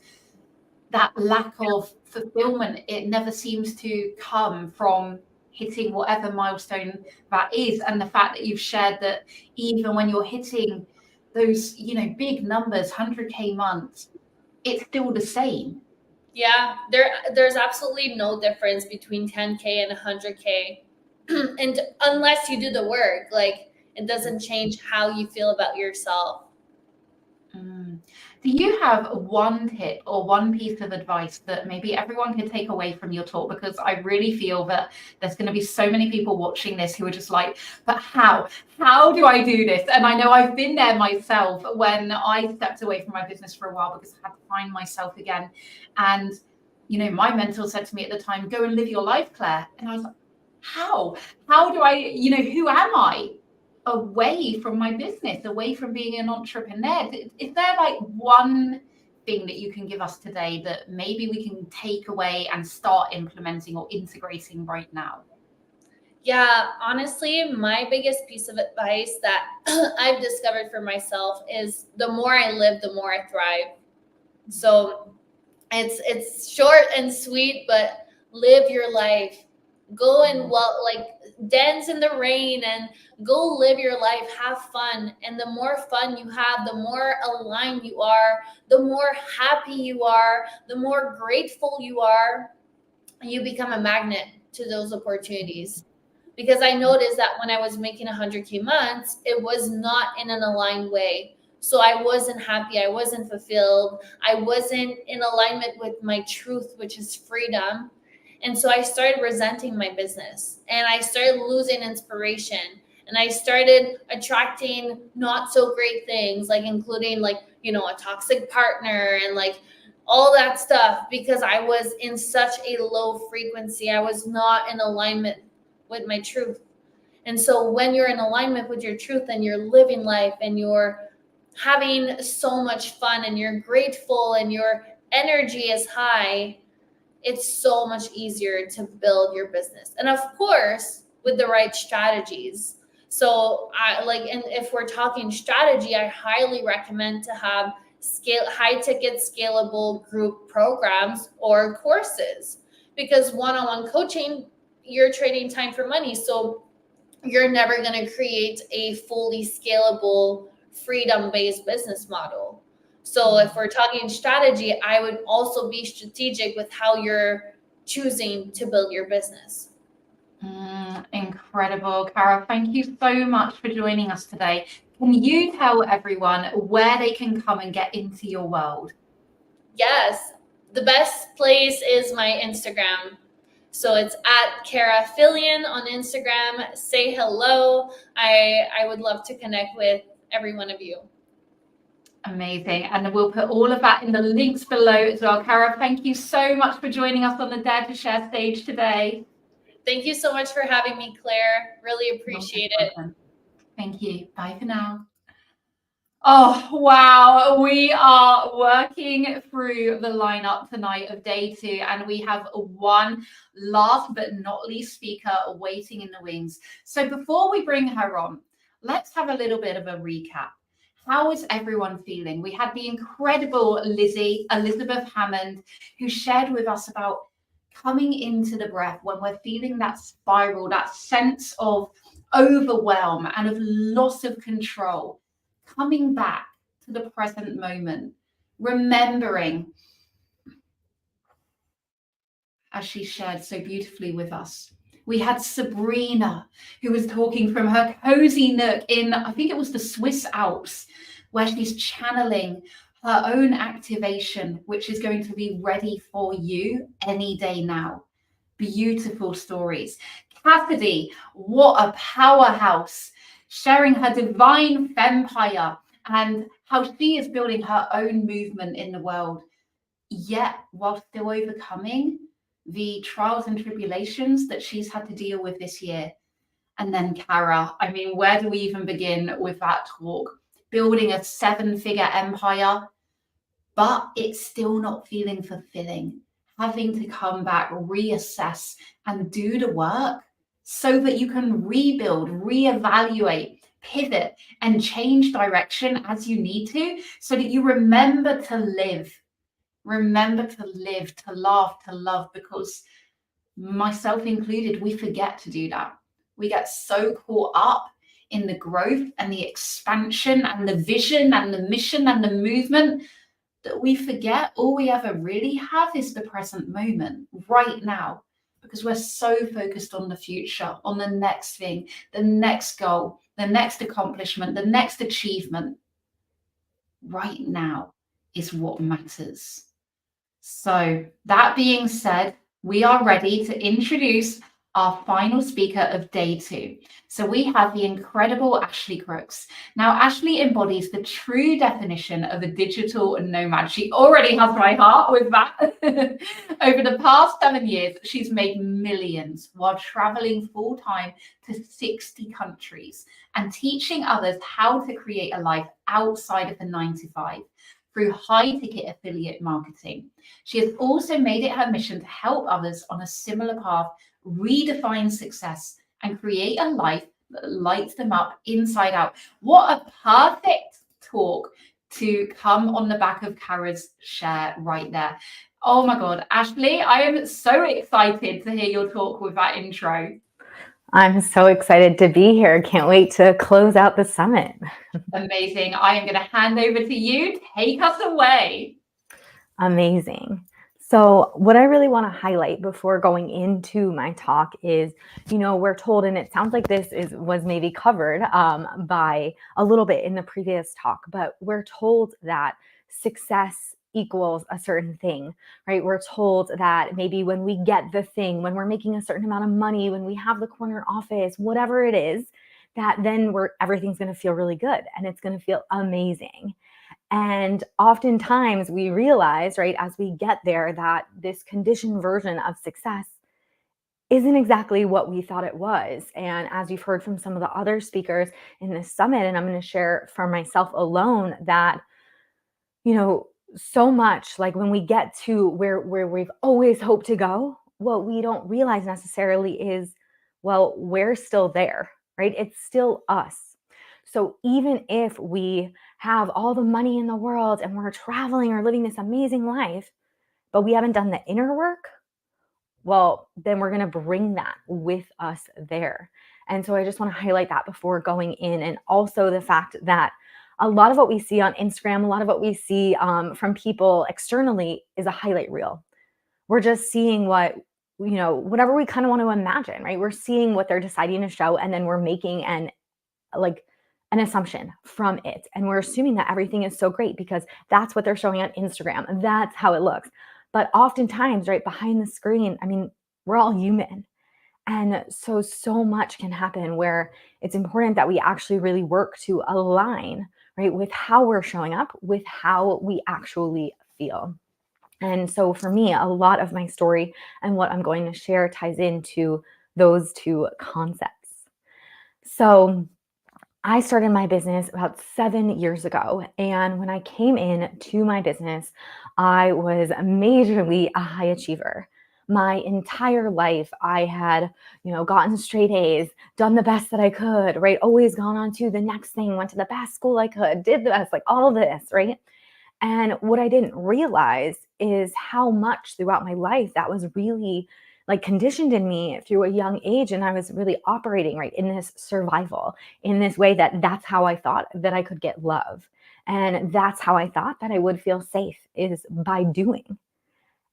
that lack of fulfillment, it never seems to come from hitting whatever milestone that is. And the fact that you've shared that even when you're hitting those, big numbers, 100K months, it's still the same. Yeah, there's absolutely no difference between 10K and 100K. And unless you do the work, like, it doesn't change how you feel about yourself. Do you have one tip or one piece of advice that maybe everyone could take away from your talk? Because I really feel that there's going to be so many people watching this who are just like, but how do I do this? And I know I've been there myself when I stepped away from my business for a while because I had to find myself again. And, my mentor said to me at the time, go and live your life, Claire. And I was like, how do I, who am I away from my business, away from being an entrepreneur? Is there like one thing that you can give us today that maybe we can take away and start implementing or integrating right now? Yeah, honestly, my biggest piece of advice that I've discovered for myself is the more I live, the more I thrive. So it's short and sweet, but live your life. Go and dance in the rain and go live your life, have fun. And the more fun you have, the more aligned you are, the more happy you are, the more grateful you are, you become a magnet to those opportunities. Because I noticed that when I was making 100K months, it was not in an aligned way. So I wasn't happy. I wasn't fulfilled. I wasn't in alignment with my truth, which is freedom. And so I started resenting my business and I started losing inspiration and I started attracting not so great things, like including a toxic partner and all that stuff, because I was in such a low frequency. I was not in alignment with my truth. And so when you're in alignment with your truth and you're living life and you're having so much fun and you're grateful and your energy is high, it's so much easier to build your business. And of course, with the right strategies. So and if we're talking strategy, I highly recommend to have high ticket scalable group programs or courses, because one-on-one coaching, you're trading time for money. So you're never going to create a fully scalable, freedom-based business model. So if we're talking strategy, I would also be strategic with how you're choosing to build your business. Incredible. Cara, thank you so much for joining us today. Can you tell everyone where they can come and get into your world? Yes, the best place is my Instagram. So it's at Cara Fillion on Instagram. Say hello. I would love to connect with every one of you. Amazing. And we'll put all of that in the links below as well. Cara, thank you so much for joining us on the Dare to Share stage today. Thank you so much for having me, Claire. Really appreciate it. Thank you. Bye for now. Oh, wow. We are working through the lineup tonight of day 2, and we have one last but not least speaker waiting in the wings. So before we bring her on, let's have a little bit of a recap. How is everyone feeling? We had the incredible Elizabeth Hammond, who shared with us about coming into the breath when we're feeling that spiral, that sense of overwhelm and of loss of control, coming back to the present moment, remembering, as she shared so beautifully with us. We had Sabrina, who was talking from her cozy nook in, I think it was the Swiss Alps, where she's channeling her own activation, which is going to be ready for you any day now. Beautiful stories. Cassidy, what a powerhouse, sharing her divine fempire and how she is building her own movement in the world, yet while still overcoming the trials and tribulations that she's had to deal with this year. And then Cara, I mean, where do we even begin with that talk? Building a 7-figure empire, but it's still not feeling fulfilling. Having to come back, reassess, and do the work so that you can rebuild, reevaluate, pivot, and change direction as you need to, so that you remember to live Remember to live, to laugh, to love, because myself included, we forget to do that. We get so caught up in the growth and the expansion and the vision and the mission and the movement that we forget all we ever really have is the present moment right now, because we're so focused on the future, on the next thing, the next goal, the next accomplishment, the next achievement. Right now is what matters. So that being said, we are ready to introduce our final speaker of day 2. So we have the incredible Ashley Crooks. Now, Ashley embodies the true definition of a digital nomad. She already has my heart with that. Over the past 7 years, she's made millions while traveling full-time to 60 countries and teaching others how to create a life outside of the 9-to-5 through high-ticket affiliate marketing. She has also made it her mission to help others on a similar path redefine success and create a life that lights them up inside out. What a perfect talk to come on the back of Kara's share right there. Oh my God, Ashley, I am so excited to hear your talk with that intro. I'm so excited to be here. Can't wait to close out the summit. Amazing. I am going to hand over to you. Take us away. Amazing. So what I really want to highlight before going into my talk is, we're told, and it sounds like this was maybe covered by a little bit in the previous talk, but we're told that success equals a certain thing, right? We're told that maybe when we get the thing, when we're making a certain amount of money, when we have the corner office, whatever it is, that then everything's going to feel really good and it's going to feel amazing. And oftentimes we realize, right, as we get there, that this conditioned version of success isn't exactly what we thought it was. And as you've heard from some of the other speakers in this summit, and I'm going to share for myself alone, that, so much like when we get to where we've always hoped to go, what we don't realize necessarily is, well, we're still there, right? It's still us. So even if we have all the money in the world and we're traveling or living this amazing life, but we haven't done the inner work, well, then we're going to bring that with us there. And so I just want to highlight that before going in. And also the fact that a lot of what we see on Instagram, a lot of what we see from people externally is a highlight reel. We're just seeing whatever we kind of want to imagine, right? We're seeing what they're deciding to show, and then we're making an assumption from it. And we're assuming that everything is so great because that's what they're showing on Instagram. That's how it looks. But oftentimes, right behind the screen, we're all human. And so much can happen where it's important that we actually really work to align, right, with how we're showing up, with how we actually feel. And so for me, a lot of my story and what I'm going to share ties into those two concepts. So I started my business about 7 years ago. And when I came in to my business, I was majorly a high achiever. My entire life, I had, gotten straight A's, done the best that I could, right? Always gone on to the next thing, went to the best school I could, did the best, like all of this, right? And what I didn't realize is how much throughout my life that was really conditioned in me through a young age. And I was really operating right in this survival, in this way that's how I thought that I could get love. And that's how I thought that I would feel safe, is by doing.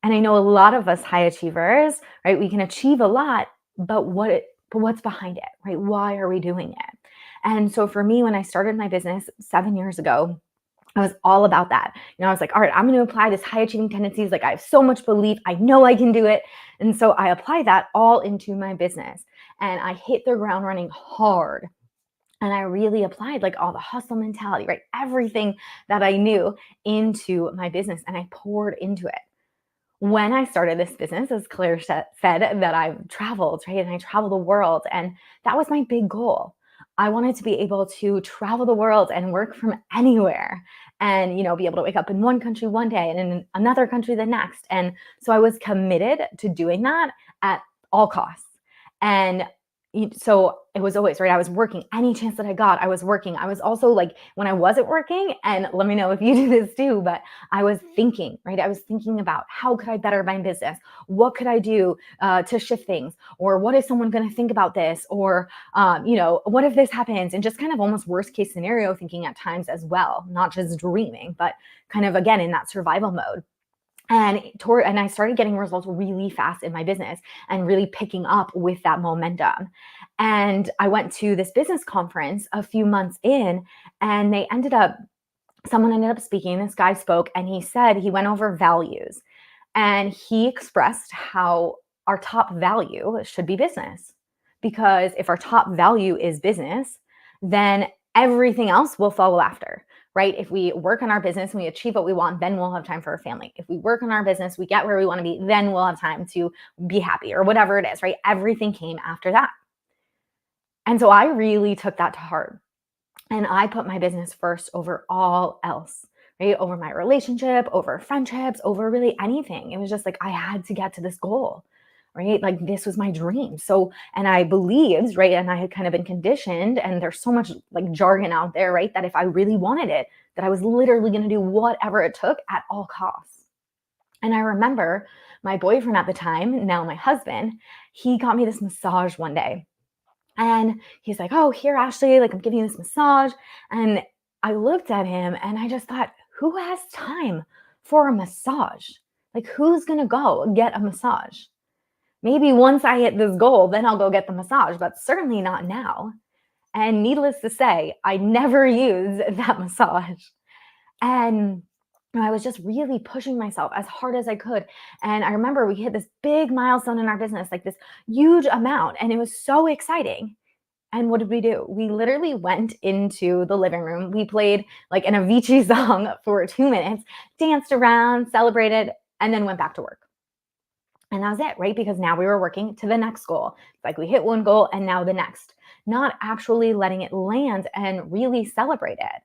And I know a lot of us high achievers, right? We can achieve a lot, but what's behind it, right? Why are we doing it? And so for me, when I started my business 7 years ago, I was all about that. I was like, all right, I'm going to apply this high achieving tendencies. I have so much belief. I know I can do it. And so I applied that all into my business, and I hit the ground running hard. And I really applied all the hustle mentality, right? Everything that I knew into my business, and I poured into it. When I started this business, as Claire said, that I've traveled, right? And I travel the world. And that was my big goal. I wanted to be able to travel the world and work from anywhere, and, be able to wake up in one country one day and in another country the next. And so I was committed to doing that at all costs. And so it was always, right, I was working any chance that I got. I was working. I was also like, when I wasn't working, and let me know if you do this too, but I was thinking, right, I was thinking about how could I better my business? What could I do to shift things? Or what is someone going to think about this? Or what if this happens? And just kind of almost worst case scenario thinking at times as well, not just dreaming, but kind of again in that survival mode. And I started getting results really fast in my business and really picking up with that momentum. And I went to this business conference a few months in, and someone ended up speaking. This guy spoke, and he said he went over values, and he expressed how our top value should be business. Because if our top value is business, then everything else will follow after. Right? If we work on our business and we achieve what we want, then we'll have time for our family. If we work on our business, we get where we want to be, then we'll have time to be happy or whatever it is, right? Everything came after that. And so I really took that to heart. And I put my business first over all else, right? Over my relationship, over friendships, over really anything. It was just like, I had to get to this goal. Right? Like this was my dream. So, and I believed, right? And I had kind of been conditioned, and there's so much like jargon out there, right? That if I really wanted it, that I was literally going to do whatever it took at all costs. And I remember my boyfriend at the time, now my husband, he got me this massage one day. And he's like, oh, here, Ashley, like I'm giving you this massage. And I looked at him and I just thought, who has time for a massage? Like who's going to go get a massage? Maybe once I hit this goal, then I'll go get the massage, but certainly not now. And needless to say, I never used that massage. And I was just really pushing myself as hard as I could. And I remember we hit this big milestone in our business, like this huge amount, and it was so exciting. And what did we do? We literally went into the living room. We played like an Avicii song for 2 minutes, danced around, celebrated, and then went back to work. And that was it, right? Because now we were working to the next goal. It's like we hit one goal and now the next, not actually letting it land and really celebrate it.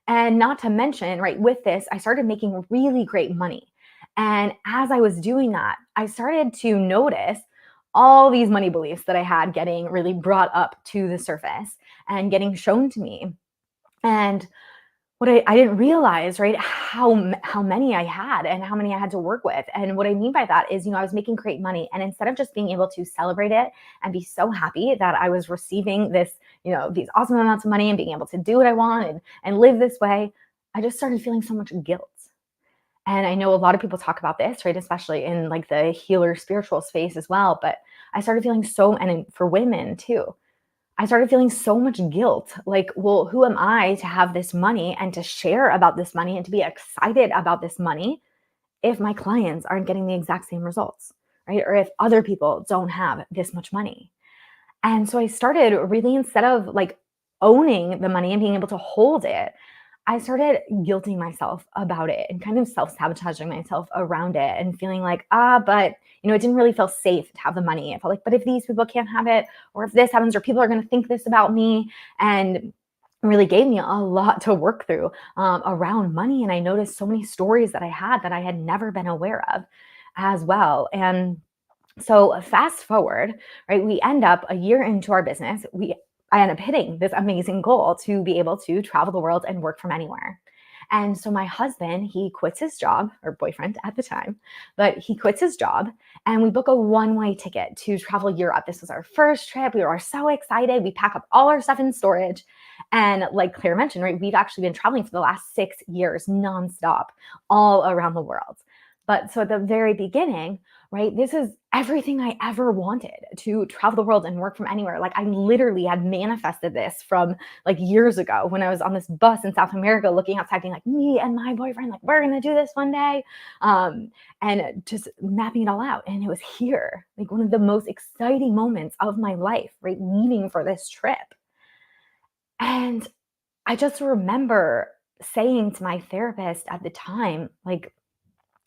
And not to mention, right, with this, I started making really great money. And as I was doing that, I started to notice all these money beliefs that I had getting really brought up to the surface and getting shown to me. And what I didn't realize, right, how many I had and how many I had to work with. And what I mean by that is, I was making great money. And instead of just being able to celebrate it and be so happy that I was receiving this, these awesome amounts of money and being able to do what I want and live this way, I just started feeling so much guilt. And I know a lot of people talk about this, right, especially in like the healer spiritual space as well. But I started feeling and for women too, I started feeling so much guilt. Like, well, who am I to have this money and to share about this money and to be excited about this money if my clients aren't getting the exact same results, right? Or if other people don't have this much money. And so I started really, instead of like owning the money and being able to hold it, I started guilting myself about it and kind of self-sabotaging myself around it and feeling like, but it didn't really feel safe to have the money. I felt like, but if these people can't have it, or if this happens, or people are going to think this about me, and really gave me a lot to work through around money. And I noticed so many stories that I had never been aware of as well. And so fast forward, right, we end up a year into our business. I end up hitting this amazing goal to be able to travel the world and work from anywhere. And so my husband, he quits his job, or boyfriend at the time, but he quits his job, and we book a one-way ticket to travel Europe. This was our first trip. We were so excited. We pack up all our stuff in storage. And like Claire mentioned, right, we've actually been traveling for the last 6 years nonstop all around the world. But so at the very beginning, right, this is everything I ever wanted, to travel the world and work from anywhere. Like I literally had manifested this from like years ago when I was on this bus in South America looking outside being like, me and my boyfriend, like we're going to do this one day. And just mapping it all out. And it was here, like one of the most exciting moments of my life, right, leaving for this trip. And I just remember saying to my therapist at the time, like,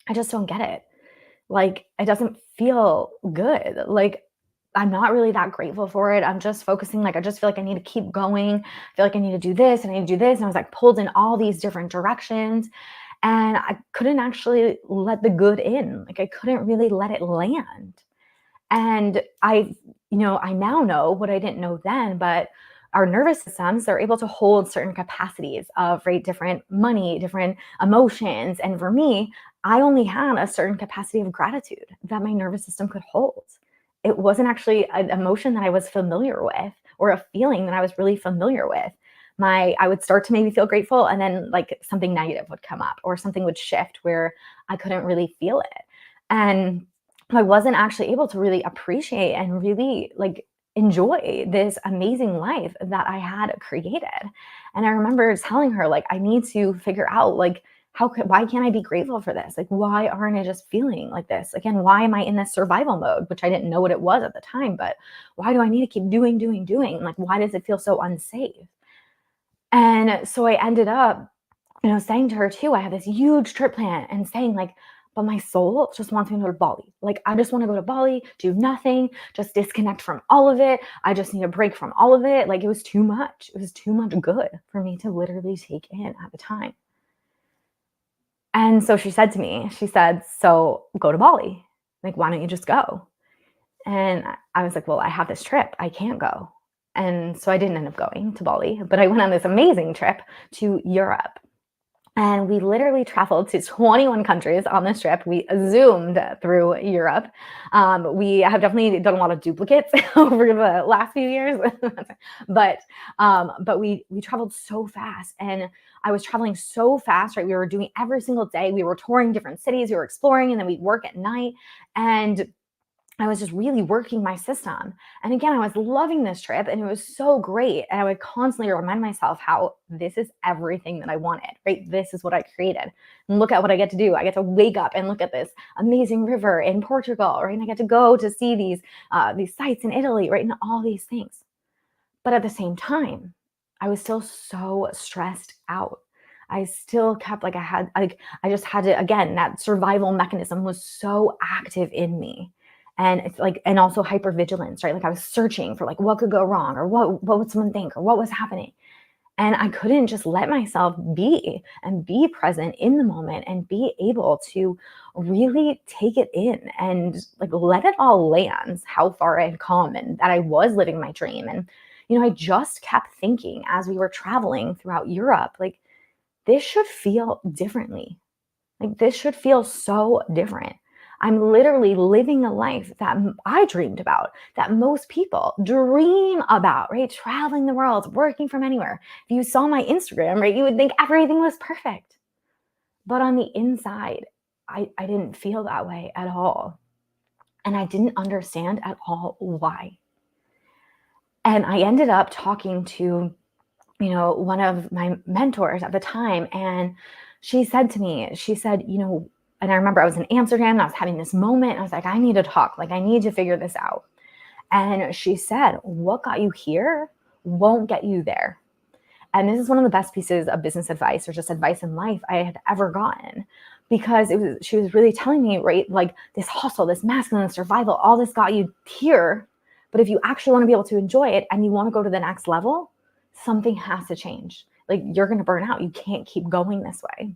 I just don't get it. Like, it doesn't feel good. Like, I'm not really that grateful for it. I'm just focusing, like, I just feel like I need to keep going. I feel like I need to do this and I need to do this. And I was like pulled in all these different directions, and I couldn't actually let the good in. Like, I couldn't really let it land. And I, I now know what I didn't know then, but our nervous systems are able to hold certain capacities of, right, different money, different emotions. And for me, I only had a certain capacity of gratitude that my nervous system could hold. It wasn't actually an emotion that I was familiar with or a feeling that I was really familiar with. I would start to maybe feel grateful, and then like something negative would come up or something would shift where I couldn't really feel it. And I wasn't actually able to really appreciate and really like enjoy this amazing life that I had created. And I remember telling her, like, I need to figure out, like, why can't I be grateful for this? Like, why aren't I just feeling like this? Again, why am I in this survival mode, which I didn't know what it was at the time, but why do I need to keep doing? Like, why does it feel so unsafe? And so I ended up, saying to her too, I had this huge trip plan and saying like, but my soul just wants me to go to Bali. Like, I just want to go to Bali, do nothing, just disconnect from all of it. I just need a break from all of it. Like, it was too much. It was too much good for me to literally take in at the time. And so she said to me, so go to Bali. Like, why don't you just go? And I was like, well, I have this trip. I can't go. And so I didn't end up going to Bali, but I went on this amazing trip to Europe. And we literally traveled to 21 countries on this trip. We zoomed through Europe. We have definitely done a lot of duplicates over the last few years, but we traveled so fast, and I was traveling so fast, right? We were doing every single day. We were touring different cities, we were exploring, and then we'd work at night. And I was just really working my system. And again, I was loving this trip, and it was so great. And I would constantly remind myself how this is everything that I wanted, right? This is what I created. And look at what I get to do. I get to wake up and look at this amazing river in Portugal, right? And I get to go to see these sites in Italy, right? And all these things. But at the same time, I was still so stressed out. I still kept I just had to, again, that survival mechanism was so active in me. And it's like, and also hypervigilance, right? Like, I was searching for like, what could go wrong, or what would someone think, or what was happening. And I couldn't just let myself be present in the moment and be able to really take it in and like let it all land, how far I had come and that I was living my dream. And, I just kept thinking as we were traveling throughout Europe, like, this should feel differently. Like, this should feel so different. I'm literally living a life that I dreamed about, that most people dream about, right? Traveling the world, working from anywhere. If you saw my Instagram, right, you would think everything was perfect. But on the inside, I didn't feel that way at all. And I didn't understand at all why. And I ended up talking to, one of my mentors at the time. And she said to me, and I remember I was in Amsterdam and I was having this moment. And I was like, I need to talk. Like, I need to figure this out. And she said, what got you here won't get you there. And this is one of the best pieces of business advice or just advice in life I had ever gotten, because she was really telling me, right, like, this hustle, this masculine survival, all this got you here. But if you actually want to be able to enjoy it and you want to go to the next level, something has to change. Like, you're going to burn out. You can't keep going this way.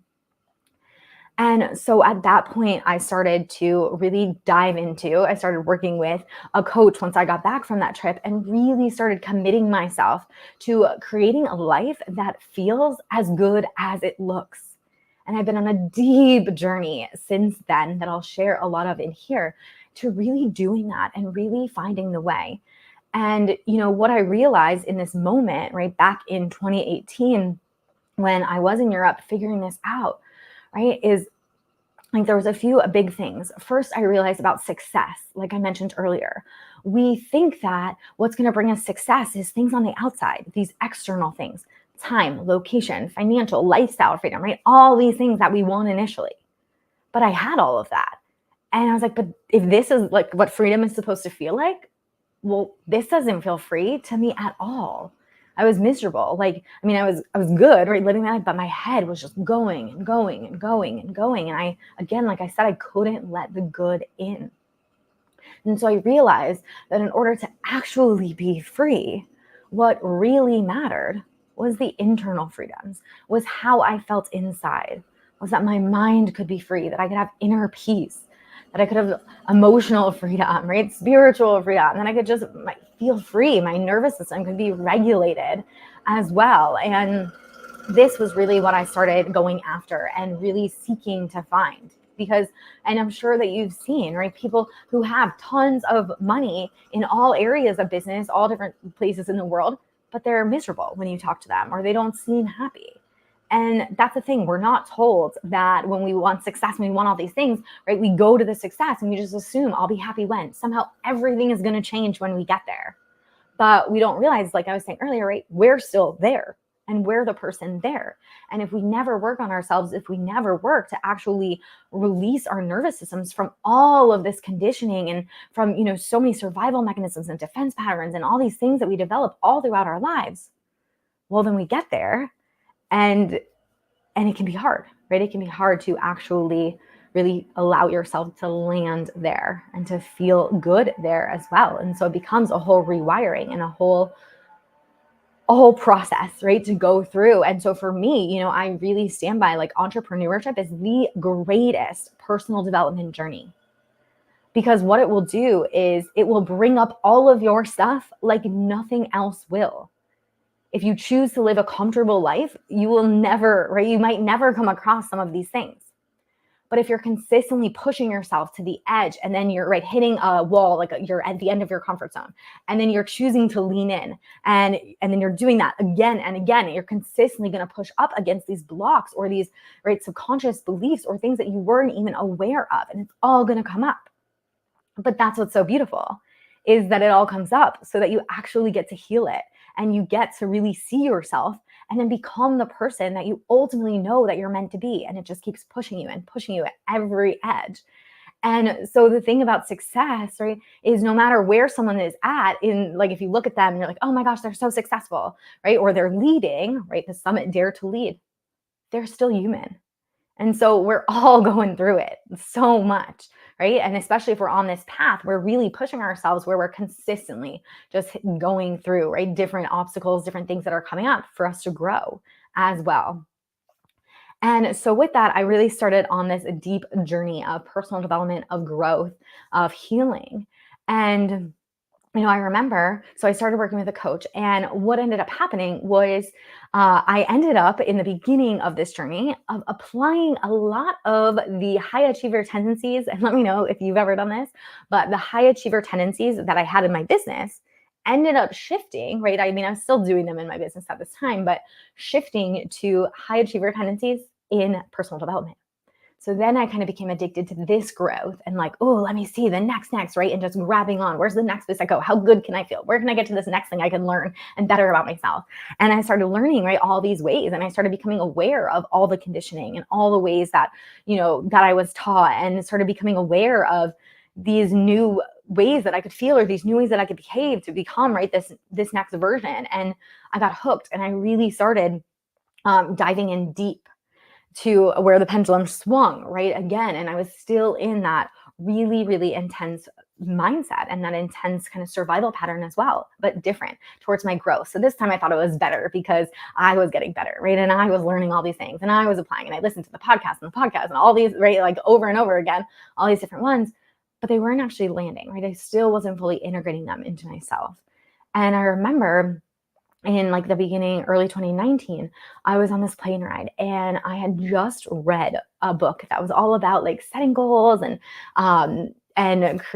And so at that point, I started to really I started working with a coach once I got back from that trip, and really started committing myself to creating a life that feels as good as it looks. And I've been on a deep journey since then that I'll share a lot of in here, to really doing that and really finding the way. And, what I realized in this moment, right back in 2018, when I was in Europe figuring this out, right, is like, there was a few big things. First, I realized about success. Like I mentioned earlier, we think that what's going to bring us success is things on the outside, these external things, time, location, financial, lifestyle freedom, right? All these things that we want initially. But I had all of that. And I was like, but if this is like what freedom is supposed to feel like, well, this doesn't feel free to me at all. I was miserable. Like, I mean, I was good, right, living my life, but my head was just going and going and going and going. And I, again, like I said, I couldn't let the good in. And so I realized that in order to actually be free, what really mattered was the internal freedoms, was how I felt inside, was that my mind could be free, that I could have inner peace, but I could have emotional freedom, right? Spiritual freedom. And then I could just feel free. My nervous system could be regulated as well. And this was really what I started going after and really seeking to find. Because, and I'm sure that you've seen, right, people who have tons of money in all areas of business, all different places in the world, but they're miserable when you talk to them, or they don't seem happy. And that's the thing. We're not told that when we want success, when we want all these things, right, we go to the success and we just assume I'll be happy when. Somehow everything is going to change when we get there. But we don't realize, like I was saying earlier, right, we're still there and we're the person there. And if we never work on ourselves, if we never work to actually release our nervous systems from all of this conditioning and from, you know, so many survival mechanisms and defense patterns and all these things that we develop all throughout our lives, well, then we get there. And it can be hard, right? It can be hard to actually really allow yourself to land there and to feel good there as well. And so it becomes a whole rewiring and a whole process, right, to go through. And so for me, you know, I really stand by, like, entrepreneurship is the greatest personal development journey, because what it will do is it will bring up all of your stuff like nothing else will. If you choose to live a comfortable life, you will never, right? You might never come across some of these things. But if you're consistently pushing yourself to the edge and then you're, right, hitting a wall, like you're at the end of your comfort zone, and then you're choosing to lean in, and then you're doing that again and again, and you're consistently going to push up against these blocks or these, right, subconscious beliefs or things that you weren't even aware of, and it's all going to come up. But that's what's so beautiful, is that it all comes up so that you actually get to heal it. And you get to really see yourself and then become the person that you ultimately know that you're meant to be. And it just keeps pushing you and pushing you at every edge. And so the thing about success, right, is no matter where someone is at in, like, if you look at them and you're like, oh my gosh, they're so successful, right? Or they're leading, right? The Summit Dare to Lead. They're still human. And so we're all going through it so much, right? And especially if we're on this path, we're really pushing ourselves where we're consistently just going through, right, different obstacles, different things that are coming up for us to grow as well. And so with that, I really started on this deep journey of personal development, of growth, of healing. And you know, I remember, so I started working with a coach, and what ended up happening was I ended up in the beginning of this journey of applying a lot of the high achiever tendencies. And let me know if you've ever done this, but the high achiever tendencies that I had in my business ended up shifting, right? I mean, I'm still doing them in my business at this time, but shifting to high achiever tendencies in personal development. So then I kind of became addicted to this growth and, like, oh, let me see the next, right? And just grabbing on, where's the next place I go? How good can I feel? Where can I get to this next thing I can learn and better about myself? And I started learning, right, all these ways. And I started becoming aware of all the conditioning and all the ways that, you know, that I was taught, and started becoming aware of these new ways that I could feel, or these new ways that I could behave to become, right, this next version. And I got hooked, and I really started diving in deep to where the pendulum swung, right, again. And I was still in that really, really intense mindset and that intense kind of survival pattern as well, but different towards my growth. So this time I thought it was better because I was getting better, right? And I was learning all these things, and I was applying, and I listened to the podcast and all these, right, like over and over again, all these different ones, but they weren't actually landing, right? I still wasn't fully integrating them into myself. And I remember in, like, the beginning, early 2019, I was on this plane ride, and I had just read a book that was all about, like, setting goals and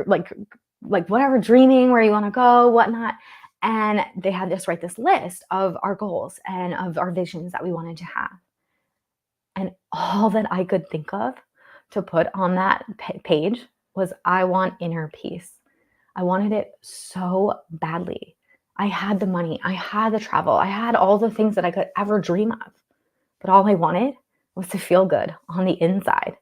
like whatever, dreaming where you want to go, whatnot. And they had us write this list of our goals and of our visions that we wanted to have. And all that I could think of to put on that page was, I want inner peace. I wanted it so badly. I had the money, I had the travel, I had all the things that I could ever dream of, but all I wanted was to feel good on the inside.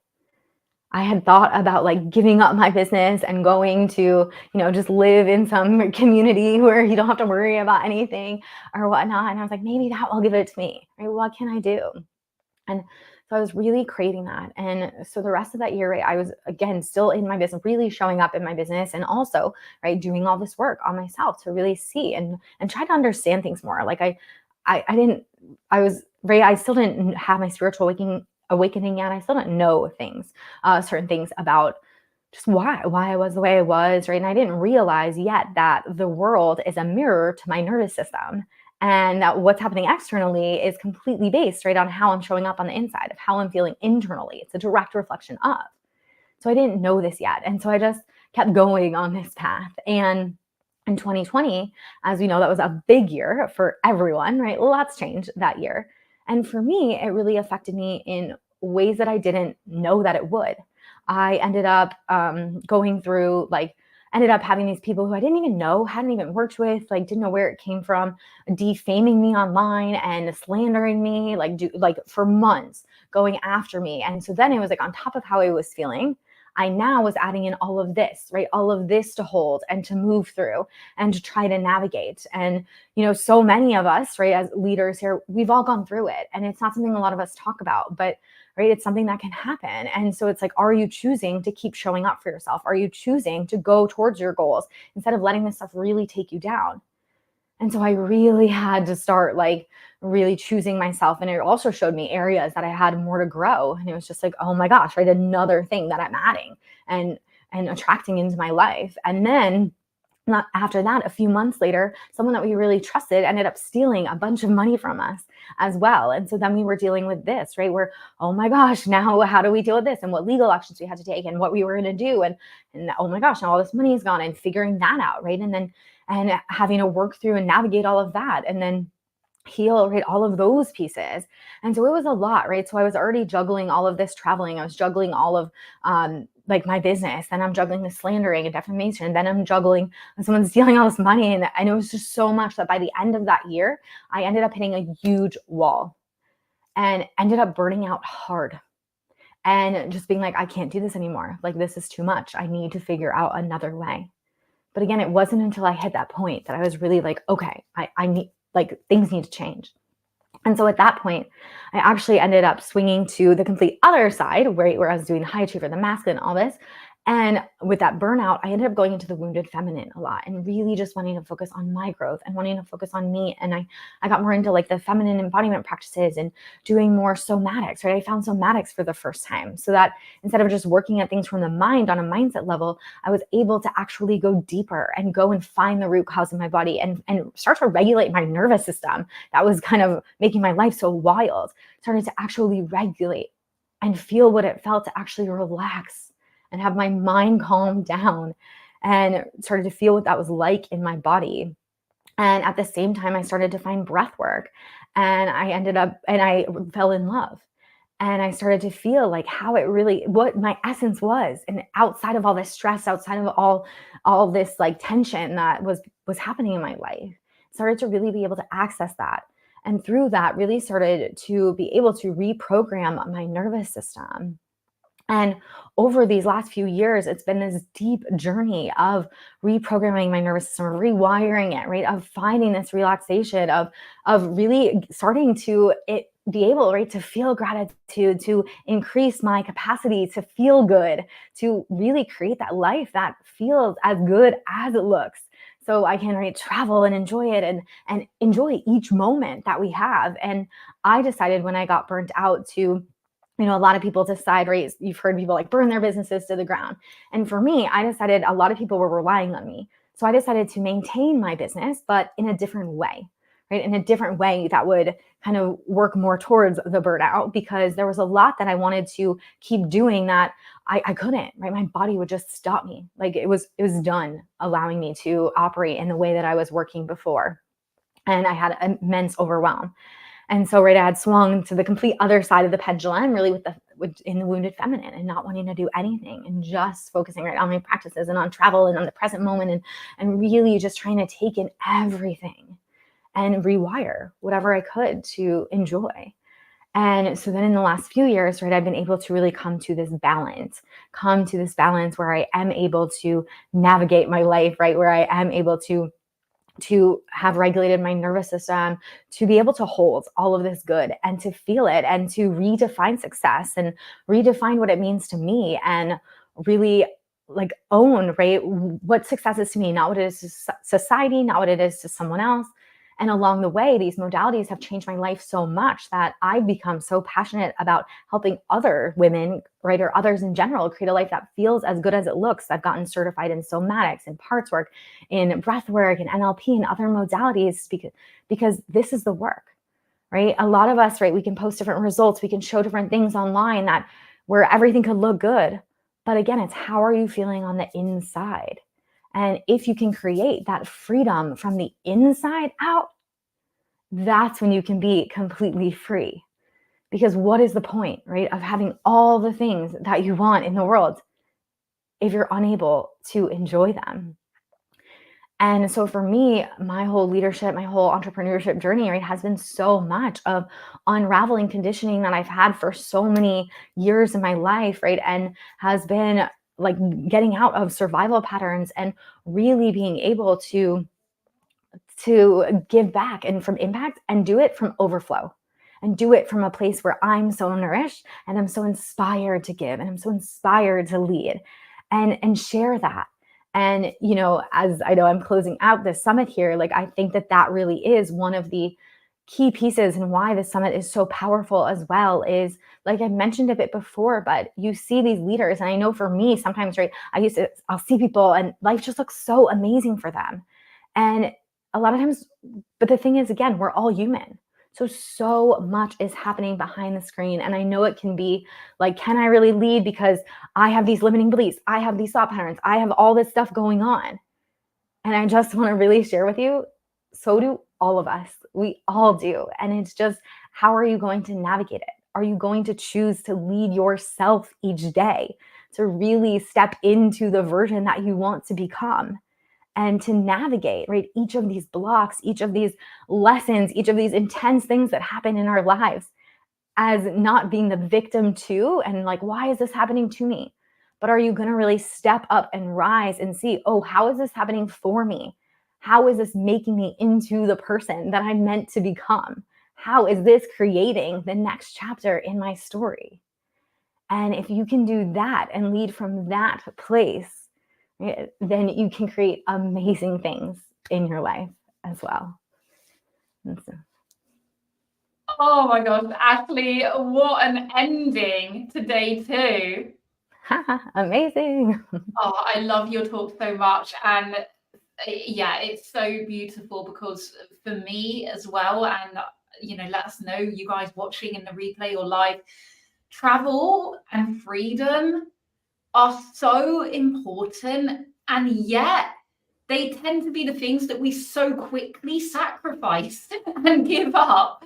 I had thought about, like, giving up my business and going to, you know, just live in some community where you don't have to worry about anything or whatnot. And I was like, maybe that will give it to me, right? What can I do? And so I was really craving that. And so the rest of that year, right, I was, again, still in my business, really showing up in my business, and also, right, doing all this work on myself to really see and try to understand things more. Like I still didn't have my spiritual awakening yet. I still didn't know things, certain things about just why I was the way I was, right? And I didn't realize yet that the world is a mirror to my nervous system, and that what's happening externally is completely based, right, on how I'm showing up on the inside, of how I'm feeling internally. It's a direct reflection of. So I didn't know this yet. And so I just kept going on this path. And in 2020, as we know, that was a big year for everyone, right? Lots changed that year. And for me, it really affected me in ways that I didn't know that it would. I ended up going through, like, ended up having these people who I didn't even know, hadn't even worked with, like, didn't know where it came from, defaming me online and slandering me, like for months, going after me. And so then it was like, on top of how I was feeling, I now was adding in all of this, right? All of this to hold and to move through and to try to navigate. And, you know, so many of us, right, as leaders here, we've all gone through it. And it's not something a lot of us talk about, but right, it's something that can happen. And so it's like, are you choosing to keep showing up for yourself? Are you choosing to go towards your goals instead of letting this stuff really take you down? And so I really had to start, like, really choosing myself. And it also showed me areas that I had more to grow. And it was just like, oh my gosh, right? Another thing that I'm adding and attracting into my life. And then not after that, a few months later, someone that we really trusted ended up stealing a bunch of money from us as well. And so then we were dealing with this, right? Where, oh my gosh, now how do we deal with this? And what legal actions we had to take and what we were going to do. And oh my gosh, now all this money is gone, and figuring that out, right? And having to work through and navigate all of that, and then heal, right, all of those pieces. And so it was a lot, right? So I was already juggling all of this traveling. I was juggling all of like my business. Then I'm juggling the slandering and defamation. Then I'm juggling someone stealing all this money. And it was just so much that by the end of that year, I ended up hitting a huge wall and ended up burning out hard. And just being like, I can't do this anymore. Like, this is too much. I need to figure out another way. But again, it wasn't until I hit that point that I was really like, okay, I need, like, things need to change. And so at that point, I actually ended up swinging to the complete other side, where I was doing high achiever, the masculine, all this. And with that burnout, I ended up going into the wounded feminine a lot, and really just wanting to focus on my growth and wanting to focus on me. And I got more into, like, the feminine embodiment practices and doing more somatics, right? I found somatics for the first time, so that instead of just working at things from the mind on a mindset level, I was able to actually go deeper and go and find the root cause in my body and start to regulate my nervous system that was kind of making my life so wild. Started to actually regulate and feel what it felt to actually relax and have my mind calm down, and started to feel what that was like in my body. And at the same time, I started to find breath work, and I fell in love. And I started to feel like how it really, what my essence was. And outside of all this stress, outside of all this, like, tension that was happening in my life, started to really be able to access that. And through that, really started to be able to reprogram my nervous system. And over these last few years, it's been this deep journey of reprogramming my nervous system, rewiring it, right? Of finding this relaxation, of really starting to be able, right, to feel gratitude, to increase my capacity to feel good, to really create that life that feels as good as it looks. So I can, right, travel and enjoy it and enjoy each moment that we have. And I decided when I got burnt out to, you know, a lot of people decide, right, you've heard people like burn their businesses to the ground. And for me, I decided a lot of people were relying on me. So I decided to maintain my business, but in a different way, right? In a different way that would kind of work more towards the burnout, because there was a lot that I wanted to keep doing that I couldn't, right? My body would just stop me. Like, it was done allowing me to operate in the way that I was working before. And I had immense overwhelm. And so, right, I had swung to the complete other side of the pendulum, really in the wounded feminine, and not wanting to do anything and just focusing, right, on my practices and on travel and on the present moment, and really just trying to take in everything and rewire whatever I could to enjoy. And so then in the last few years, right, I've been able to really come to this balance where I am able to navigate my life, right, where I am able to have regulated my nervous system, to be able to hold all of this good and to feel it, and to redefine success and redefine what it means to me, and really, like, own, right, what success is to me, not what it is to society, not what it is to someone else. And along the way, these modalities have changed my life so much that I've become so passionate about helping other women, right, or others in general, create a life that feels as good as it looks. I've gotten certified in somatics, in parts work, in breath work, in NLP, and other modalities because this is the work, right? A lot of us, right, we can post different results, we can show different things online that where everything could look good. But again, it's how are you feeling on the inside? And if you can create that freedom from the inside out, that's when you can be completely free. Because what is the point, right, of having all the things that you want in the world if you're unable to enjoy them? And so for me, my whole leadership, my whole entrepreneurship journey, right, has been so much of unraveling conditioning that I've had for so many years in my life, right? And has been like getting out of survival patterns and really being able to give back and from impact and do it from overflow and do it from a place where I'm so nourished and I'm so inspired to give and I'm so inspired to lead and share that. And, you know, as I know I'm closing out this summit here, like I think that really is one of the key pieces and why the summit is so powerful as well is, like I mentioned a bit before, but you see these leaders. And I know for me, sometimes, right, I'll see people and life just looks so amazing for them. And a lot of times, but the thing is, again, we're all human. So much is happening behind the screen. And I know it can be like, can I really lead because I have these limiting beliefs? I have these thought patterns. I have all this stuff going on. And I just want to really share with you, so do all of us. We all do. And it's just, how are you going to navigate it? Are you going to choose to lead yourself each day to really step into the version that you want to become? And to navigate, right, each of these blocks, each of these lessons, each of these intense things that happen in our lives as not being the victim to, and like, why is this happening to me? But are you going to really step up and rise and see, oh, how is this happening for me? How is this making me into the person that I'm meant to become? How is this creating the next chapter in my story? And if you can do that and lead from that place, then you can create amazing things in your life as well. Oh my gosh, Ashley, what an ending to day 2. Amazing. Oh, I love your talk so much. And yeah, it's so beautiful because for me as well, and you know, let us know, you guys watching in the replay or live, travel and freedom are so important, and yet they tend to be the things that we so quickly sacrifice and give up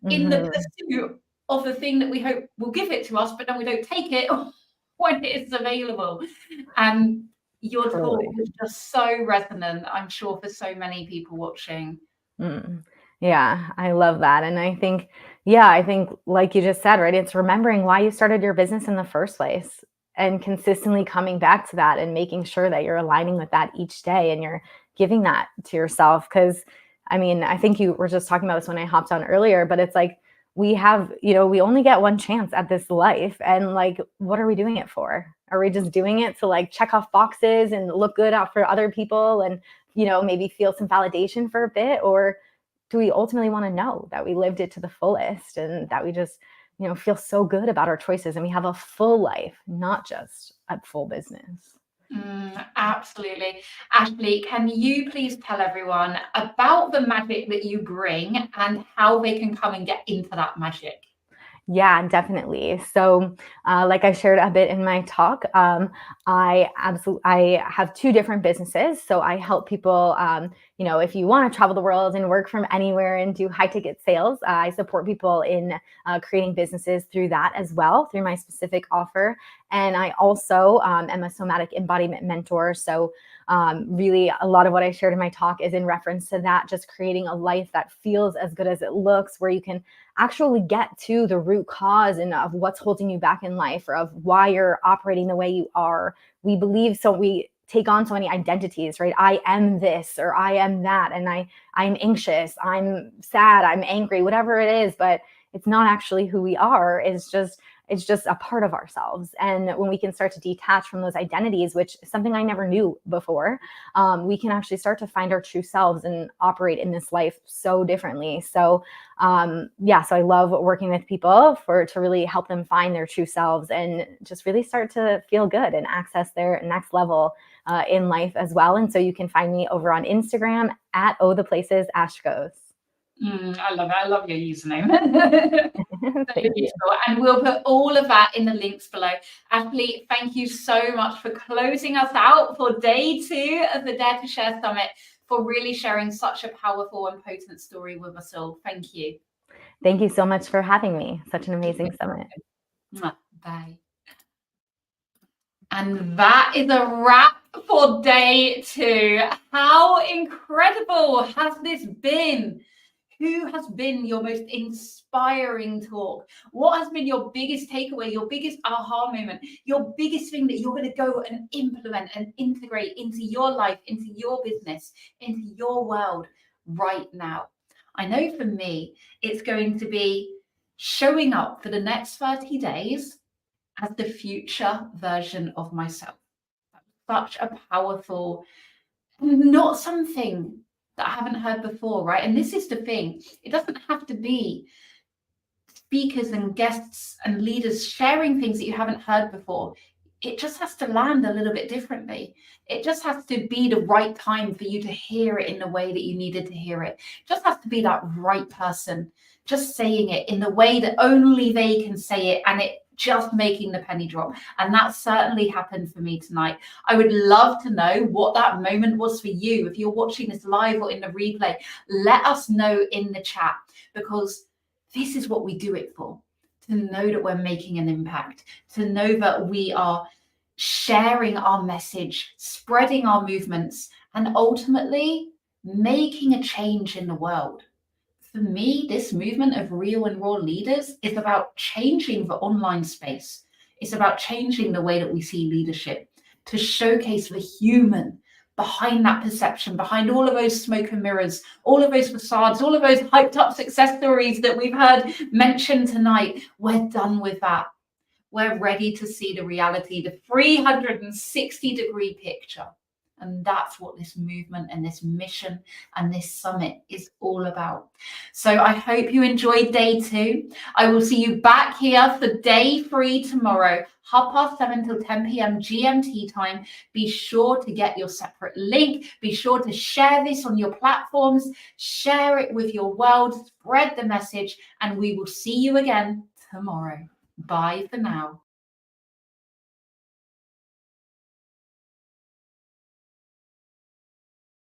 in the pursuit of the thing that we hope will give it to us, but then we don't take it when it is available. And your talk was just so resonant, I'm sure, for so many people watching. Yeah, I love that. And I think, like you just said, right, it's remembering why you started your business in the first place and consistently coming back to that and making sure that you're aligning with that each day and you're giving that to yourself. Because I mean, I think you were just talking about this when I hopped on earlier, but it's like, we have, you know, we only get one chance at this life. And like, what are we doing it for? Are we just doing it to like check off boxes and look good out for other people and, you know, maybe feel some validation for a bit? Or do we ultimately want to know that we lived it to the fullest and that we just, you know, feel so good about our choices and we have a full life, not just a full business? Absolutely. Ashley, can you please tell everyone about the magic that you bring and how they can come and get into that magic? Yeah, definitely. So, like I shared a bit in my talk, I have 2 different businesses. So I help people, you know, if you want to travel the world and work from anywhere and do high ticket sales, I support people in creating businesses through that as well, through my specific offer. And I also am a somatic embodiment mentor. So really, a lot of what I shared in my talk is in reference to that, just creating a life that feels as good as it looks, where you can actually get to the root cause and of what's holding you back in life or of why you're operating the way you are. We believe so. We take on so many identities, right? I am this or I am that, and I'm anxious, I'm sad, I'm angry, whatever it is, but it's not actually who we are. It's just It's just a part of ourselves. And when we can start to detach from those identities, which is something I never knew before, we can actually start to find our true selves and operate in this life so differently. So so I love working with people to really help them find their true selves and just really start to feel good and access their next level in life as well. And so you can find me over on Instagram at the places Ash goes. I love it. I love your username. Thank you. And we'll put all of that in the links below. Ashley, thank you so much for closing us out for day 2 of the Dare to Share Summit, for really sharing such a powerful and potent story with us all. Thank you. Thank you so much for having me. Such an amazing summit. Bye. And that is a wrap for day 2. How incredible has this been? Who has been your most inspiring talk? What has been your biggest takeaway, your biggest aha moment, your biggest thing that you're going to go and implement and integrate into your life, into your business, into your world right now? I know for me, it's going to be showing up for the next 30 days as the future version of myself. Such a powerful, not something that I haven't heard before, right? And this is the thing. It doesn't have to be speakers and guests and leaders sharing things that you haven't heard before. It just has to land a little bit differently. It just has to be the right time for you to hear it in the way that you needed to hear it. It just has to be that right person just saying it in the way that only they can say it, and it just making the penny drop. And that certainly happened for me tonight. I would love to know what that moment was for you. If you're watching this live or in the replay, let us know in the chat, because this is what we do it for. To know that we're making an impact, to know that we are sharing our message, spreading our movements, and ultimately making a change in the world. For me, this movement of Real and Raw Leaders is about changing the online space. It's about changing the way that we see leadership, to showcase the human behind that perception, behind all of those smoke and mirrors, all of those facades, all of those hyped up success stories that we've heard mentioned tonight. We're done with that. We're ready to see the reality, the 360-degree picture. And that's what this movement and this mission and this summit is all about. So I hope you enjoyed day 2. I will see you back here for day 3 tomorrow, 7:30 till 10 p.m. GMT time. Be sure to get your separate link. Be sure to share this on your platforms. Share it with your world. Spread the message. And we will see you again tomorrow. Bye for now.